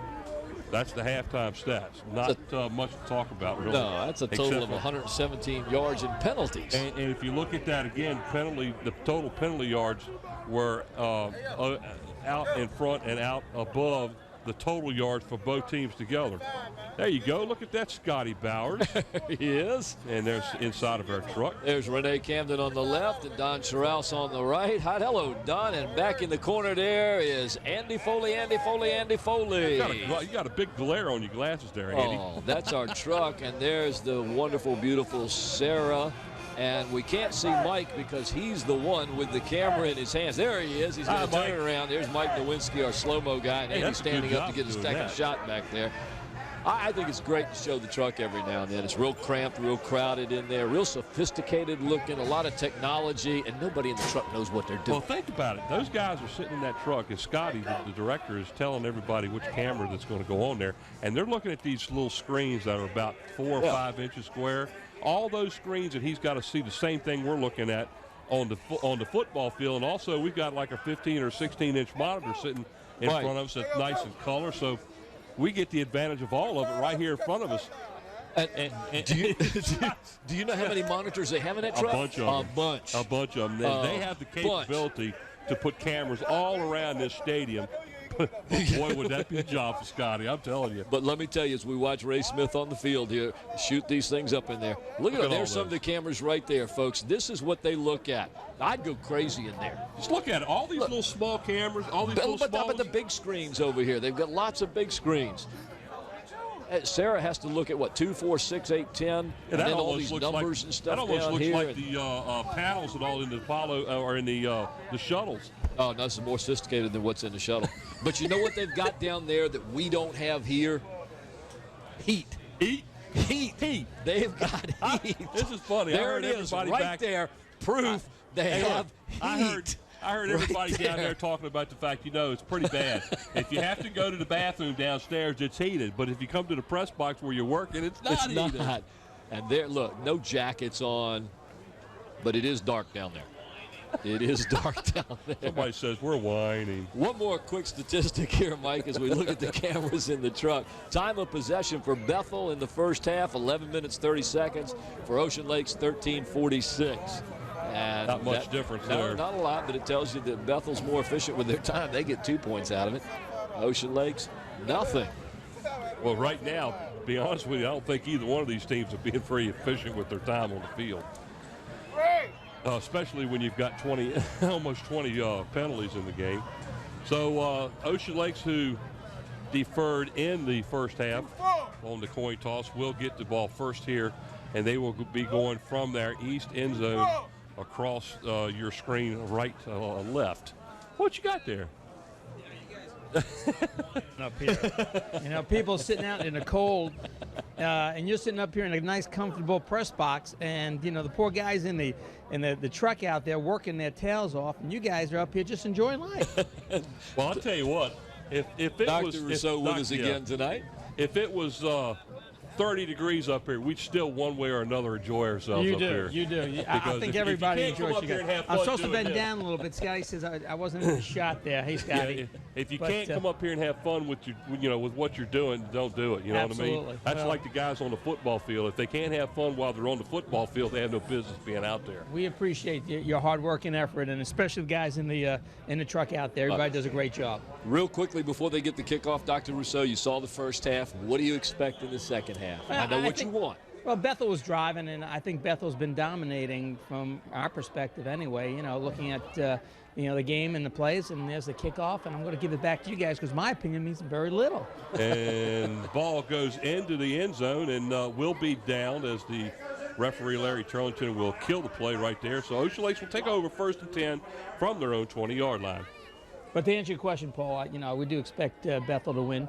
Speaker 5: that's the halftime stats. Not much to talk about, really. No,
Speaker 6: that's a total of 117 yards in penalties.
Speaker 5: And if you look at that again, the total penalty yards were out in front and out above the total yards for both teams together. There you go. Look at that, Scotty Bowers.
Speaker 6: He is.
Speaker 5: And there's inside of our truck.
Speaker 6: There's Renee Camden on the left and Don Sherrouse on the right. Hi, hello, Don. And back in the corner there is Andy Foley, Andy Foley, Andy Foley.
Speaker 5: You got a big glare on your glasses there, Andy.
Speaker 6: Oh, that's our truck. And there's the wonderful, beautiful Sarah. And we can't see Mike because he's the one with the camera in his hands. There he is. He's going to turn around. There's Mike Nowinski, our slow-mo guy. And Andy's standing up to get his second shot back there. I think it's great to show the truck every now and then. It's real cramped, real crowded in there, real sophisticated looking, a lot of technology, and nobody in the truck knows what they're doing.
Speaker 5: Well, think about it. Those guys are sitting in that truck, and Scotty, the director, is telling everybody which camera that's going to go on there. And they're looking at these little screens that are about 4 or 5 inches square. All those screens, and he's got to see the same thing we're looking at on the football field. And also, we've got like a 15 or 16-inch monitor sitting in front of us that's nice in color. So we get the advantage of all of it right here in front of us.
Speaker 6: Do you know how many monitors they have in that truck?
Speaker 5: A bunch of them. A bunch of them. They have the capability to put cameras all around this stadium. Boy, would that be a job for Scotty, I'm telling you.
Speaker 6: But let me tell you, as we watch Ray Smith on the field here, shoot these things up in there. Look at there's some of the cameras right there, folks. This is what they look at. I'd go crazy in there.
Speaker 5: Just look at it. All these little small cameras, all these little small.
Speaker 6: But the big screens over here. They've got lots of big screens. Sarah has to look at what, 2, 4, 6, 8, 10, and then all these numbers and stuff down here.
Speaker 5: That almost looks like the panels and all in the Apollo or in the shuttles.
Speaker 6: Oh, no, this is more sophisticated than what's in the shuttle. But you know what they've got down there that we don't have here? Heat.
Speaker 5: Heat.
Speaker 6: They've got heat.
Speaker 5: This is funny.
Speaker 6: There it is, right there. Proof they have heat.
Speaker 5: I heard everybody down there talking about the fact, it's pretty bad. If you have to go to the bathroom downstairs, it's heated. But if you come to the press box where you're working, it's not heated.
Speaker 6: And there, look, no jackets on, but it is dark down there. It is dark down there.
Speaker 5: Somebody says we're whining.
Speaker 6: One more quick statistic here, Mike, as we look at the cameras in the truck. Time of possession for Bethel in the first half, 11 minutes, 30 seconds. For Ocean Lakes, 13:46. And
Speaker 5: not much difference there.
Speaker 6: Not a lot, but it tells you that Bethel's more efficient with their time. They get 2 points out of it. Ocean Lakes, nothing.
Speaker 5: Well, right now, to be honest with you, I don't think either one of these teams are being very efficient with their time on the field. Especially when you've got almost 20 penalties in the game. So Ocean Lakes, who deferred in the first half on the coin toss, will get the ball first here, and they will be going from their east end zone across your screen right left. What you got there?
Speaker 10: Up here. People sitting out in the cold and you're sitting up here in a nice, comfortable press box, and you know the poor guys in the truck out there working their tails off, and you guys are up here just enjoying life.
Speaker 5: Well, I'll tell you what. If it
Speaker 6: Dr.
Speaker 5: was
Speaker 6: Rousseau with us again tonight.
Speaker 5: If it was 30 degrees up here, we'd still one way or another enjoy ourselves up here.
Speaker 10: You do. I think everybody enjoys you guys. I'm supposed to bend down a little bit. Scotty says I wasn't in the shot there. Hey, Scotty.
Speaker 5: Yeah, if you can't come up here and have fun with with what you're doing, don't do it. You know what I mean? That's like the guys on the football field. If they can't have fun while they're on the football field, they have no business being out there.
Speaker 10: We appreciate your hard work and effort, and especially the guys in the truck out there. Everybody does a great job.
Speaker 6: Real quickly before they get the kickoff, Dr. Rousseau, you saw the first half. What do you expect in the second half? I know what you want.
Speaker 10: Well, Bethel was driving, and I think Bethel's been dominating from our perspective anyway, looking at, the game and the plays, and there's the kickoff, and I'm going to give it back to you guys because my opinion means very little.
Speaker 5: And the ball goes into the end zone and will be down as the referee, Larry Turlington, will kill the play right there. So Ocean Lakes will take over 1st and 10 from their own 20-yard line.
Speaker 10: But to answer your question, Paul, we do expect Bethel to win.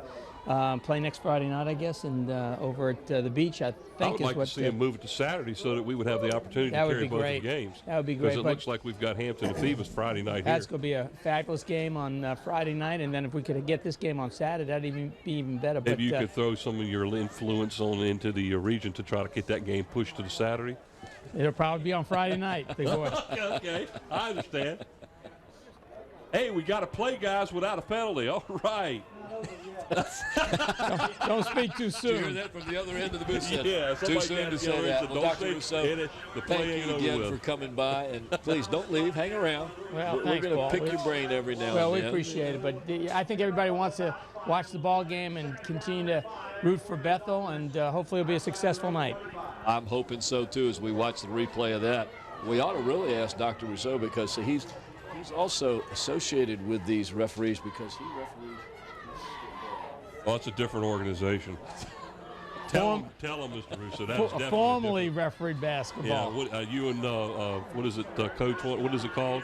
Speaker 10: Play next Friday night, I guess, and over at the beach, I think
Speaker 5: I would like to see them move it to Saturday so that we would have the opportunity to carry both the games.
Speaker 10: That would be great.
Speaker 5: Because it looks like we've got Hampton and Phoebus Friday night
Speaker 10: That's going to be a fabulous game on Friday night, and then if we could get this game on Saturday, that'd be even better.
Speaker 5: Maybe you could throw some of your influence on into the region to try to get that game pushed to the Saturday.
Speaker 10: It'll probably be on Friday night, big boy.
Speaker 5: Okay, I understand. Hey, we got to play guys without a penalty. All right.
Speaker 10: Don't speak too soon.
Speaker 6: Did you hear that from the other end of the booth?
Speaker 5: Yeah,
Speaker 6: too soon to say that. Well, Dr. Rousseau, thank you again for coming by, and please don't leave. Hang around.
Speaker 10: Well,
Speaker 6: we're going to pick your brain every now and then.
Speaker 10: Well, we appreciate it, but I think everybody wants to watch the ball game and continue to root for Bethel, and hopefully it'll be a successful night.
Speaker 6: I'm hoping so, too, as we watch the replay of that. We ought to really ask Dr. Rousseau because he's also associated with these referees because he referees.
Speaker 5: Well, it's a different organization. Tell him, Mr. Russo. That is definitely
Speaker 10: formerly refereed basketball.
Speaker 5: Yeah, you and what is it, Coach? What is it called?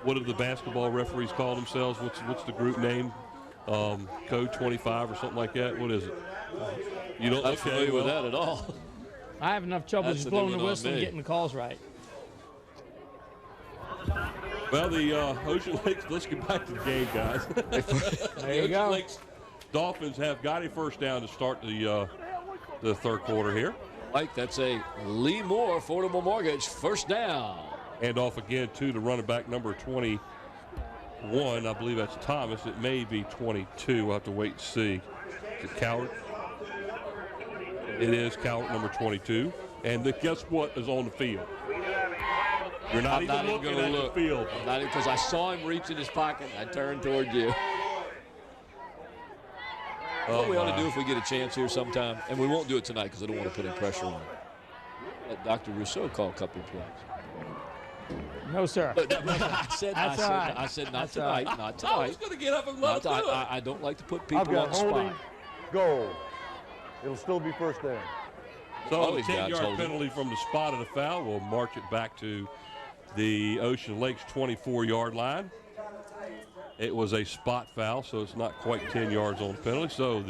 Speaker 5: What do the basketball referees call themselves? What's the group name? Code 25 or something like that. What is it? You don't
Speaker 6: look familiar with that at all.
Speaker 10: I have enough trouble just blowing the whistle and getting the calls right.
Speaker 5: Well, the Ocean Lakes, let's get back to the game, guys.
Speaker 10: There you go.
Speaker 5: Ocean Lakes Dolphins have got a first down to start the third quarter here.
Speaker 6: Mike, that's a Lee Moore Affordable Mortgage first down.
Speaker 5: And off again to the running back number 21. I believe that's Thomas. It may be 22. We'll have to wait and see. Is it Cowart? It is Cowart, number 22. And guess what is on the field? You're not even looking at the field.
Speaker 6: Not even because I saw him reach in his pocket. I turned toward you. What we ought to do if we get a chance here sometime, and we won't do it tonight because I don't want to put any pressure on him. Let Dr. Rousseau call a couple of plays.
Speaker 10: No, sir.
Speaker 6: I said not tonight. Not tonight.
Speaker 5: I was going to get up and love
Speaker 6: I don't like to put people on the
Speaker 7: holding,
Speaker 6: spot.
Speaker 7: goal. It'll still be first down.
Speaker 5: So the 10-yard penalty from the spot of the foul will march it back to the Ocean Lakes 24-yard line. It was a spot foul, so it's not quite 10 yards on the penalty. So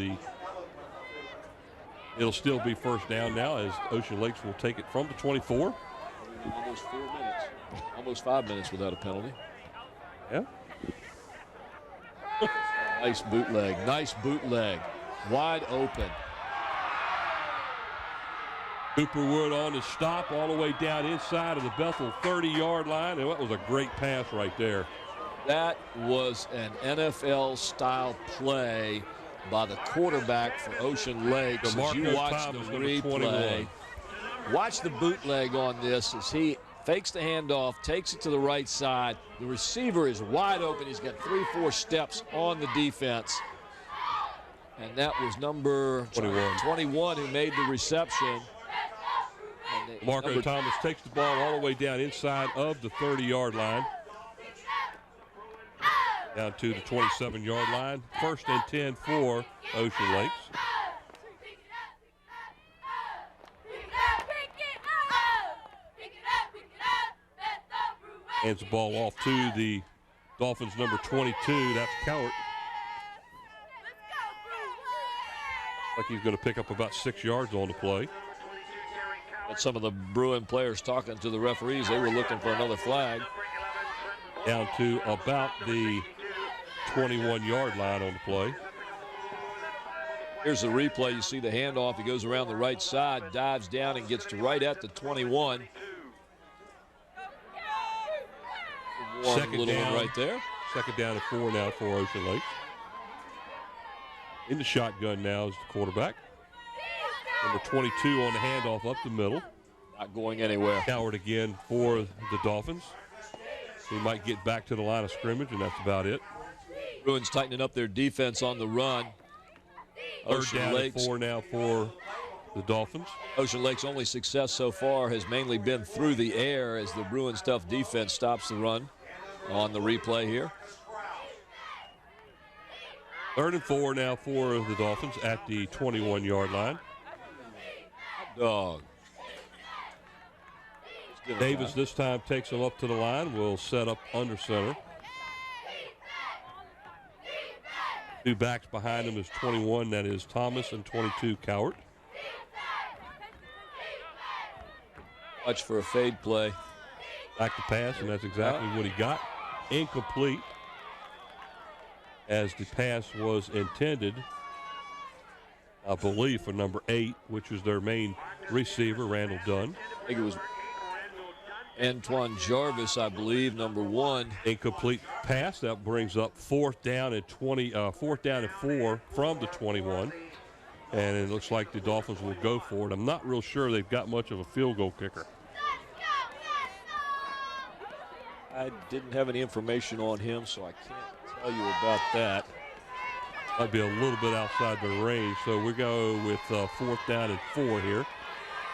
Speaker 5: it'll still be first down now as Ocean Lakes will take it from the 24.
Speaker 6: Almost 4 minutes. Almost 5 minutes without a penalty.
Speaker 5: Yeah.
Speaker 6: Nice bootleg. Nice bootleg. Wide open.
Speaker 5: Cooper Wood on the stop all the way down inside of the Bethel 30-yard line, and that was a great pass right there.
Speaker 6: That was an NFL-style play by the quarterback for Ocean Lakes. As you watch the replay, watch the bootleg on this as he fakes the handoff, takes it to the right side. The receiver is wide open. He's got 3-4 steps on the defense. And that was number 21 who made the reception.
Speaker 5: Marco Thomas takes the ball all the way down inside of the 30-yard line. Down to the 27-yard line. First and 10 for Ocean Lakes. Hands the ball off to the Dolphins number 22. That's Cowart. Like he's going to pick up about 6 yards on the play.
Speaker 6: But some of the Bruin players talking to the referees, they were looking for another flag.
Speaker 5: Down to about the 21-yard line on the play.
Speaker 6: Here's the replay. You see the handoff. He goes around the right side, dives down, and gets to right at the 21.
Speaker 5: Second
Speaker 6: little
Speaker 5: down,
Speaker 6: one right there.
Speaker 5: Second down and 4 now for Ocean Lakes. In the shotgun now is the quarterback. Number 22 on the handoff up the middle.
Speaker 6: Not going anywhere.
Speaker 5: Coward again for the Dolphins. He might get back to the line of scrimmage, and that's about it.
Speaker 6: Bruins tightening up their defense on the run.
Speaker 5: Third down and 4 now for the Dolphins.
Speaker 6: Ocean Lake's only success so far has mainly been through the air as the Bruins' tough defense stops the run on the replay here.
Speaker 5: Third and 4 now for the Dolphins at the 21-yard line.
Speaker 6: Dog.
Speaker 5: Davis this time takes him up to the line. Will set up under center. Two backs behind him is 21. That is Thomas, and 22 Cowart.
Speaker 6: Watch for a fade play.
Speaker 5: Back to pass, and that's exactly what he got. Incomplete, as the pass was intended, I believe, for number 8, which was their main receiver, Randall Dunn.
Speaker 6: I think it was Antoine Jarvis, I believe, number 1.
Speaker 5: Incomplete pass. That brings up 4th down and 4 from the 21. And it looks like the Dolphins will go for it. I'm not real sure they've got much of a field goal kicker.
Speaker 6: I didn't have any information on him, so I can't tell you about that.
Speaker 5: Might be a little bit outside the range. So we go with 4th down and 4 here,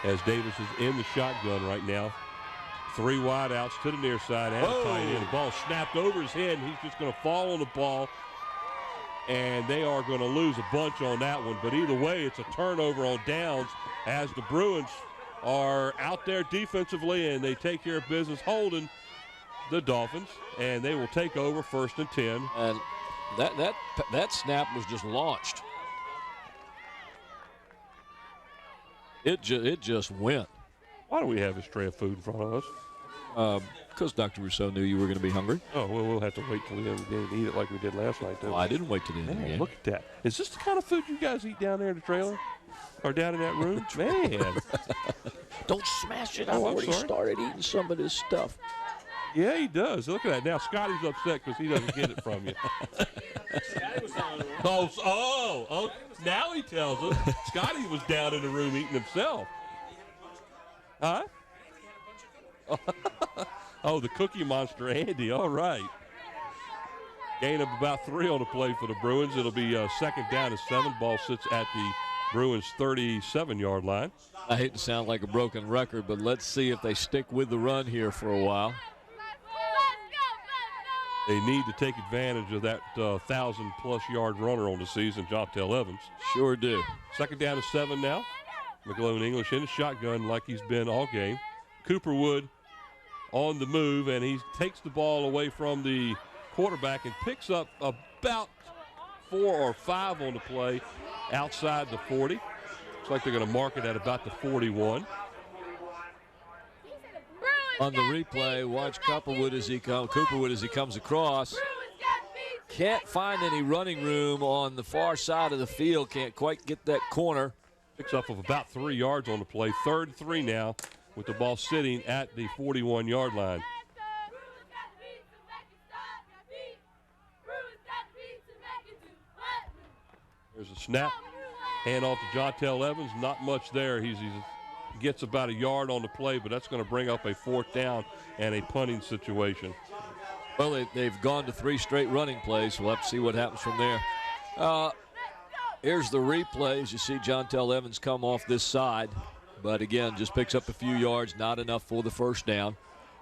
Speaker 5: as Davis is in the shotgun right now. 3 wide outs to the near side and a tight end. The ball snapped over his head, and he's just going to fall on the ball. And they are going to lose a bunch on that one. But either way, it's a turnover on downs, as the Bruins are out there defensively, and they take care of business holding the Dolphins, and they will take over 1st and 10.
Speaker 6: And that snap was just launched. It just went.
Speaker 5: Why do we have this tray of food in front of us?
Speaker 6: Because Dr. Rousseau knew you were going to be hungry.
Speaker 5: Oh, well, we'll have to wait till the end of the game to eat it like we did last night, though.
Speaker 6: Well, I didn't wait till the end of the game.
Speaker 5: Look at that. Is this the kind of food you guys eat down there in the trailer? Or down in that room? Man.
Speaker 6: Don't smash it. I've already started eating some of this stuff.
Speaker 5: Yeah, he does. Look at that. Now, Scotty's upset because he doesn't get it from you. Oh, now he tells us. Scotty was down in the room eating himself. Huh? Oh, the Cookie Monster, Andy. All right. Gain of about 3 on the play for the Bruins. It'll be 2nd down and 7. Ball sits at the Bruins' 37-yard line.
Speaker 6: I hate to sound like a broken record, but let's see if they stick with the run here for a while.
Speaker 5: They need to take advantage of that 1,000-plus yard runner on the season, Jontel Evans.
Speaker 6: Sure do.
Speaker 5: 2nd down and 7 now. McGlone English in the shotgun like he's been all game. Cooper Wood on the move, and he takes the ball away from the quarterback and picks up about 4 or 5 on the play outside the 40. Looks like they're going to mark it at about the 41.
Speaker 6: On the replay, watch Cooperwood as he comes across. Can't find any running room on the far side of the field. Can't quite get that corner.
Speaker 5: Picks up of about 3 yards on the play. 3rd and 3 now, with the ball sitting at the 41-yard line. There's a snap. Hand off to Jontel Evans. Not much there. He gets about a yard on the play, but that's going to bring up a 4th down and a punting situation.
Speaker 6: Well, they've gone to 3 straight running plays. We'll have to see what happens from there. Here's the replay as you see Jontel Evans come off this side. But again, just picks up a few yards, not enough for the 1st down.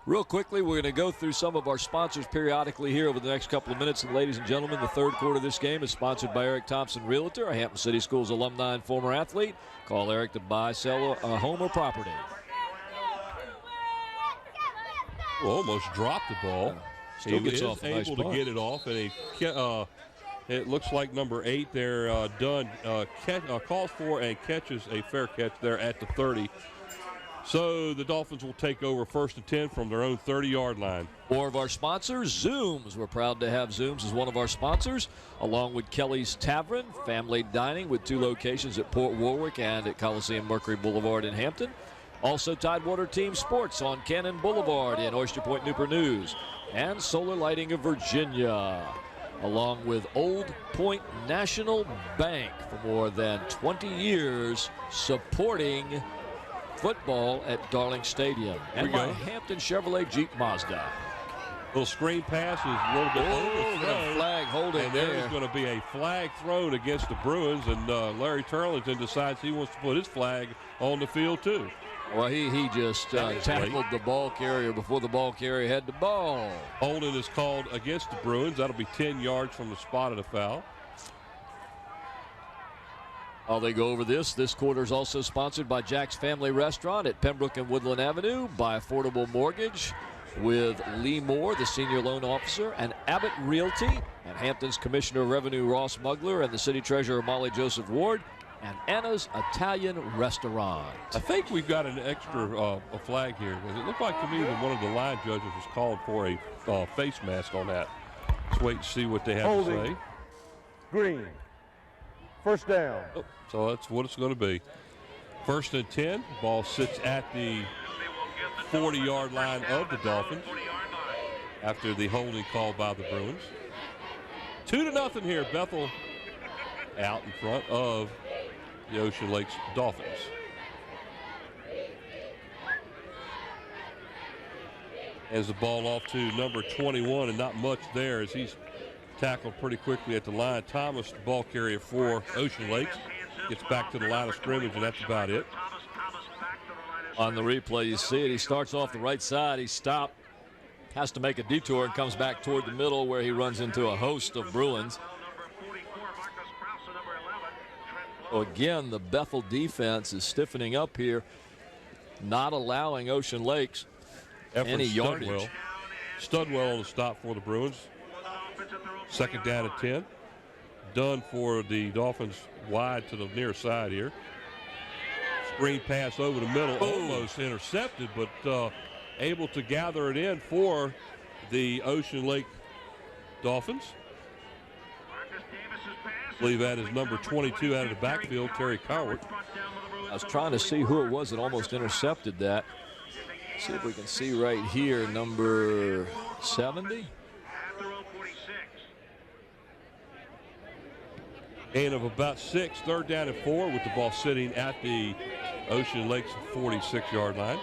Speaker 6: Real quickly, we're going to go through some of our sponsors periodically here over the next couple of minutes. And ladies and gentlemen, the 3rd quarter of this game is sponsored by Eric Thompson Realtor, a Hampton City Schools alumni and former athlete. Call Eric to buy, sell a home or property.
Speaker 5: Almost dropped the ball.
Speaker 6: Still
Speaker 5: he
Speaker 6: gets
Speaker 5: is
Speaker 6: off a nice
Speaker 5: able to
Speaker 6: punt.
Speaker 5: get it off, and It looks like number 8 there, Dunn, calls for and catches a fair catch there at the 30. So the Dolphins will take over 1st and 10 from their own 30-yard line.
Speaker 6: More of our sponsors, Zooms. We're proud to have Zooms as one of our sponsors, along with Kelly's Tavern, family dining with 2 locations at Port Warwick and at Coliseum Mercury Boulevard in Hampton. Also Tidewater Team Sports on Cannon Boulevard in Oyster Point, Newport News. And Solar Lighting of Virginia, along with Old Point National Bank for more than 20 years supporting football at Darling Stadium. And by Hampton Chevrolet Jeep Mazda.
Speaker 5: Little screen pass is a little bit overthrown.
Speaker 6: Flag holding
Speaker 5: and
Speaker 6: there.
Speaker 5: There's going to be a flag thrown against the Bruins, and Larry Turlington decides he wants to put his flag on the field too.
Speaker 6: Well, he just tackled the ball carrier before the ball carrier had the ball.
Speaker 5: Holding is called against the Bruins. That'll be 10 yards from the spot of the foul.
Speaker 6: While they go over this quarter is also sponsored by Jack's Family Restaurant at Pembroke and Woodland Avenue, by Affordable Mortgage with Lee Moore, the senior loan officer, and Abbott Realty, and Hampton's Commissioner of Revenue Ross Mugler, and the city treasurer Molly Joseph Ward, and Anna's Italian Restaurant.
Speaker 5: I think we've got an extra a flag here, because it looked like to me that one of the line judges was calling for a face mask on that. Let's wait and see what they have to say.
Speaker 7: Green. 1st down.
Speaker 5: Oh, so that's what it's going to be. 1st and 10. Ball sits at the 40-yard line of the Dolphins after the holding call by the Bruins. 2-0 here. Bethel out in front of the Ocean Lakes Dolphins. As the ball off to number 21, and not much there as he's tackled pretty quickly at the line. Thomas, the ball carrier for Ocean Lakes, gets back to the line of scrimmage, and that's about it.
Speaker 6: On the replay, you see it. He starts off the right side. He stopped, has to make a detour, and comes back toward the middle where he runs into a host of Bruins. So again, the Bethel defense is stiffening up here, not allowing Ocean Lakes any yardage.
Speaker 5: Studwell on the stop for the Bruins. 2nd down at 10. Dunn for the Dolphins wide to the near side here. Screen pass over the middle, almost intercepted, but able to gather it in for the Ocean Lake Dolphins. I believe that is number 22 out of the backfield, Terry Cowart.
Speaker 6: I was trying to see who it was that almost intercepted that. See if we can see right here, number 70.
Speaker 5: Gain of about 6, 3rd down and 4 with the ball sitting at the Ocean Lakes 46-yard line.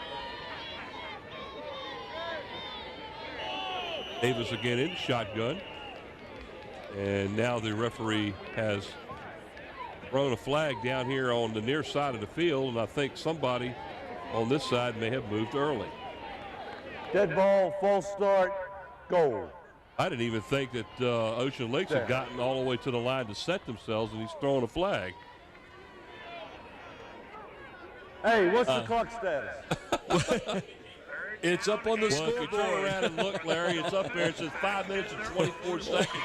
Speaker 5: Davis again in shotgun. And now the referee has thrown a flag down here on the near side of the field, and I think somebody on this side may have moved early.
Speaker 7: Dead ball, false start, goal.
Speaker 5: I didn't even think that Ocean Lakes had gotten all the way to the line to set themselves, and he's throwing a flag.
Speaker 7: Hey, what's the clock status?
Speaker 6: It's up on the scoreboard.
Speaker 5: If you turn around and look, Larry, it's up there. It says 5 minutes and 24 seconds.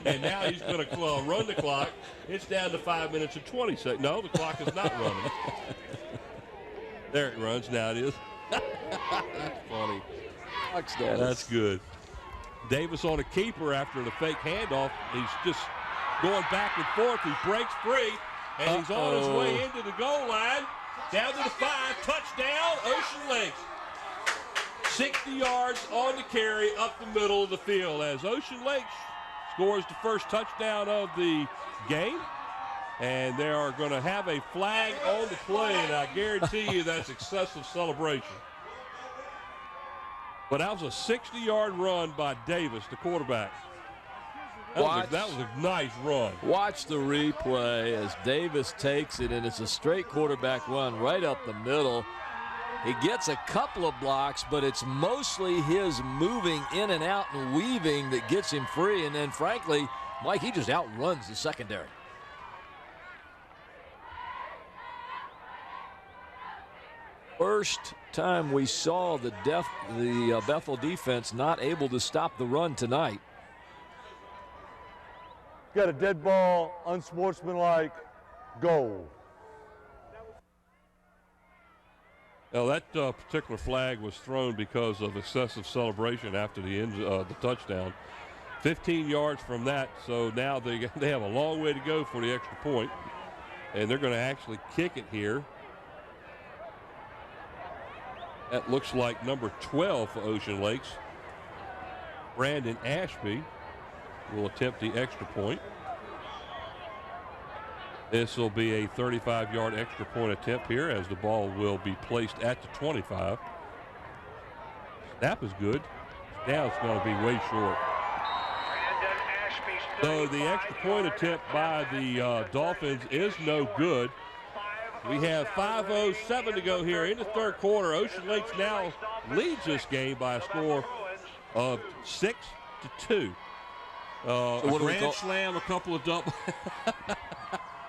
Speaker 5: And now he's going to run the clock. It's down to 5 minutes and 20 seconds. No, the clock is not running. There it runs. Now it is. That's funny. That's good. Davis on a keeper after the fake handoff. He's just going back and forth. He breaks free, and he's on his way into the goal line. Down to the 5. Touchdown, Ocean Lakes. 60 yards on the carry up the middle of the field as Ocean Lakes scores the first touchdown of the game. And they are going to have a flag on the play, and I guarantee you that's excessive celebration. But that was a 60-yard run by Davis, the quarterback. That was a nice run.
Speaker 6: Watch the replay as Davis takes it, and it's a straight quarterback run right up the middle. He gets a couple of blocks, but it's mostly his moving in and out and weaving that gets him free. And then, frankly, Mike, he just outruns the secondary. First time we saw the Bethel defense not able to stop the run tonight.
Speaker 7: Got a dead ball, unsportsmanlike, goal.
Speaker 5: Now that particular flag was thrown because of excessive celebration after the touchdown. 15 yards from that, so now they have a long way to go for the extra point, and they're going to actually kick it here. That looks like number 12 for Ocean Lakes. Brandon Ashby will attempt the extra point. This will be a 35-yard extra point attempt here as the ball will be placed at the 25. Snap is good. Now it's going to be way short. So the extra point attempt by the Dolphins is no good. We have 5:07 to go here in the third quarter. Ocean Lakes now leads this game by a score of 6-2. A grand slam, a couple of double.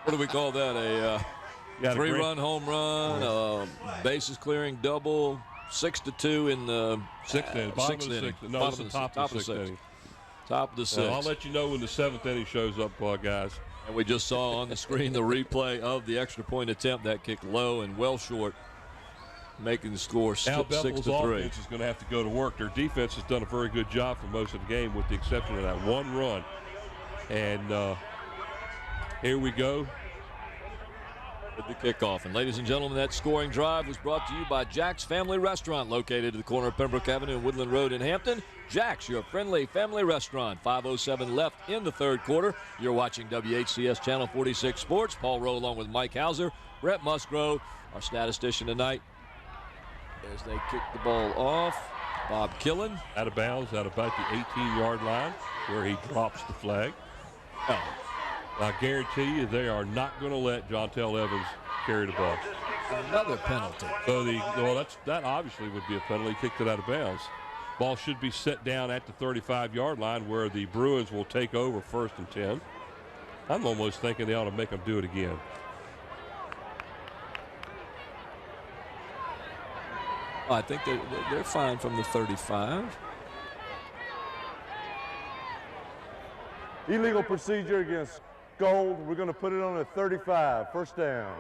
Speaker 6: What do we call that? A three-run home run, bases clearing double, 6-2 in the sixth inning.
Speaker 5: No, it's the top of the sixth inning.
Speaker 6: Top of the sixth.
Speaker 5: I'll let you know when the seventh inning shows up, guys.
Speaker 6: And we just saw on the screen the replay of the extra point attempt. That kicked low and well short, making the score 6-3.
Speaker 5: Bethel's offense is going to have to go to work. Their defense has done a very good job for most of the game, with the exception of that one run. And here we go.
Speaker 6: With the kickoff. And ladies and gentlemen, that scoring drive was brought to you by Jack's Family Restaurant, located at the corner of Pembroke Avenue and Woodland Road in Hampton. Jack's, your friendly family restaurant. 5:07 left in the third quarter. You're watching WHCS Channel 46 Sports. Paul Rowe along with Mike Hauser, Brett Musgrove, our statistician tonight, as they kick the ball off. Bob Killen.
Speaker 5: Out of bounds at about the 18-yard line, where he drops the flag. I guarantee you they are not going to let Jontel Evans carry the ball.
Speaker 6: Another penalty.
Speaker 5: So that obviously would be a penalty. Kicked it out of bounds. Ball should be set down at the 35-yard line, where the Bruins will take over 1st and 10. I'm almost thinking they ought to make them do it again.
Speaker 6: I think they're fine from the 35.
Speaker 7: Illegal procedure against Gold. We're going to put it on a 35. First down.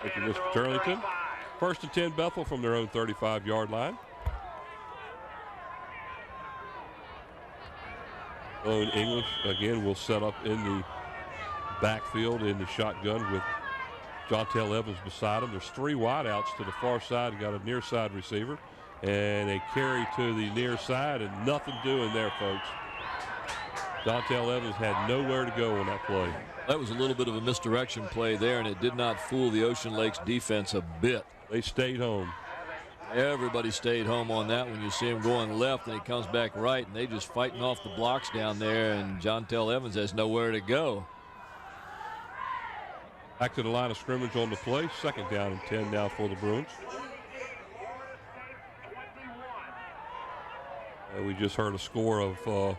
Speaker 5: Thank you, Mr. Turlington. 1st and 10 Bethel from their own 35-yard line. Owen English again will set up in the backfield in the shotgun with Jontel Evans beside him. There's 3 wideouts to the far side. You got a near side receiver and a carry to the near side, and nothing doing there, folks. Jontel Evans had nowhere to go on that play.
Speaker 6: That was a little bit of a misdirection play there, and it did not fool the Ocean Lakes defense a bit.
Speaker 5: They stayed home.
Speaker 6: Everybody stayed home on that one. You see him going left, and he comes back right, and they just fighting off the blocks down there, and Jontel Evans has nowhere to go.
Speaker 5: Back to the line of scrimmage on the play. 2nd down and 10 now for the Bruins. We just heard a score of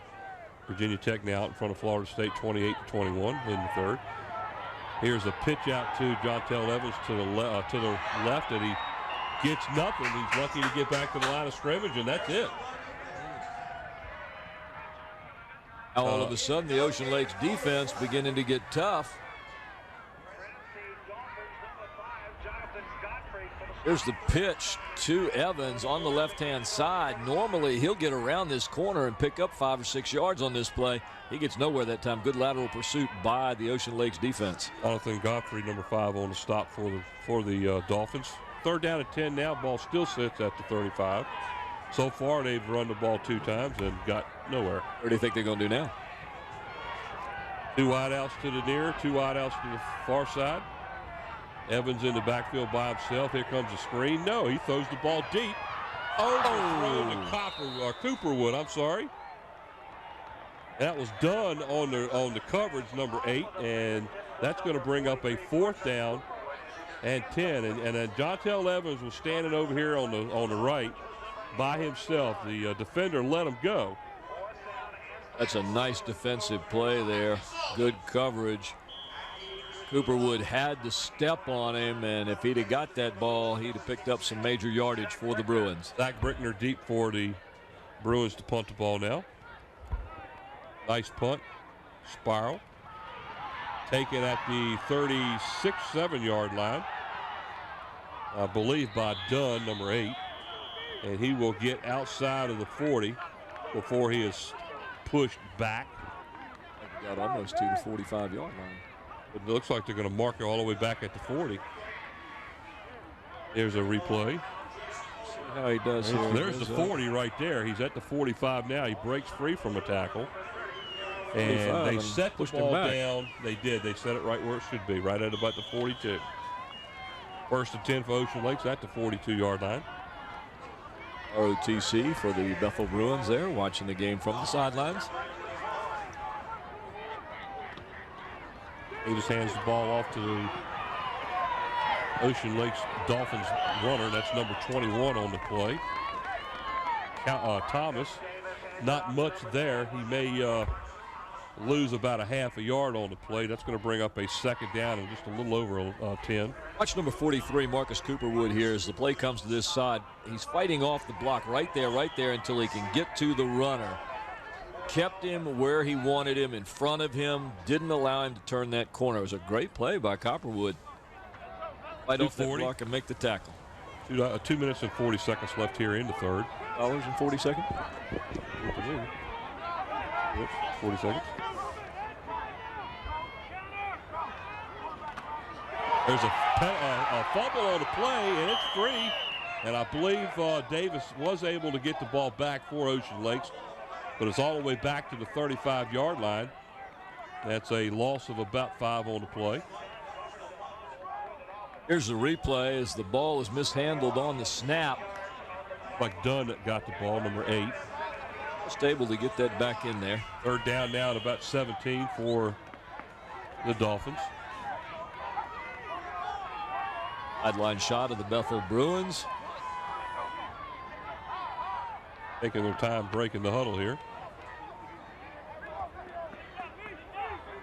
Speaker 5: Virginia Tech now out in front of Florida State, 28-21 in the third. Here's a pitch out to Jontel Evans to the left, and he gets nothing. He's lucky to get back to the line of scrimmage, and that's it.
Speaker 6: Now all of a sudden, the Ocean Lakes defense beginning to get tough. Here's the pitch to Evans on the left-hand side. Normally, he'll get around this corner and pick up 5 or 6 yards on this play. He gets nowhere that time. Good lateral pursuit by the Ocean Lakes defense.
Speaker 5: Jonathan Godfrey, number 5, on the stop for the Dolphins. 3rd down and 10 now. Ball still sits at the 35. So far, they've run the ball 2 times and got nowhere.
Speaker 6: What do you think they're going to do now?
Speaker 5: 2 wideouts to the near, 2 wideouts to the far side. Evans in the backfield by himself. Here comes a screen. No, he throws the ball deep. Overthrown to Cooperwood. I'm sorry. That was done on the coverage, number 8, and that's going to bring up a 4th down and 10. And then Jontel Evans was standing over here on the right by himself. The defender let him go.
Speaker 6: That's a nice defensive play there. Good coverage. Cooperwood had to step on him, and if he'd have got that ball, he'd have picked up some major yardage for the Bruins.
Speaker 5: Zach Brickner deep for the Bruins to punt the ball now. Nice punt. spiral. Taken at the 36-7 line, I believe, by Dunn, number 8. And he will get outside of the 40 before he is pushed back.
Speaker 6: Got almost to the 45-yard line.
Speaker 5: It looks like they're going to mark it all the way back at the 40. There's a replay.
Speaker 6: See how he does here.
Speaker 5: There's the 40 right there. He's at the 45 now. He breaks free from a tackle. And they set the ball down. They did. They set it right where it should be, right at about the 42. First and 10 for Ocean Lakes at the 42-yard line.
Speaker 6: ROTC for the Bethel Bruins there, watching the game from the sidelines.
Speaker 5: He just hands the ball off to the Ocean Lakes Dolphins runner. That's number 21 on the play. Thomas, not much there. He may lose about a half a yard on the play. That's going to bring up a second down and just a little over 10.
Speaker 6: Watch number 43, Marcus Cooperwood, here as the play comes to this side. He's fighting off the block right there until he can get to the runner. Kept him where he wanted him, in front of him, didn't allow him to turn that corner. It was a great play by Copperwood. Fight off that block and make the tackle.
Speaker 5: 2 minutes and 40 seconds left here in the third.
Speaker 6: $40.
Speaker 5: Yep, 40 seconds. There's a fumble on the play, and it's free. And I believe Davis was able to get the ball back for Ocean Lakes, but it's all the way back to the 35-yard line. That's a loss of about 5 on the play.
Speaker 6: Here's the replay as the ball is mishandled on the snap.
Speaker 5: Like Dunn that got the ball, number 8.
Speaker 6: Just able to get that back in there.
Speaker 5: Third down now at about 17 for the Dolphins.
Speaker 6: Sideline shot of the Bethel Bruins.
Speaker 5: Taking their time breaking the huddle here.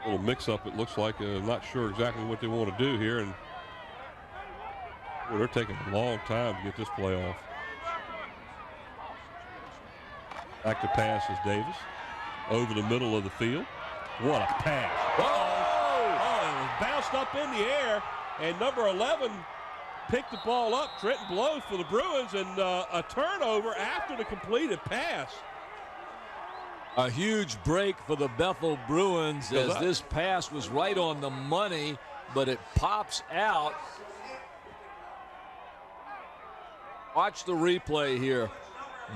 Speaker 5: A little mix-up, it looks like. Not sure exactly what they want to do here, and they're taking a long time to get this play off. Back to pass is Davis. Over the middle of the field. What a pass. Oh, it was bounced up in the air, and number 11 picked the ball up. Trenton Blows for the Bruins, and a turnover after the completed pass.
Speaker 6: A huge break for the Bethel Bruins as this pass was right on the money, but it pops out. Watch the replay here.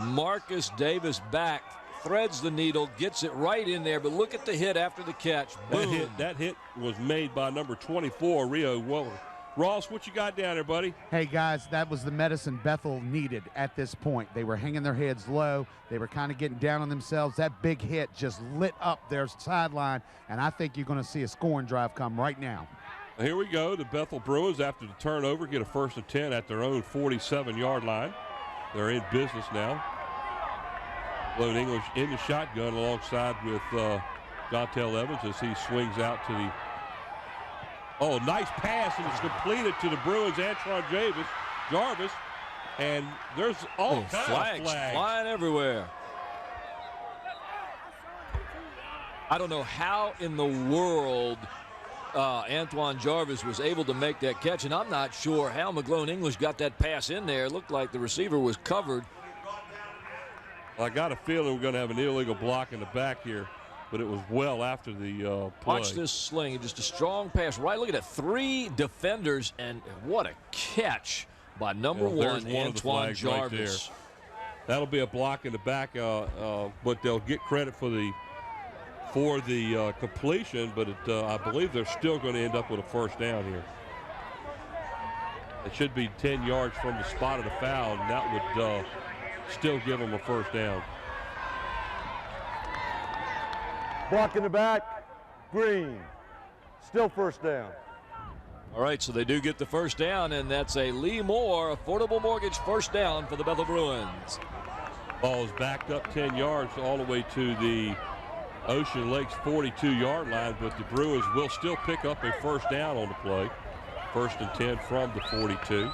Speaker 6: Marcus Davis back, threads the needle, gets it right in there, but look at the hit after the catch. Boom.
Speaker 5: That hit was made by number 24, Rio Weller. Ross, what you got down there, buddy?
Speaker 1: Hey, guys, that was the medicine Bethel needed at this point. They were hanging their heads low. They were kind of getting down on themselves. That big hit just lit up their sideline, and I think you're going to see a scoring drive come right now.
Speaker 5: Here we go. The Bethel Bruins, after the turnover, get a 1st and 10 at their own 47-yard line. They're in business now. Lone English in the shotgun alongside with Dontel Evans as he swings out to the. Oh, nice pass, and it's completed to the Bruins, Antron Jarvis. And there's all kinds of flags
Speaker 6: flying everywhere. I don't know how in the world Antoine Jarvis was able to make that catch, and I'm not sure how McGlone English got that pass in there. It looked like the receiver was covered.
Speaker 5: I got a feeling we're going to have an illegal block in the back here, but it was well after the play.
Speaker 6: Watch this sling, just a strong pass. Right, look at that, 3 defenders, and what a catch by number 1, Antoine Jarvis.
Speaker 5: Right, that'll be a block in the back, but they'll get credit for the completion, but I believe they're still going to end up with a 1st down here. It should be 10 yards from the spot of the foul, and that would still give them a 1st down.
Speaker 7: Block in the back, green. Still 1st down.
Speaker 6: All right, so they do get the 1st down, and that's a Lee Moore Affordable Mortgage 1st down for the Bethel Bruins.
Speaker 5: Ball is backed up 10 yards all the way to the Ocean Lakes 42-yard line, but the Bruins will still pick up a 1st down on the play. 1st and 10 from the 42.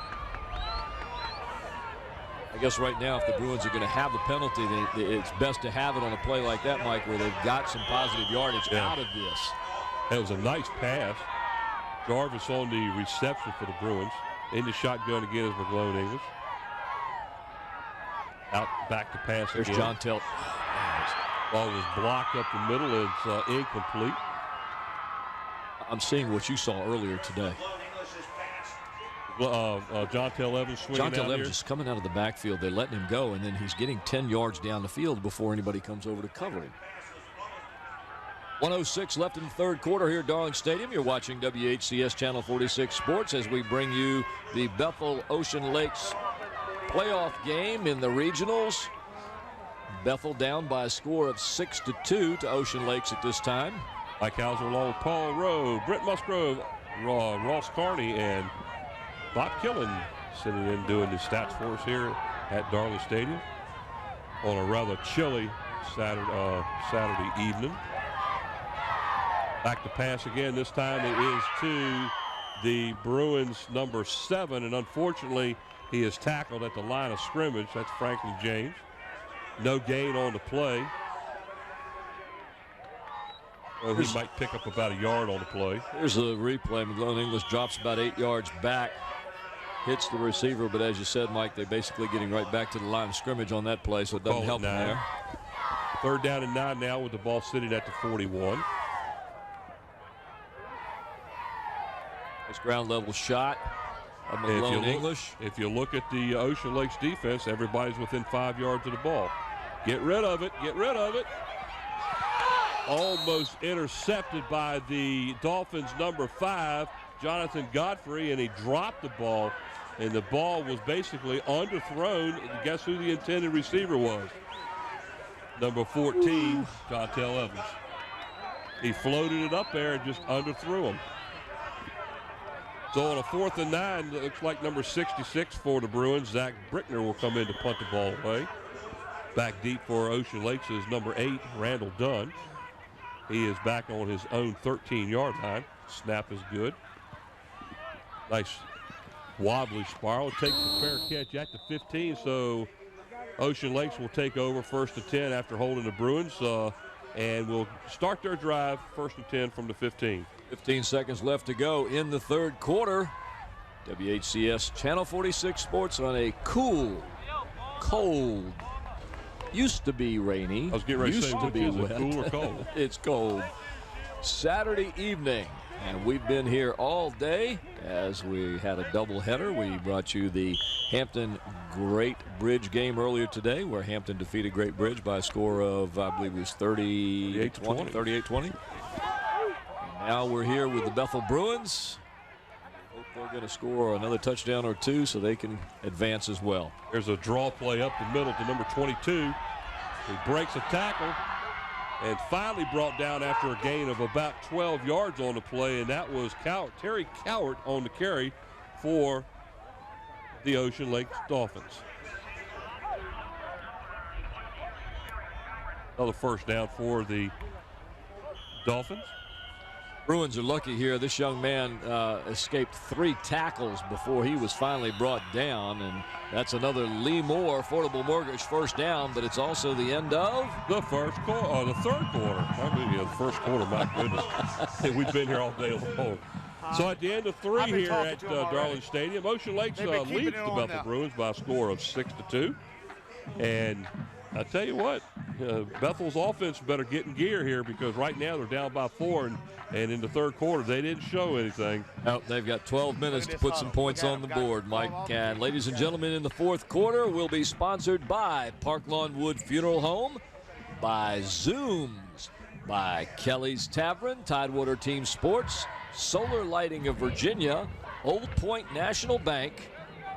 Speaker 6: I guess right now, if the Bruins are going to have the penalty, it's best to have it on a play like that, Mike, where they've got some positive yardage out of this.
Speaker 5: That was a nice pass. Jarvis on the reception for the Bruins. In the shotgun again is McGlone English. Out back to pass
Speaker 6: There's
Speaker 5: again.
Speaker 6: John Tilt.
Speaker 5: Ball was blocked up the middle. It's incomplete.
Speaker 6: I'm seeing what you saw earlier today.
Speaker 5: John Tell Evans swinging
Speaker 6: John Tell
Speaker 5: out
Speaker 6: Evans
Speaker 5: here.
Speaker 6: is coming out of the backfield. They're letting him go, and then he's getting 10 yards down the field before anybody comes over to cover him. 1:06 left in the third quarter here at Darling Stadium. You're watching WHCS Channel 46 Sports as we bring you the Bethel Ocean Lakes playoff game in the regionals. Bethel down by a score of 6-2 to Ocean Lakes at this time.
Speaker 5: Mike Hauser along with Paul Rowe, Brent Musgrove, Ross Carney, and Bob Killen sitting in doing the stats for us here at Darling Stadium on a rather chilly Saturday evening. Back to pass again. This time it is to the Bruins number 7, and unfortunately he is tackled at the line of scrimmage. That's Franklin James. No gain on the play. Well, he might pick up about a yard on the play.
Speaker 6: Here's the replay. McGlone English drops about 8 yards back, hits the receiver, but as you said, Mike, they're basically getting right back to the line of scrimmage on that play, so it doesn't help them there.
Speaker 5: 3rd down and 9 now with the ball sitting at the 41.
Speaker 6: Nice ground level shot of McGlone English.
Speaker 5: If you look at the Ocean Lakes defense, everybody's within 5 yards of the ball. Get rid of it. Get rid of it. Almost intercepted by the Dolphins number 5, Jonathan Godfrey, and he dropped the ball, and the ball was basically underthrown. Guess who the intended receiver was? Number 14, John Tell Evans. He floated it up there and just underthrew him. So on a 4th and 9, it looks like number 66 for the Bruins, Zach Brickner, will come in to punt the ball away. Back deep for Ocean Lakes is number 8, Randall Dunn. He is back on his own 13-yard line. Snap is good. Nice wobbly spiral. Takes the fair catch at the 15, so Ocean Lakes will take over 1st and 10 after holding the Bruins, and will start their drive 1st and 10 from the 15.
Speaker 6: 15 seconds left to go in the third quarter. WHCS Channel 46 Sports on a cool, cold, used to be rainy.
Speaker 5: I was getting ready to say,
Speaker 6: used to be wet.
Speaker 5: Cool or cold?
Speaker 6: It's cold. Saturday evening, and we've been here all day as we had a doubleheader. We brought you the Hampton Great Bridge game earlier today, where Hampton defeated Great Bridge by a score of, I believe it was 38-20. Now we're here with the Bethel Bruins. Hope they're going to score another touchdown or two so they can advance as well.
Speaker 5: There's a draw play up the middle to number 22. He breaks a tackle and finally brought down after a gain of about 12 yards on the play, and that was Terry Cowart on the carry for the Ocean Lakes Dolphins. Another 1st down for the Dolphins.
Speaker 6: Bruins are lucky here. This young man escaped 3 tackles before he was finally brought down, and that's another Lee Moore Affordable Mortgage 1st down, but it's also the end of
Speaker 5: the third quarter. The 1st quarter, my goodness. We've been here all day long. So at the end of 3 here at Darling Stadium, Ocean Lakes leads the Bethel Bruins by a score of 6-2. And I tell you what, Bethel's offense better get in gear here, because right now they're down by 4, and in the third quarter they didn't show anything.
Speaker 6: Nope, they've got 12 minutes to put some points on the board, Mike. And ladies and gentlemen, in the fourth quarter will be sponsored by Park Lawn Wood Funeral Home, by Zooms, by Kelly's Tavern, Tidewater Team Sports, Solar Lighting of Virginia, Old Point National Bank,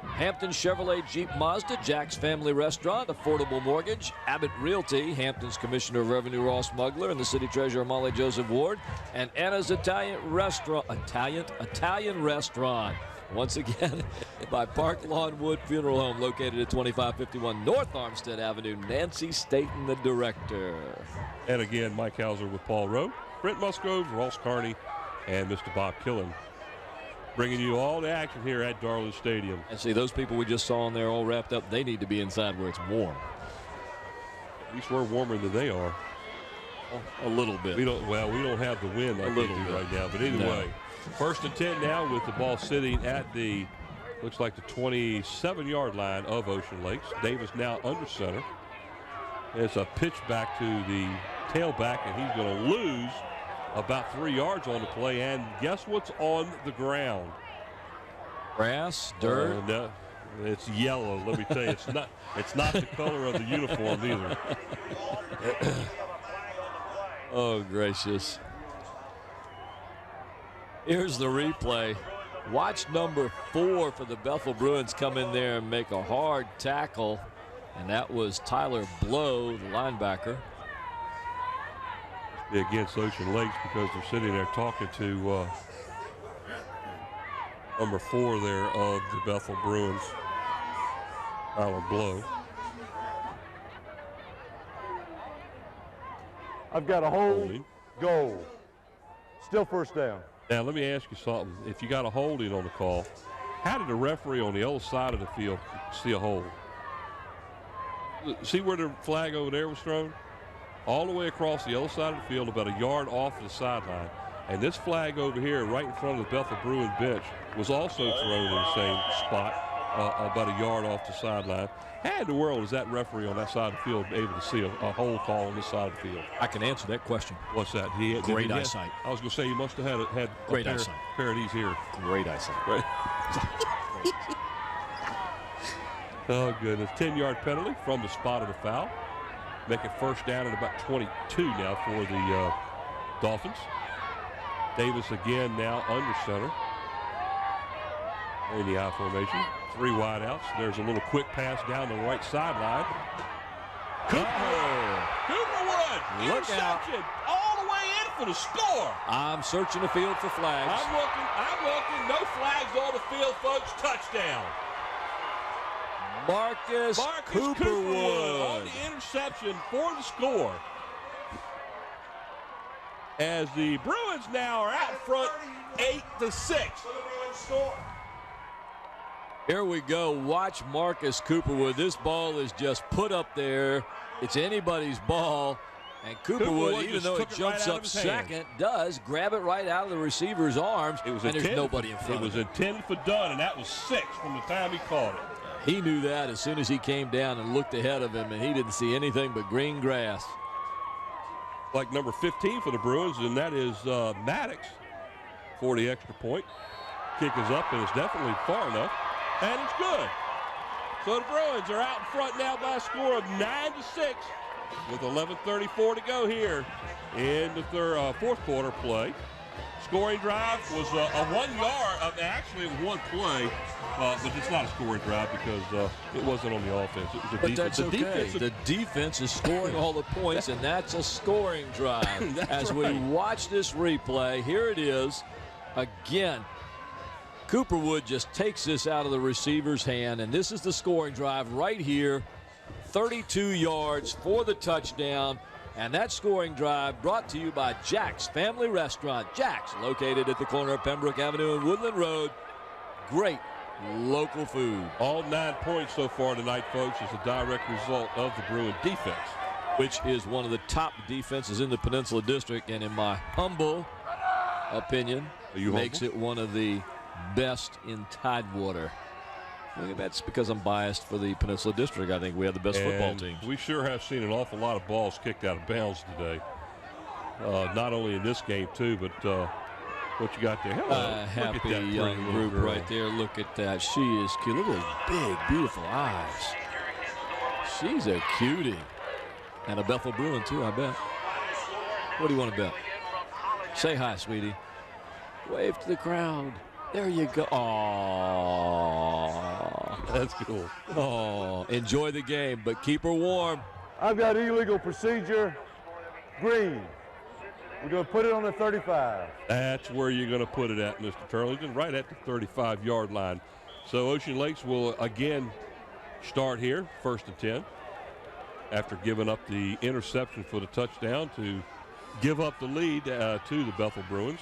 Speaker 6: Hampton Chevrolet Jeep Mazda, Jack's Family Restaurant, Affordable Mortgage, Abbott Realty, Hampton's Commissioner of Revenue Ross Mugler, and the City Treasurer Molly Joseph Ward, and Anna's Italian Restaurant. Once again, by Park Lawn Wood Funeral Home, located at 2551 North Armstead Avenue. Nancy Staten, the director.
Speaker 5: And again, Mike Hauser with Paul Rowe, Brent Musgrove, Ross Carney, and Mr. Bob Killen bringing you all the action here at Darling Stadium.
Speaker 6: And see, those people we just saw in there all wrapped up, they need to be inside where it's warm.
Speaker 5: At least we're warmer than they are.
Speaker 6: A little bit.
Speaker 5: We don't have the wind like we do right now. But either way, 1st and 10 now with the ball sitting at the, looks like the 27-yard line of Ocean Lakes. Davis now under center. It's a pitch back to the tailback, and he's going to lose about 3 yards on the play. And guess what's on the ground?
Speaker 6: Grass, dirt.
Speaker 5: No, it's yellow. Let me tell you, it's not the color of the uniform either.
Speaker 6: Oh, gracious. Here's the replay. Watch number 4 for the Bethel Bruins come in there and make a hard tackle. And that was Tyler Blow, the linebacker.
Speaker 5: Be against Ocean Lakes because they're sitting there talking to number 4 there of the Bethel Bruins, Tyler Blow.
Speaker 7: I've got a hold, goal. Still first down.
Speaker 5: Now, let me ask you something. If you got a holding on the call, how did the referee on the other side of the field see a hold? See where the flag over there was thrown? All the way across the other side of the field, about a yard off the sideline. And this flag over here, right in front of the Bethel Bruins bench, was also thrown in the same spot, about a yard off the sideline. How in the world is that referee on that side of the field able to see a hold call on this side of the field?
Speaker 6: I can answer that question.
Speaker 5: What's that?
Speaker 6: Great eyesight.
Speaker 5: I was going to say you must have had
Speaker 6: great eyesight.
Speaker 5: Pair of these here.
Speaker 6: Great eyesight.
Speaker 5: Right. Oh, goodness. 10-yard penalty from the spot of the foul. Make it first down at about 22 now for the Dolphins. Davis again now under center in the I formation. 3 wideouts. There's a little quick pass down the right sideline. Cooperwood! Interception all the way in for the score.
Speaker 6: I'm searching the field for flags.
Speaker 5: I'm looking. No flags on the field, folks. Touchdown.
Speaker 6: Marcus Cooperwood
Speaker 5: on the interception for the score. As the Bruins now are out front 8-6.
Speaker 6: Here we go. Watch Marcus Cooperwood. This ball is just put up there. It's anybody's ball. And Cooperwood, even though it jumps up second, does grab it right out of the receiver's arms. And there's nobody in front of him.
Speaker 5: It was intended for done, and that was 6 from the time he caught it.
Speaker 6: He knew that as soon as he came down and looked ahead of him, and he didn't see anything but green grass.
Speaker 5: Like number 15 for the Bruins, and that is Maddox for the extra point. Kick is up, and it's definitely far enough, and it's good. So the Bruins are out in front now by a score of 9-6 with 11:34 to go here in the fourth quarter play. Scoring drive was a 1 yard, actually one play, but it's not a scoring drive because it wasn't on the offense. It was a defense.
Speaker 6: That's okay. The defense is scoring all the points, and that's a scoring drive. As we watch this replay, here it is again. Cooperwood just takes this out of the receiver's hand, and this is the scoring drive right here. 32 yards for the touchdown. And that scoring drive brought to you by Jack's Family Restaurant. Jack's, located at the corner of Pembroke Avenue and Woodland Road. Great local food.
Speaker 5: All 9 points so far tonight, folks, is a direct result of the Bruin defense,
Speaker 6: which is one of the top defenses in the Peninsula District, and in my humble opinion, makes it one of the best in Tidewater. That's because I'm biased for the Peninsula District. I think we have the best football teams.
Speaker 5: We sure have seen an awful lot of balls kicked out of bounds today. Not only in this game, too, but what you got there. Hello.
Speaker 6: Happy young group right there. Look at that. She is cute. Look at those big, beautiful eyes. She's a cutie. And a Bethel Bruin, too, I bet. What do you want to bet? Say hi, sweetie. Wave to the crowd. There you go. Oh,
Speaker 5: that's cool.
Speaker 6: Oh, enjoy the game, but keep her warm.
Speaker 7: I've got illegal procedure. Green. We're going to put it on the 35.
Speaker 5: That's where you're going to put it at, Mr. Turlington, right at the 35-yard line. So Ocean Lakes will again start here, 1st and 10, after giving up the interception for the touchdown to give up the lead to the Bethel Bruins.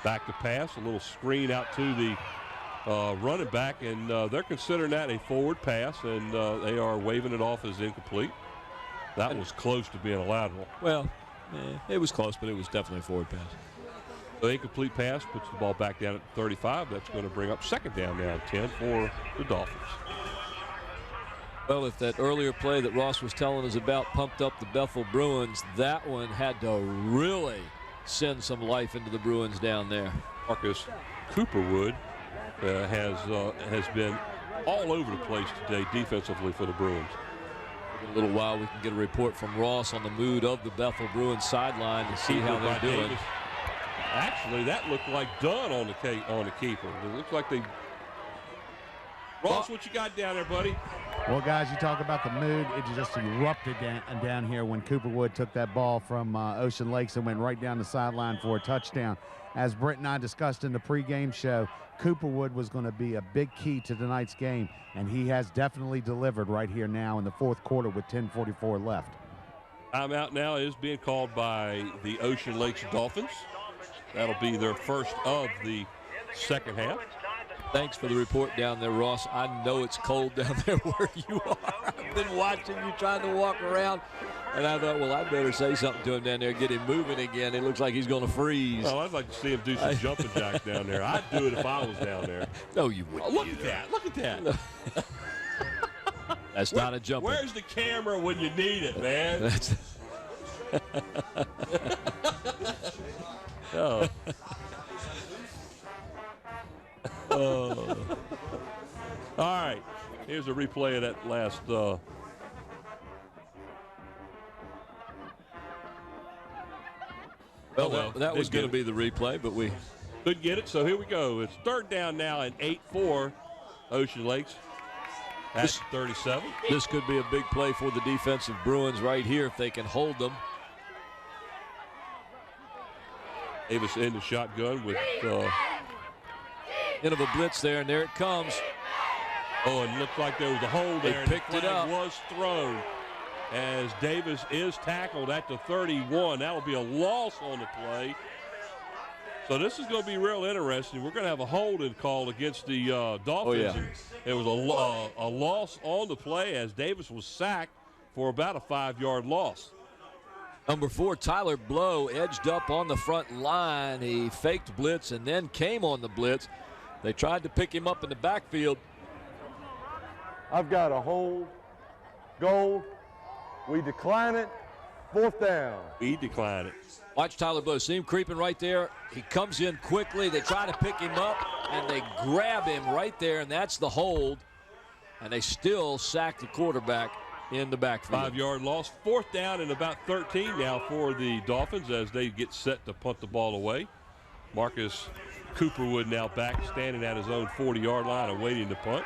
Speaker 5: Back to pass, a little screen out to the running back, and they're considering that a forward pass, and they are waving it off as incomplete. That was close to being a lateral.
Speaker 6: Well, it was close, but it was definitely a forward pass.
Speaker 5: The incomplete pass puts the ball back down at 35. That's going to bring up second down now at 10 for the Dolphins.
Speaker 6: Well, if that earlier play that Ross was telling us about pumped up the Bethel Bruins, that one had to really send some life into the Bruins down there.
Speaker 5: Marcus Cooperwood has been all over the place today defensively for the Bruins.
Speaker 6: In a little while, we can get a report from Ross on the mood of the Bethel Bruins sideline to see how they're doing.
Speaker 5: Davis. Actually, that looked like done on the keeper. It looks like they. Ross, what you got down there, buddy?
Speaker 1: Well, guys, you talk about the mood. It just erupted down here when Cooperwood took that ball from Ocean Lakes and went right down the sideline for a touchdown. As Brent and I discussed in the pregame show, Cooperwood was going to be a big key to tonight's game, and he has definitely delivered right here now in the fourth quarter with 10:44 left.
Speaker 5: Timeout now is being called by the Ocean Lakes Dolphins. That'll be their first of the second half.
Speaker 6: Thanks for the report down there, Ross. I know it's cold down there where you are. I've been watching you trying to walk around, and I thought, well, I better say something to him down there, get him moving again. It looks like he's going to freeze.
Speaker 5: Well, I'd like to see him do some jumping jacks down there. I'd do it if I was down there.
Speaker 6: No, you wouldn't.
Speaker 5: Look at that. Look at that.
Speaker 6: That's not a jumping.
Speaker 5: Where's the camera when you need it, man? Oh. Oh. All right. Here's a replay of that last.
Speaker 6: Well, that was going to be the replay, but we
Speaker 5: couldn't get it. So here we go. It's third down now and 8-4 Ocean Lakes. That's 37.
Speaker 6: This could be a big play for the defensive Bruins right here if they can hold them.
Speaker 5: Davis in the shotgun with
Speaker 6: end of a blitz there, and there it comes.
Speaker 5: Oh, it looked like there was a hole there.
Speaker 6: They picked it up.
Speaker 5: Was thrown as Davis is tackled at the 31. That will be a loss on the play. So this is going to be real interesting. We're going to have a holding call against the Dolphins.
Speaker 6: Oh, yeah.
Speaker 5: It was a loss on the play as Davis was sacked for about a 5-yard loss.
Speaker 6: Number 4, Tyler Blow, edged up on the front line. He faked blitz and then came on the blitz. They tried to pick him up in the backfield.
Speaker 7: I've got a hold, goal. We decline it, fourth down.
Speaker 5: We decline it.
Speaker 6: Watch Tyler Blow. See him creeping right there. He comes in quickly. They try to pick him up, and they grab him right there, and that's the hold. And they still sack the quarterback in the backfield.
Speaker 5: 5-yard loss. Fourth down and about 13 now for the Dolphins as they get set to punt the ball away. Marcus Cooperwood now back standing at his own 40-yard line awaiting the punt.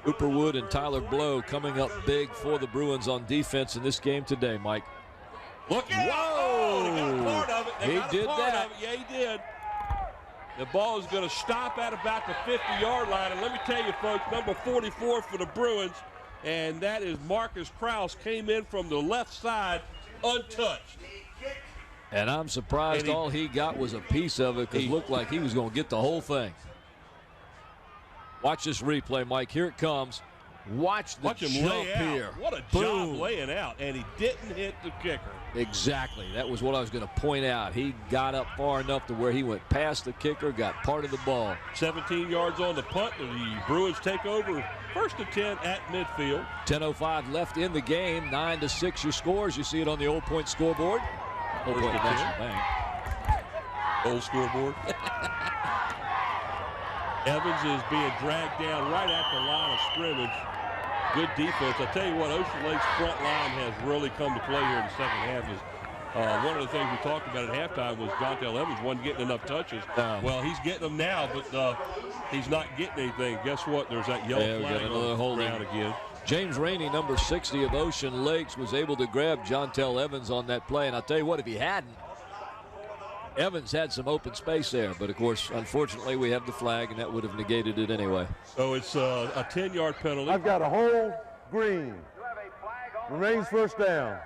Speaker 6: Cooperwood and Tyler Blow coming up big for the Bruins on defense in this game today, Mike.
Speaker 5: Look at
Speaker 6: Whoa!
Speaker 5: They got a part of it.
Speaker 6: He did that.
Speaker 5: Yeah, he did. The ball is going to stop at about the 50-yard line. And let me tell you, folks, number 44 for the Bruins, and that is Marcus Krause, came in from the left side untouched.
Speaker 6: And I'm surprised all he got was a piece of it because it looked like he was going to get the whole thing. Watch this replay, Mike. Here it comes. Watch him jump here.
Speaker 5: What a job laying out, and he didn't hit the kicker.
Speaker 6: Exactly. That was what I was going to point out. He got up far enough to where he went past the kicker, got part of the ball.
Speaker 5: 17 yards on the punt. The Bruins take over first and 10 at midfield.
Speaker 6: 10:05 left in the game. 9-6 your scores. You see it on the Old Point scoreboard. Old Point National Bank.
Speaker 5: Old scoreboard. Evans is being dragged down right at the line of scrimmage. Good defense. I tell you what, Ocean Lake's front line has really come to play here in the second half. One of the things we talked about at halftime was Jontel Evans wasn't getting enough touches. Well, he's getting them now, but he's not getting anything. Guess what? There's that yellow flag on the ground again.
Speaker 6: James Rainey, number 60 of Ocean Lakes, was able to grab Jontel Evans on that play. And I'll tell you what, if he hadn't, Evans had some open space there. But, of course, unfortunately, we have the flag, and that would have negated it anyway.
Speaker 5: So it's a 10-yard penalty.
Speaker 7: I've got a hold, green. Remains first down.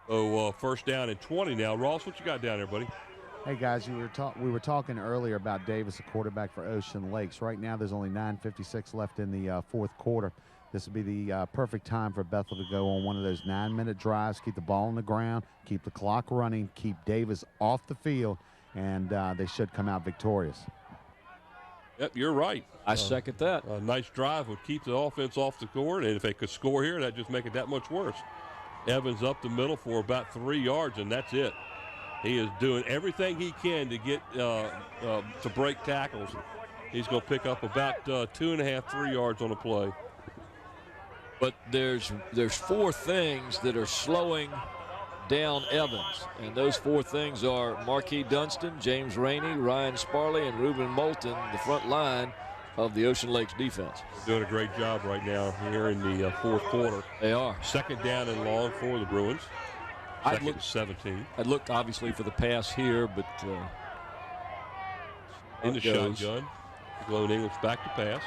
Speaker 5: Oh, first down and 20 now. Ross, what you got down there, buddy?
Speaker 1: Hey guys, we were talking earlier about Davis, a quarterback for Ocean Lakes. Right now, there's only 9:56 left in the fourth quarter. This would be the perfect time for Bethel to go on one of those 9-minute drives, keep the ball on the ground, keep the clock running, keep Davis off the field, and they should come out victorious.
Speaker 5: Yep, you're right.
Speaker 6: I second that.
Speaker 5: A nice drive would keep the offense off the court, and if they could score here, that'd just make it that much worse. Evans up the middle for about 3 yards, and that's it. He is doing everything he can to get to break tackles. He's going to pick up about 2.5, 3 yards on a play.
Speaker 6: But there's 4 things that are slowing down Evans, and those 4 things are Marquis Dunston, James Rainey, Ryan Sparley, and Reuben Moulton, the front line of the Ocean Lakes defense.
Speaker 5: They're doing a great job right now here in the fourth quarter.
Speaker 6: They are.
Speaker 5: Second down and long for the Bruins. Second and 17.
Speaker 6: I'd looked obviously for the pass here, but
Speaker 5: in the shotgun, Glone English back to pass.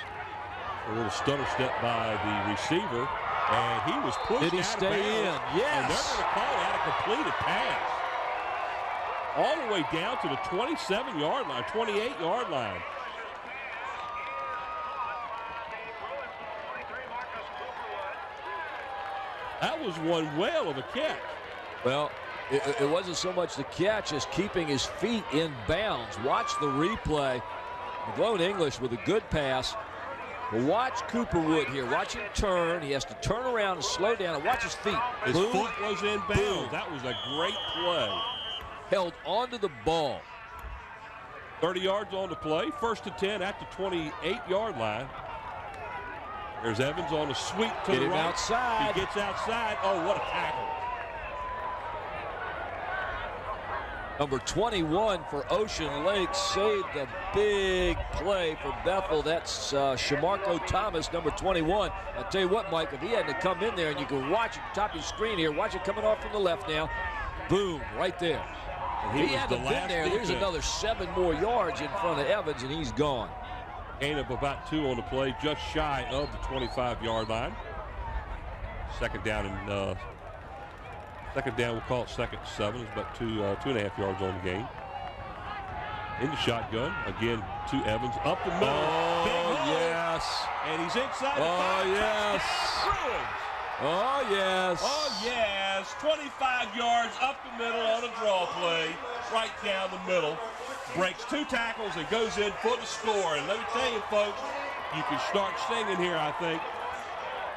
Speaker 5: A little stutter step by the receiver, and he was pushed
Speaker 6: Did he
Speaker 5: out
Speaker 6: stay
Speaker 5: of bounds,
Speaker 6: in? Yes.
Speaker 5: And they're going to call out a completed pass. All the way down to the 27-yard line, 28-yard line. That was one whale of a catch.
Speaker 6: Well, it wasn't so much the catch as keeping his feet in bounds. Watch the replay. Glone English with a good pass. But watch Cooper Wood here. Watch him turn. He has to turn around and slow down and watch his feet.
Speaker 5: His
Speaker 6: Boom,
Speaker 5: foot was in bounds.
Speaker 6: boom.
Speaker 5: That was a great play.
Speaker 6: Held onto the ball.
Speaker 5: 30 yards on the play. First and 10 at the 28-yard line. There's Evans on a sweep to the right.
Speaker 6: Outside.
Speaker 5: He gets outside. Oh, what a tackle.
Speaker 6: Number 21 for Ocean Lakes saved a big play for Bethel. That's Shamarko Thomas, number 21. I'll tell you what, Mike, if he hadn't come in there, and you can watch it top of your screen here, watch it coming off from the left now. Boom, right there. If he hadn't been there, there's another 7 more yards in front of Evans, and he's gone.
Speaker 5: Gain of about 2 on the play, just shy of the 25-yard line. Second down and second down, we'll call it second and 7. It's about 2.5 yards on the game. In the shotgun, again to Evans, up the middle.
Speaker 6: Oh,
Speaker 5: big hole,
Speaker 6: yes.
Speaker 5: and he's inside the
Speaker 6: Oh,
Speaker 5: 5.
Speaker 6: yes.
Speaker 5: Bruins.
Speaker 6: Oh, yes.
Speaker 5: Oh, yes. 25 yards up the middle on a draw play, right down the middle. Breaks 2 tackles and goes in for the score. And let me tell you, folks, you can start singing here, I think.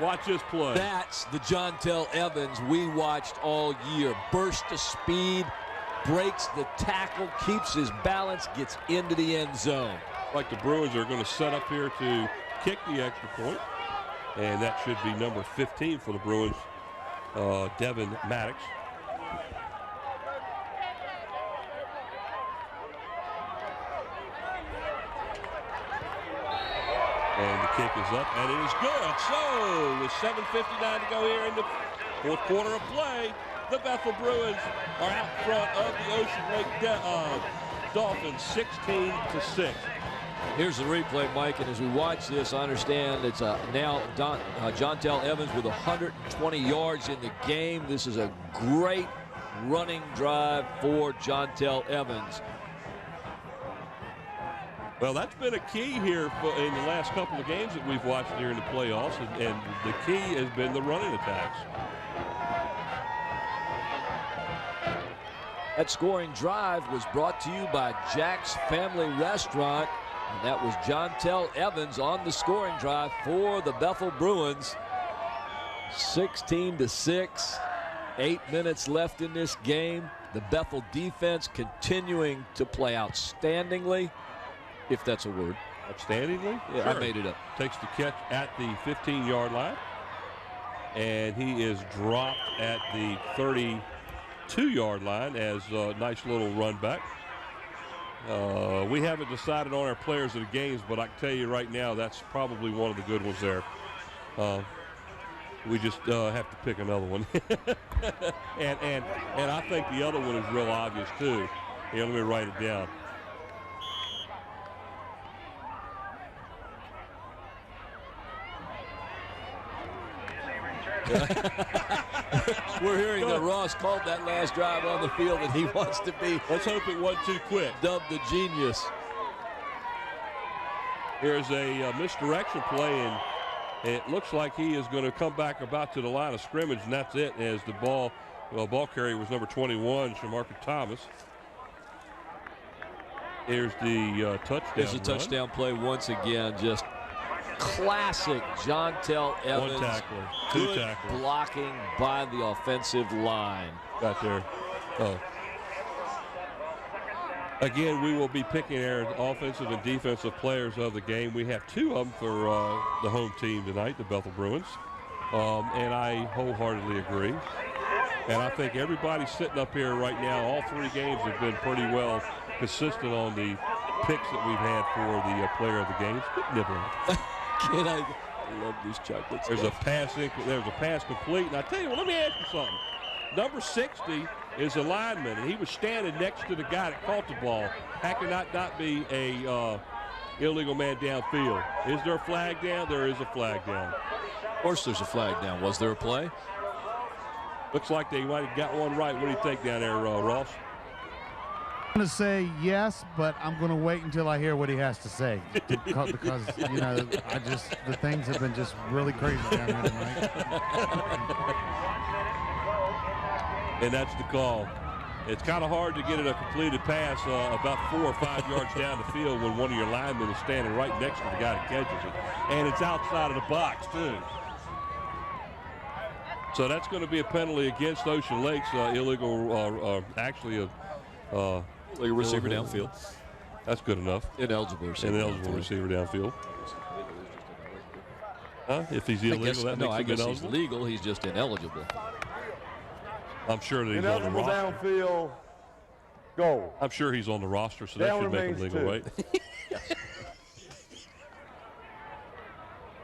Speaker 5: Watch this play.
Speaker 6: That's the Jontel Evans we watched all year. Burst of speed, breaks the tackle, keeps his balance, gets into the end zone.
Speaker 5: Like the Bruins are going to set up here to kick the extra point. And that should be number 15 for the Bruins, Devin Maddox. And the kick is up, and it is good. So, with 7:59 to go here in the fourth quarter of play, the Bethel Bruins are out front of the Ocean Lake Dolphins, 16-6.
Speaker 6: Here's the replay, Mike, and as we watch this, I understand it's now Jontel Evans with 120 yards in the game. This is a great running drive for Jontel Evans.
Speaker 5: Well, that's been a key here in the last couple of games that we've watched here in the playoffs, and the key has been the running attacks.
Speaker 6: That scoring drive was brought to you by Jack's Family Restaurant, and that was Jontel Evans on the scoring drive for the Bethel Bruins. 16-6, 8 minutes left in this game. The Bethel defense continuing to play outstandingly. If that's a word.
Speaker 5: Outstandingly?
Speaker 6: Yeah,
Speaker 5: sure.
Speaker 6: I made it up.
Speaker 5: Takes the catch at the 15-yard line. And he is dropped at the 32-yard line as a nice little run back. We haven't decided on our players of the games, but I can tell you right now that's probably one of the good ones there. We just have to pick another one. and I think the other one is real obvious too. Here, let me write it down.
Speaker 6: We're hearing that Ross called that last drive on the field and he wants to be.
Speaker 5: Let's hope it wasn't too quick.
Speaker 6: Dubbed the genius.
Speaker 5: Here's a misdirection play, and it looks like he is going to come back about to the line of scrimmage, and that's it, as the ball carrier was number 21, Shamarka Thomas. Here's the touchdown.
Speaker 6: Here's a touchdown play once again. Just classic Jontel Evans.
Speaker 5: One tackler, two tacklers.
Speaker 6: Blocking by the offensive line.
Speaker 5: Got there. Oh. Again, we will be picking our offensive and defensive players of the game. We have two of them for the home team tonight, the Bethel Bruins. And I wholeheartedly agree. And I think everybody sitting up here right now, all three games have been pretty well consistent on the picks that we've had for the player of the games. Quit nibbling.
Speaker 6: I love these chocolates.
Speaker 5: There's a pass complete. And I tell you what, let me ask you something. Number 60 is a lineman, and he was standing next to the guy that caught the ball. How can that not be a illegal man downfield? Is there a flag down? There is a flag down.
Speaker 6: Of course there's a flag down. Was there a play?
Speaker 5: Looks like they might have got one right. What do you think down there, Ross?
Speaker 1: I'm going to say yes, but I'm going to wait until I hear what he has to say because you know, the things have been just really crazy down here tonight.
Speaker 5: And that's the call. It's kind of hard to get it a completed pass about 4 or 5 yards down the field when one of your linemen is standing right next to the guy that catches it. And it's outside of the box, too. So that's going to be a penalty against Ocean Lakes, illegal
Speaker 6: receiver downfield.
Speaker 5: That's good enough.
Speaker 6: Ineligible receiver.
Speaker 5: Receiver downfield. Huh? If he's illegal, that makes him
Speaker 6: I guess
Speaker 5: ineligible.
Speaker 6: he's legal. He's just ineligible.
Speaker 5: I'm sure that he's on the roster.
Speaker 7: Downfield, go.
Speaker 5: I'm sure he's on the roster, so that should make him legal, right?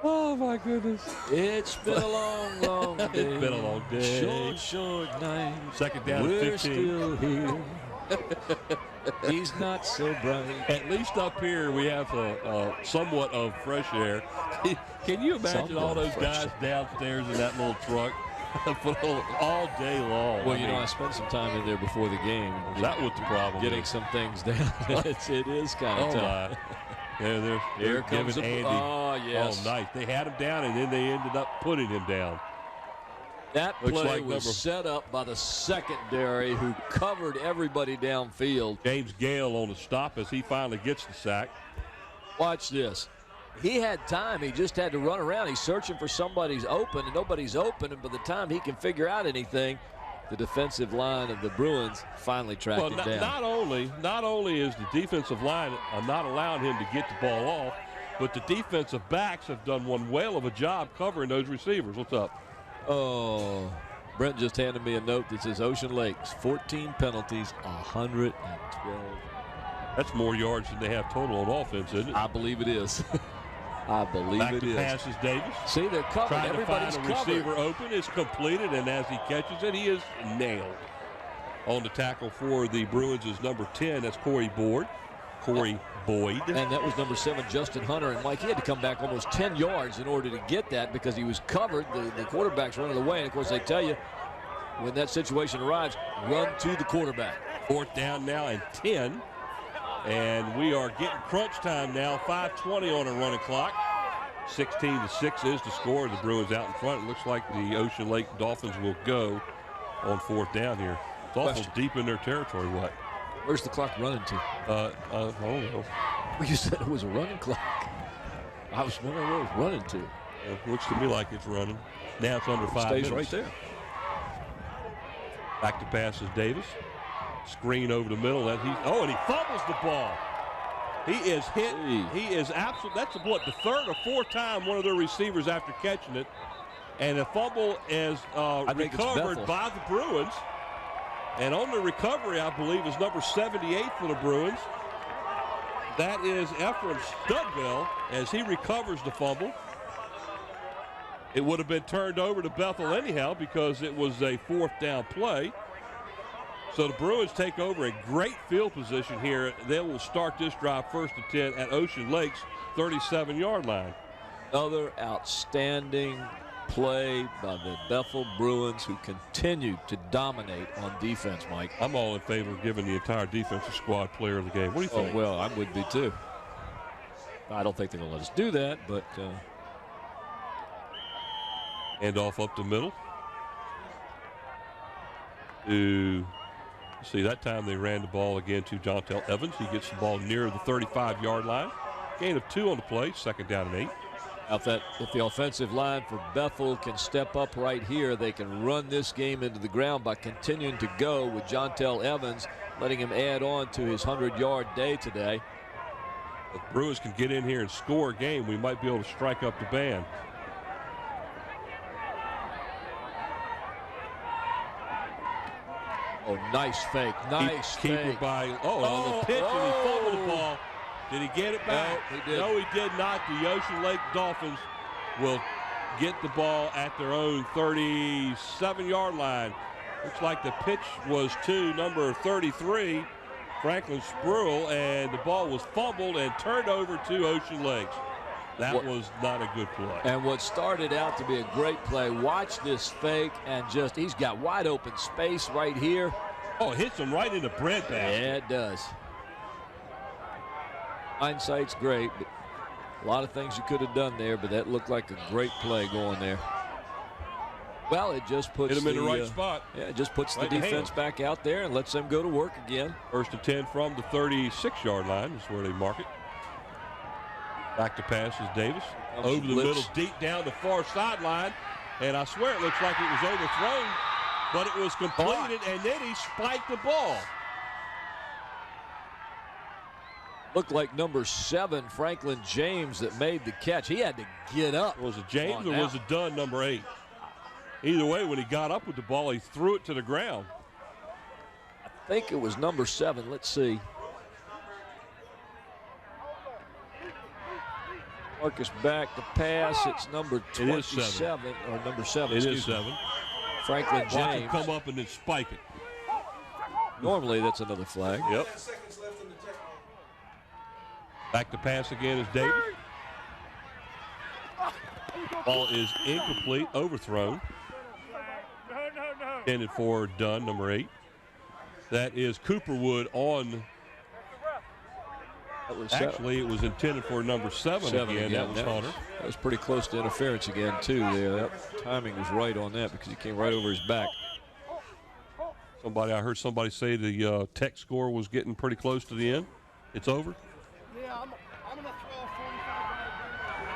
Speaker 5: Oh, my goodness.
Speaker 6: It's been a long, long day.
Speaker 5: It's been a long day.
Speaker 6: Short, short night.
Speaker 5: Second down
Speaker 6: We're
Speaker 5: 15.
Speaker 6: still here. He's not so bright.
Speaker 5: At least up here we have somewhat of fresh air. Can you imagine all those guys downstairs in that little truck all day long?
Speaker 6: Well, I spent some time in there before the game.
Speaker 5: That was the problem.
Speaker 6: Getting some things down. it is kind of tough.
Speaker 5: Yeah, they're
Speaker 6: comes
Speaker 5: giving Andy.
Speaker 6: Oh, yes.
Speaker 5: Oh, nice. They had him down, and then they ended up putting him down.
Speaker 6: That play was set up by the secondary who covered everybody downfield.
Speaker 5: James Gale on the stop as he finally gets the sack.
Speaker 6: Watch this. He had time. He just had to run around. He's searching for somebody's open, and nobody's open. And by the time he can figure out anything, the defensive line of the Bruins finally tracked him down.
Speaker 5: Not only is the defensive line not allowing him to get the ball off, but the defensive backs have done one whale of a job covering those receivers. What's up?
Speaker 6: Oh, Brent just handed me a note that says Ocean Lakes, 14 penalties, 112.
Speaker 5: That's more yards than they have total on offense, isn't it?
Speaker 6: I believe it is. I believe
Speaker 5: Back
Speaker 6: it
Speaker 5: to
Speaker 6: is.
Speaker 5: passes, Davis.
Speaker 6: See, they're covered.
Speaker 5: Trying
Speaker 6: Everybody's
Speaker 5: to find a receiver open is completed, and as he catches it, he is nailed. On the tackle for the Bruins is number 10. That's Corey Boyd.
Speaker 6: And that was number 7, Justin Hunter. And, Mike, he had to come back almost 10 yards in order to get that because he was covered. The quarterback's running away. And, of course, they tell you when that situation arrives, run to the quarterback.
Speaker 5: 4th down now and 10. And we are getting crunch time now. 5:20 on a running clock. 16-6 is the score. The Bruins out in front. It looks like the Ocean Lake Dolphins will go on 4th down here. It's awful deep in their territory. What?
Speaker 6: Where's the clock running to?
Speaker 5: I don't know.
Speaker 6: Well, you said it was a running clock. I was wondering where it was running to.
Speaker 5: It looks to me like it's running. Now it's under 5 minutes.
Speaker 6: Stays right there.
Speaker 5: Back to passes Davis. Screen over the middle. And he fumbles the ball. He is hit. He is absolutely. That's what, the 3rd or 4th time one of their receivers after catching it. And the fumble is recovered by the Bruins. And on the recovery, I believe, is number 78 for the Bruins. That is Ephraim Studwell as he recovers the fumble. It would have been turned over to Bethel anyhow because it was a 4th down play. So the Bruins take over a great field position here. They will start this drive 1st and 10 at Ocean Lake's 37-yard line.
Speaker 6: Another outstanding play by the Bethel Bruins, who continue to dominate on defense, Mike.
Speaker 5: I'm all in favor of giving the entire defensive squad player of the game. What do you think?
Speaker 6: Oh, well, I would be too. I don't think they're going to let us do that, but...
Speaker 5: Hand off up the middle. See, that time they ran the ball again to Jontel Evans. He gets the ball near the 35-yard line. Gain of 2 on the play, 2nd down and 8.
Speaker 6: If the offensive line for Bethel can step up right here, they can run this game into the ground by continuing to go with Jontel Evans, letting him add on to his 100-yard day today.
Speaker 5: If Bruins can get in here and score a game, we might be able to strike up the band.
Speaker 6: Oh, nice fake. Nice
Speaker 5: Keeper
Speaker 6: fake.
Speaker 5: on the pitch, and he fumbled the ball. Did he get it back?
Speaker 6: No, he did.
Speaker 5: No, he did not. The Ocean Lake Dolphins will get the ball at their own 37-yard line. Looks like the pitch was to number 33, Franklin Spruill, and the ball was fumbled and turned over to Ocean Lakes. That was not a good play.
Speaker 6: And what started out to be a great play, watch this fake, and he's got wide open space right here.
Speaker 5: Oh, it hits him right in the breadbasket.
Speaker 6: Yeah, it does. Hindsight's great, but a lot of things you could have done there, but that looked like a great play going there. Well, it just puts
Speaker 5: him in the right spot.
Speaker 6: Yeah, it just puts
Speaker 5: right
Speaker 6: the defense back out there and lets them go to work again.
Speaker 5: 1st and 10 from the 36-yard line is where they mark it. Back to pass is Davis. Over the middle, deep down the far sideline. And I swear it looks like it was overthrown, but it was completed, and then he spiked the ball.
Speaker 6: Looked like number 7, Franklin James, that made the catch. He had to get up.
Speaker 5: Was it James or was it Dunn, number 8? Either way, when he got up with the ball, he threw it to the ground.
Speaker 6: I think it was number 7. Let's see. Marcus back to pass. It's number 27, or number 7.
Speaker 5: It is 7.
Speaker 6: Franklin James.
Speaker 5: Watch him come up and then spike it.
Speaker 6: Normally, that's another flag.
Speaker 5: Yep. Back to pass again is Davis. Ball is incomplete, overthrown. Intended for Dunn, number 8. That is Cooperwood on. Actually, it was intended for number 7 again. That was Hunter.
Speaker 6: That was pretty close to interference again, too. There, that timing was right on that because he came right over his back.
Speaker 5: I heard somebody say the Tech score was getting pretty close to the end. It's over.
Speaker 11: Yeah, I'm going to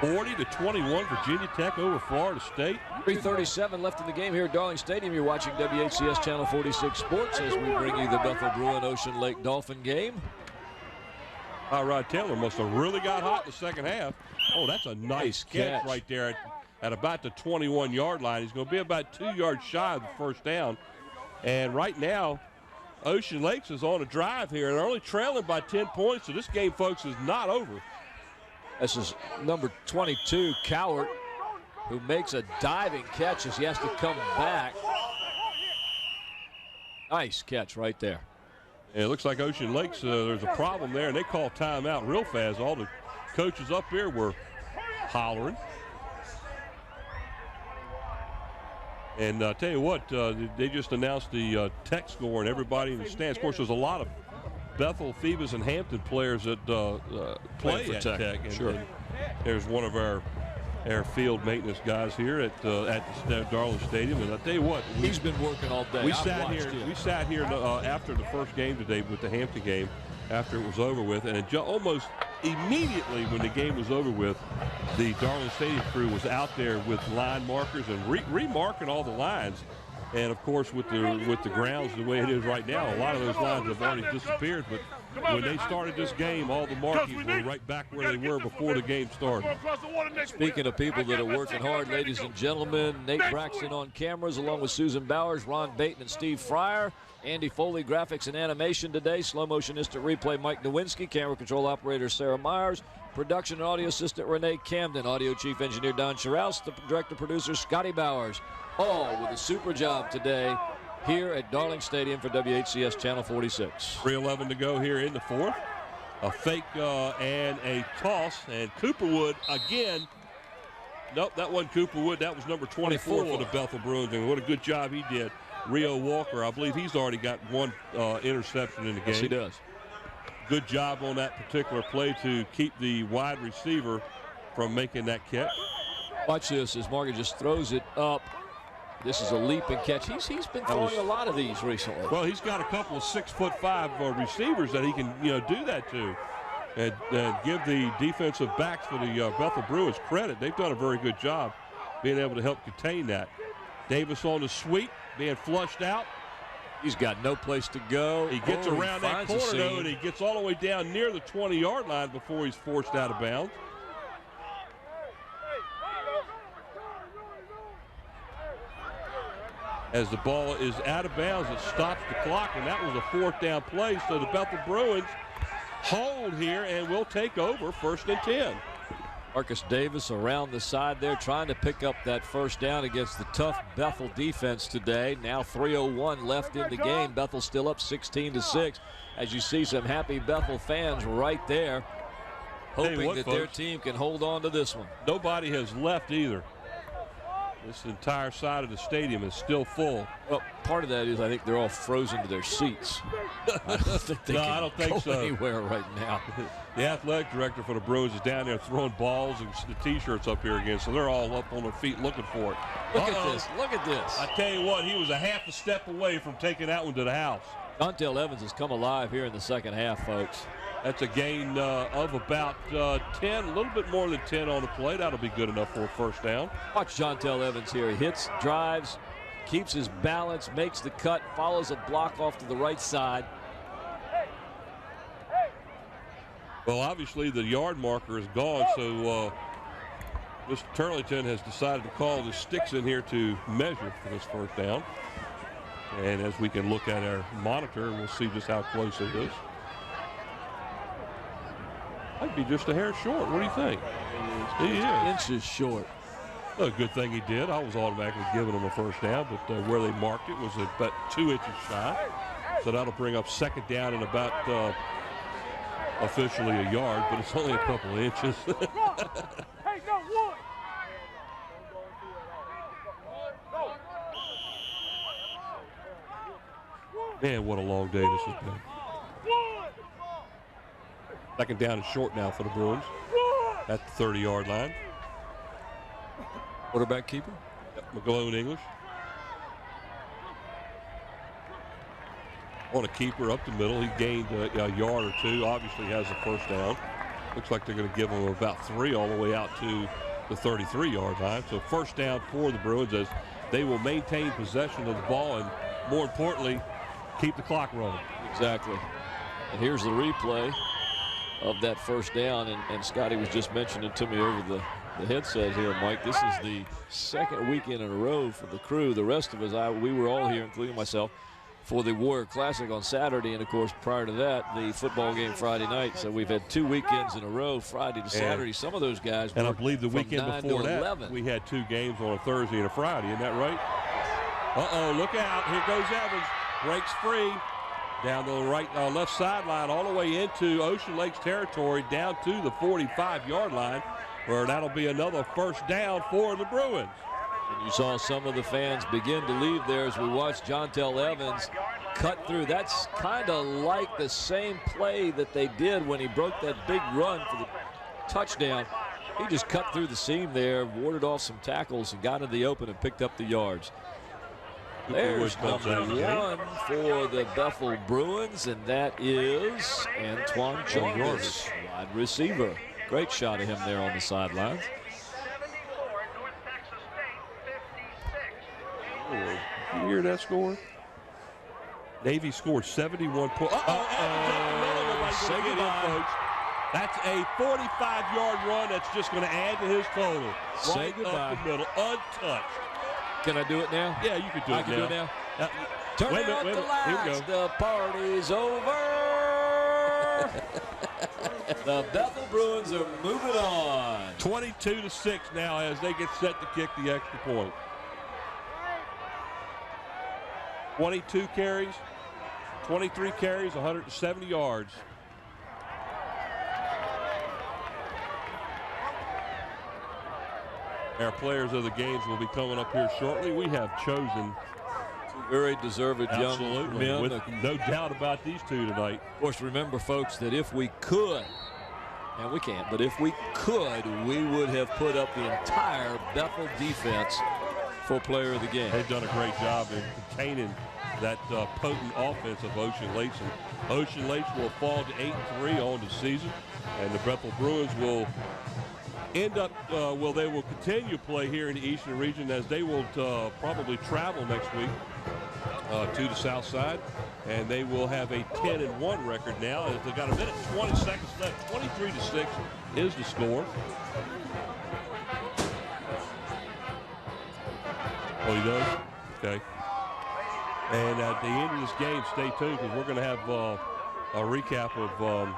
Speaker 11: throw 45.
Speaker 5: 40-21, Virginia Tech over Florida State.
Speaker 6: 3:37 left in the game here at Darling Stadium. You're watching WHCS Channel 46 Sports as we bring you the Bethel Bruin Ocean Lake Dolphin game.
Speaker 5: Rod Taylor must have really got hot in the second half. Oh, that's a nice catch right there at about the 21-yard line. He's going to be about 2 yards shy of the first down. And right now, Ocean Lakes is on a drive here, and they're only trailing by 10 points. So this game, folks, is not over.
Speaker 6: This is number 22, Cowart, who makes a diving catch as he has to come back. Nice catch right there.
Speaker 5: And it looks like Ocean Lakes, there's a problem there, and they call timeout real fast. All the coaches up here were hollering. And I tell you what, they just announced the Tech score, and everybody in the stands. Of course, there's a lot of Bethel, Phoebus, and Hampton players that play at Tech. And,
Speaker 6: sure.
Speaker 5: And there's one of our field maintenance guys here at the Darling Stadium, and I tell you what,
Speaker 6: he's been working all day.
Speaker 5: We sat here after the first game today with the Hampton game, after it was over with, and almost immediately when the game was over with, the Darling Stadium crew was out there with line markers and remarking all the lines. And of course, with the grounds the way it is right now, a lot of those lines have already disappeared. But when they started this game, all the markings were right back where they were before the game started.
Speaker 6: Speaking of people that are working hard, ladies and gentlemen, Nate Braxton on cameras along with Susan Bowers, Ron Bateman, and Steve Fryer. Andy Foley, graphics and animation today. Slow motion instant replay, Mike Nowinski. Camera control operator, Sarah Myers. Production and audio assistant, Renee Camden. Audio chief engineer, Don Chiraus. The director producer, Scotty Bowers. All with a super job today here at Darling Stadium for WHCS Channel 46.
Speaker 5: 3:11 to go here in the fourth. A fake and a toss, and Cooperwood again Nope, that wasn't Cooper Wood. That was number 24 for the Bethel Bruins. And what a good job he did. Rio Walker, I believe he's already got one interception in the game.
Speaker 6: Yes, he does.
Speaker 5: Good job on that particular play to keep the wide receiver from making that catch.
Speaker 6: Watch this as Morgan just throws it up. This is a leap and catch. He's been throwing a lot of these recently.
Speaker 5: Well, he's got a couple of 6'5" receivers that he can do that to, and give the defensive backs for the Bethel Bruins credit. They've done a very good job being able to help contain that. Davis on the sweep, being flushed out.
Speaker 6: He's got no place to go.
Speaker 5: He gets around that corner though, and he gets all the way down near the 20-yard line before he's forced out of bounds. As the ball is out of bounds, it stops the clock, and that was a 4th down play. So the Bethel Bruins hold here and will take over 1st and 10.
Speaker 6: Marcus Davis around the side there trying to pick up that 1st down against the tough Bethel defense today. Now 3:01 left in the game. Bethel still up 16-6. As you see some happy Bethel fans right there hoping that their team can hold on to this one.
Speaker 5: Nobody has left either. This entire side of the stadium is still full.
Speaker 6: Well, part of that is I think they're all frozen to their seats. I don't think they can go anywhere right now.
Speaker 5: The athletic director for the Bruins is down there throwing balls and the T-shirts up here again, so they're all up on their feet looking for it.
Speaker 6: Look at this. Look at this.
Speaker 5: I tell you what, he was a half a step away from taking that one to the house.
Speaker 6: Dontel Evans has come alive here in the second half, folks.
Speaker 5: That's a gain of about 10, a little bit more than 10 on the play. That'll be good enough for a 1st down.
Speaker 6: Watch Jontel Evans here. He hits, drives, keeps his balance, makes the cut, follows a block off to the right side.
Speaker 5: Well, obviously the yard marker is gone, so Mr. Turlington has decided to call the sticks in here to measure for this 1st down. And as we can look at our monitor, we'll see just how close it is. Might be just a hair short. What do you think? He is.
Speaker 6: Inches short.
Speaker 5: A good thing he did. I was automatically giving him a 1st down, but where they marked it was about 2 inches shy. So that'll bring up 2nd down and about officially a yard, but it's only a couple of inches. Man, what a long day this has been. 2nd down and short now for the Bruins at the 30-yard line.
Speaker 6: Quarterback keeper?
Speaker 5: McGlone English. On a keeper up the middle. He gained a yard or 2. Obviously has a 1st down. Looks like they're going to give him about 3 all the way out to the 33-yard line. So 1st down for the Bruins as they will maintain possession of the ball and, more importantly, keep the clock rolling.
Speaker 6: Exactly. And here's the replay of that 1st down, and Scotty was just mentioning to me over the headset here, Mike. This is the 2nd weekend in a row for the crew. The rest of us, we were all here, including myself, for the Warrior Classic on Saturday, and of course prior to that the football game Friday night. So we've had 2 weekends in a row, Friday to Saturday. Some of those guys,
Speaker 5: and I believe the weekend before that
Speaker 6: 11.
Speaker 5: we had 2 games on a Thursday and a Friday. Isn't that right? Look out. Here goes Evans. Breaks free down the left sideline all the way into Ocean Lakes territory down to the 45-yard line, where that'll be another 1st down for the Bruins.
Speaker 6: And you saw some of the fans begin to leave there as we watched Jontel Evans cut through. That's kind of like the same play that they did when he broke that big run for the touchdown. He just cut through the seam there, warded off some tackles, and got into the open and picked up the yards. There's number 1 for the Bethel Bruins, and that is Antoine Jones, wide receiver. Great shot of him there on the sidelines.
Speaker 5: Did you hear that score? Navy scored 71 points.
Speaker 6: Say goodbye,
Speaker 5: folks. That's a 45-yard run that's just going to add to his total.
Speaker 6: Say
Speaker 5: right
Speaker 6: goodbye.
Speaker 5: Up the middle, untouched.
Speaker 6: Can I do it now?
Speaker 5: Yeah, you can do it now.
Speaker 6: I can do it now. Turn
Speaker 5: wait a
Speaker 6: out
Speaker 5: minute,
Speaker 6: the lights. The party's over. The Bethel Bruins are moving on.
Speaker 5: 22-6 now as they get set to kick the extra point. 22 carries, 23 carries, 170 yards. Our players of the games will be coming up here shortly. We have chosen
Speaker 6: very deserved young men.
Speaker 5: With no doubt about these two tonight.
Speaker 6: Of course, remember, folks, that if we could, and we can't, but if we could, we would have put up the entire Bethel defense for player of the game.
Speaker 5: They've done a great job in containing that potent offense of Ocean Lakes. And Ocean Lakes will fall to 8-3 on the season, and the Bethel Bruins will end up, they will continue to play here in the Eastern region, as they will probably travel next week to the South Side, and they will have a 10-1 record now. They've got a minute and 20 seconds left. 23-6 is the score. Oh, he does? Okay. And at the end of this game, stay tuned, because we're going to have a recap of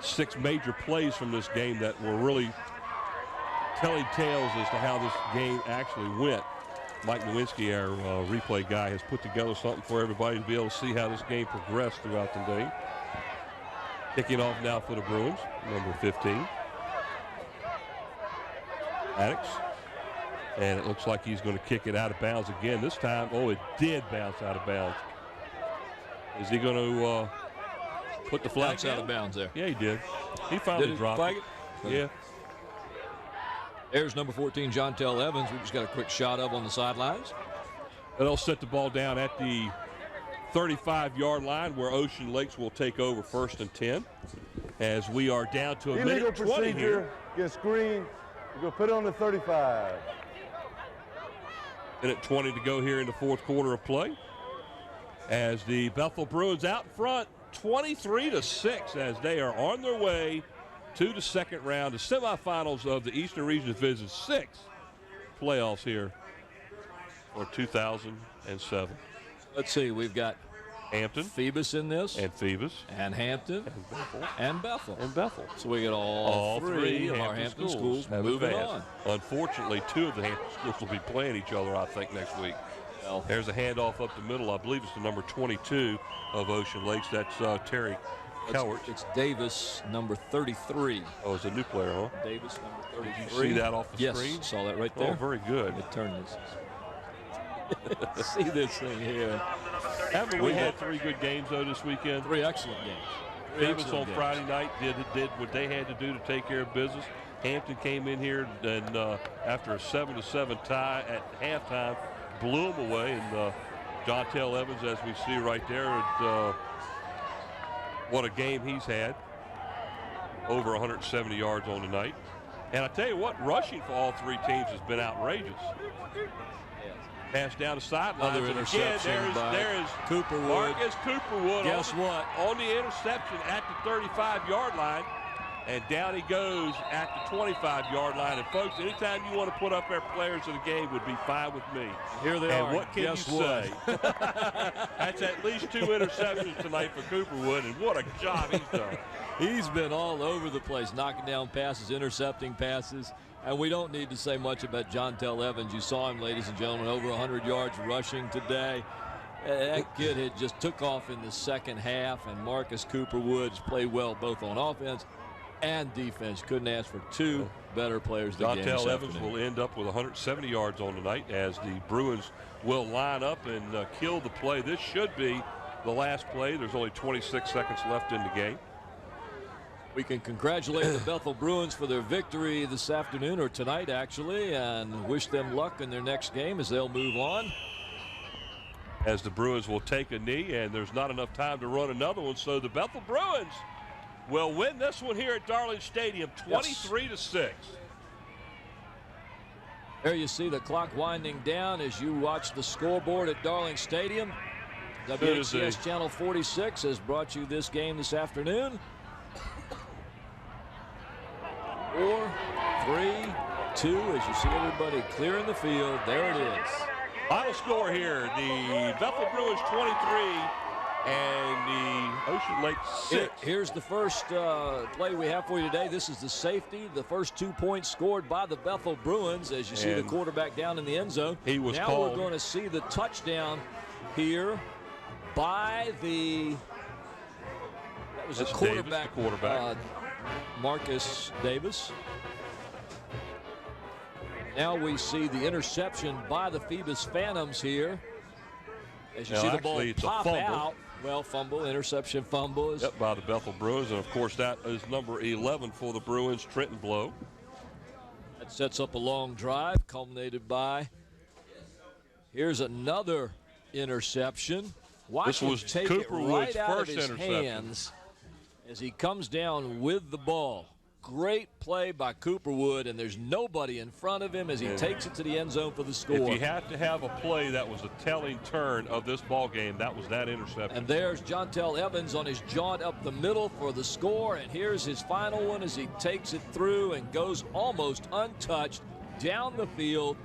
Speaker 5: 6 major plays from this game that were really telling tales as to how this game actually went. Mike Nowinski, our replay guy, has put together something for everybody to be able to see how this game progressed throughout the day. Kicking off now for the Bruins, number 15. Maddox. And it looks like he's going to kick it out of bounds again. This time, it did bounce out of bounds. Is he going to put the flag
Speaker 6: out of bounds there?
Speaker 5: Yeah, he did. He finally dropped it. Yeah.
Speaker 6: There's number 14, Jontel Evans. We just got a quick shot of on the sidelines.
Speaker 5: And they'll set the ball down at the 35-yard line, where Ocean Lakes will take over 1st and 10, as we are down to a minute 20 here.
Speaker 7: Get screen. We're going to put it on the 35.
Speaker 5: Minute 20 to go here in the 4th quarter of play, as the Bethel Bruins out front 23-6, as they are on their way to the 2nd round, the semifinals of the Eastern Region Division 6 playoffs here for 2007.
Speaker 6: Let's see, we've got
Speaker 5: Hampton,
Speaker 6: Phoebus in this,
Speaker 5: and Phoebus,
Speaker 6: and Hampton,
Speaker 5: and Bethel,
Speaker 6: and Bethel. So we get all three of our Hampton schools moving on.
Speaker 5: Unfortunately, 2 of the Hampton schools will be playing each other, I think, next week. Well, there's a handoff up the middle. I believe it's the number 22 of Ocean Lakes. That's Terry Cowart.
Speaker 6: It's Davis, number 33.
Speaker 5: Oh, it's a new player, huh?
Speaker 6: Davis, number 33.
Speaker 5: Did you see that off the screen?
Speaker 6: Yes, saw that right there.
Speaker 5: Oh, very good.
Speaker 6: Let me turn this. See this thing here.
Speaker 5: Haven't we had 3 good games, though, this weekend?
Speaker 6: 3 excellent games.
Speaker 5: Phoebus on Friday night did what they had to do to take care of business. Hampton came in here and after a 7-7 tie at halftime, blew them away. And Jontel Evans, as we see right there, what a game he's had. Over 170 yards on the night. And I tell you what, rushing for all 3 teams has been outrageous. Pass down the sideline.
Speaker 6: Another interception
Speaker 5: there is
Speaker 6: Cooperwood.
Speaker 5: Marcus Cooperwood.
Speaker 6: Guess what?
Speaker 5: On the interception at the 35-yard line. And down he goes at the 25-yard line. And, folks, anytime you want to put up our players of the game would be fine with me.
Speaker 6: Here they are.
Speaker 5: And what can you say? That's at least 2 interceptions tonight for Cooperwood, and what a job he's done.
Speaker 6: He's been all over the place, knocking down passes, intercepting passes. And we don't need to say much about Jontel Evans. You saw him, ladies and gentlemen, over 100 yards rushing today. That kid had just took off in the 2nd half, and Marcus Cooperwood's played well both on offense and defense. Couldn't ask for 2 better players than
Speaker 5: Jontel Evans will end up with 170 yards on the night, as the Bruins will line up and kill the play. This should be the last play. There's only 26 seconds left in the game.
Speaker 6: We can congratulate the Bethel Bruins for their victory this afternoon, or tonight actually, and wish them luck in their next game as they'll move on.
Speaker 5: As the Bruins will take a knee, and there's not enough time to run another one, so the Bethel Bruins will win this one here at Darling Stadium, 23-6.
Speaker 6: There you see the clock winding down as you watch the scoreboard at Darling Stadium. WHCS Channel 46 has brought you this game this afternoon. 4, 3, 2, as you see everybody clearing the field. There it is.
Speaker 5: Final score here, the Bethel Bruins 23 and the Ocean Lakes 6.
Speaker 6: Here's the first play we have for you today. This is the safety. The first 2 points scored by the Bethel Bruins, as you see the quarterback down in the end zone.
Speaker 5: He was
Speaker 6: now
Speaker 5: called.
Speaker 6: We're going to see the touchdown here by the quarterback.
Speaker 5: Davis, the quarterback.
Speaker 6: Marcus Davis. Now we see the interception by the Phoebus Phantoms here. As you see the ball pop out. Well, fumble, interception, fumble.
Speaker 5: Yep, by the Bethel Bruins. And, of course, that is number 11 for the Bruins, Trenton Blow.
Speaker 6: That sets up a long drive, culminated by. Here's another interception. Watch him take it right out of his hands as he comes down with the ball. Great play by Cooperwood, and there's nobody in front of him as he takes it to the end zone for the score.
Speaker 5: If you had to have a play that was a telling turn of this ball game, that was that interception.
Speaker 6: And there's Jontel Evans on his jaunt up the middle for the score, and here's his final one as he takes it through and goes almost untouched down the field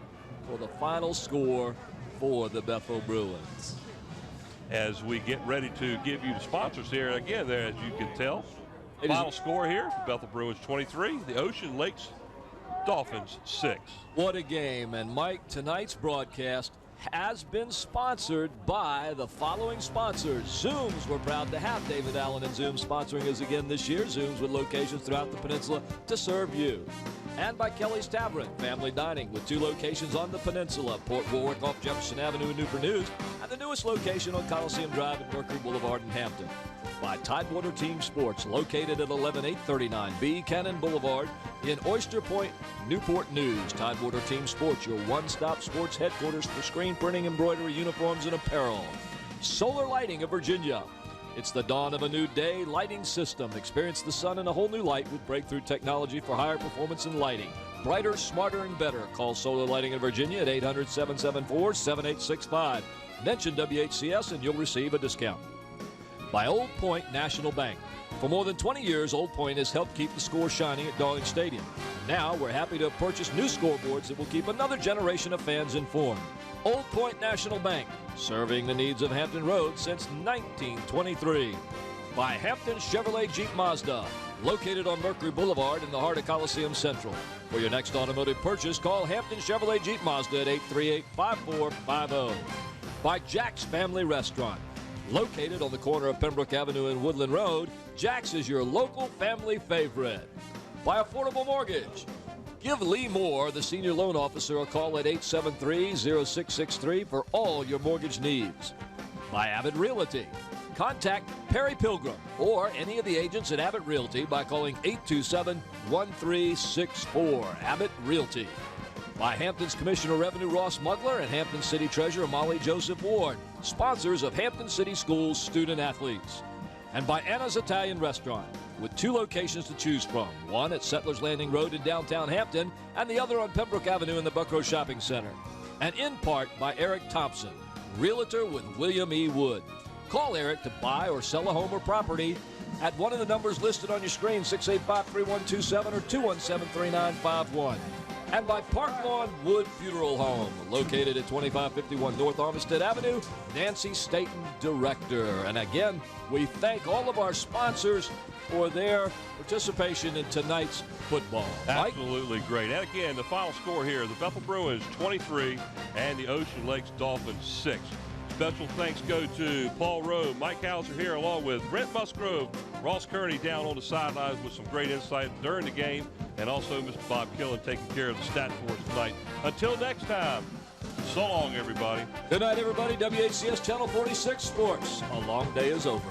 Speaker 6: for the final score for the Bethel Bruins.
Speaker 5: As we get ready to give you the sponsors here, again, there, as you can tell, final score here, Bethel Bruins 23, the Ocean Lakes Dolphins 6.
Speaker 6: What a game. And Mike, tonight's broadcast has been sponsored by the following sponsors. Zooms, we're proud to have David Allen and Zoom sponsoring us again this year. Zooms with locations throughout the peninsula to serve you. And by Kelly's Tavern, family dining with 2 locations on the peninsula, Port Warwick off Jefferson Avenue in Newport News, and the newest location on Coliseum Drive at Mercury Boulevard in Hampton. By Tidewater Team Sports, located at 11839B Cannon Boulevard in Oyster Point, Newport News. Tidewater Team Sports, your one-stop sports headquarters for screen printing, embroidery, uniforms, and apparel. Solar Lighting of Virginia. It's the dawn of a new day lighting system. Experience the sun in a whole new light with breakthrough technology for higher performance in lighting. Brighter, smarter, and better. Call Solar Lighting in Virginia at 800-774-7865. Mention WHCS and you'll receive a discount. By Old Point National Bank. For more than 20 years, Old Point has helped keep the score shining at Darling Stadium. Now we're happy to purchase new scoreboards that will keep another generation of fans informed. Old Point National Bank, serving the needs of Hampton Roads since 1923. By Hampton Chevrolet Jeep Mazda, located on Mercury Boulevard in the heart of Coliseum Central. For your next automotive purchase, call Hampton Chevrolet Jeep Mazda at 838-5450. By Jack's Family Restaurant, located on the corner of Pembroke Avenue and Woodland Road, Jack's is your local family favorite. By Affordable Mortgage, give Lee Moore, the senior loan officer, a call at 873-0663 for all your mortgage needs. By Abbott Realty, contact Perry Pilgrim or any of the agents at Abbott Realty by calling 827-1364. Abbott Realty. By Hampton's Commissioner of Revenue Ross Mugler and Hampton City Treasurer Molly Joseph Ward, sponsors of Hampton City Schools student athletes. And by Anna's Italian Restaurant, with 2 locations to choose from, one at Settlers Landing Road in downtown Hampton and the other on Pembroke Avenue in the Buckrow Shopping Center. And in part by Eric Thompson, realtor with William E. Wood. Call Eric to buy or sell a home or property at one of the numbers listed on your screen, 685-3127 or 217-3951. And by Park Lawn Wood Funeral Home, located at 2551 North Olmsted Avenue, Nancy Staten, Director. And again, we thank all of our sponsors for their participation in tonight's football.
Speaker 5: Absolutely great. And again, the final score here, the Bethel Bruins 23 and the Ocean Lakes Dolphins 6. Special thanks go to Paul Rowe, Mike Hauser here, along with Brent Musgrove, Ross Kearney down on the sidelines with some great insight during the game, and also Mr. Bob Killen taking care of the stats for us tonight. Until next time, so long, everybody.
Speaker 6: Good night, everybody. WHCS Channel 46 Sports. A long day is over.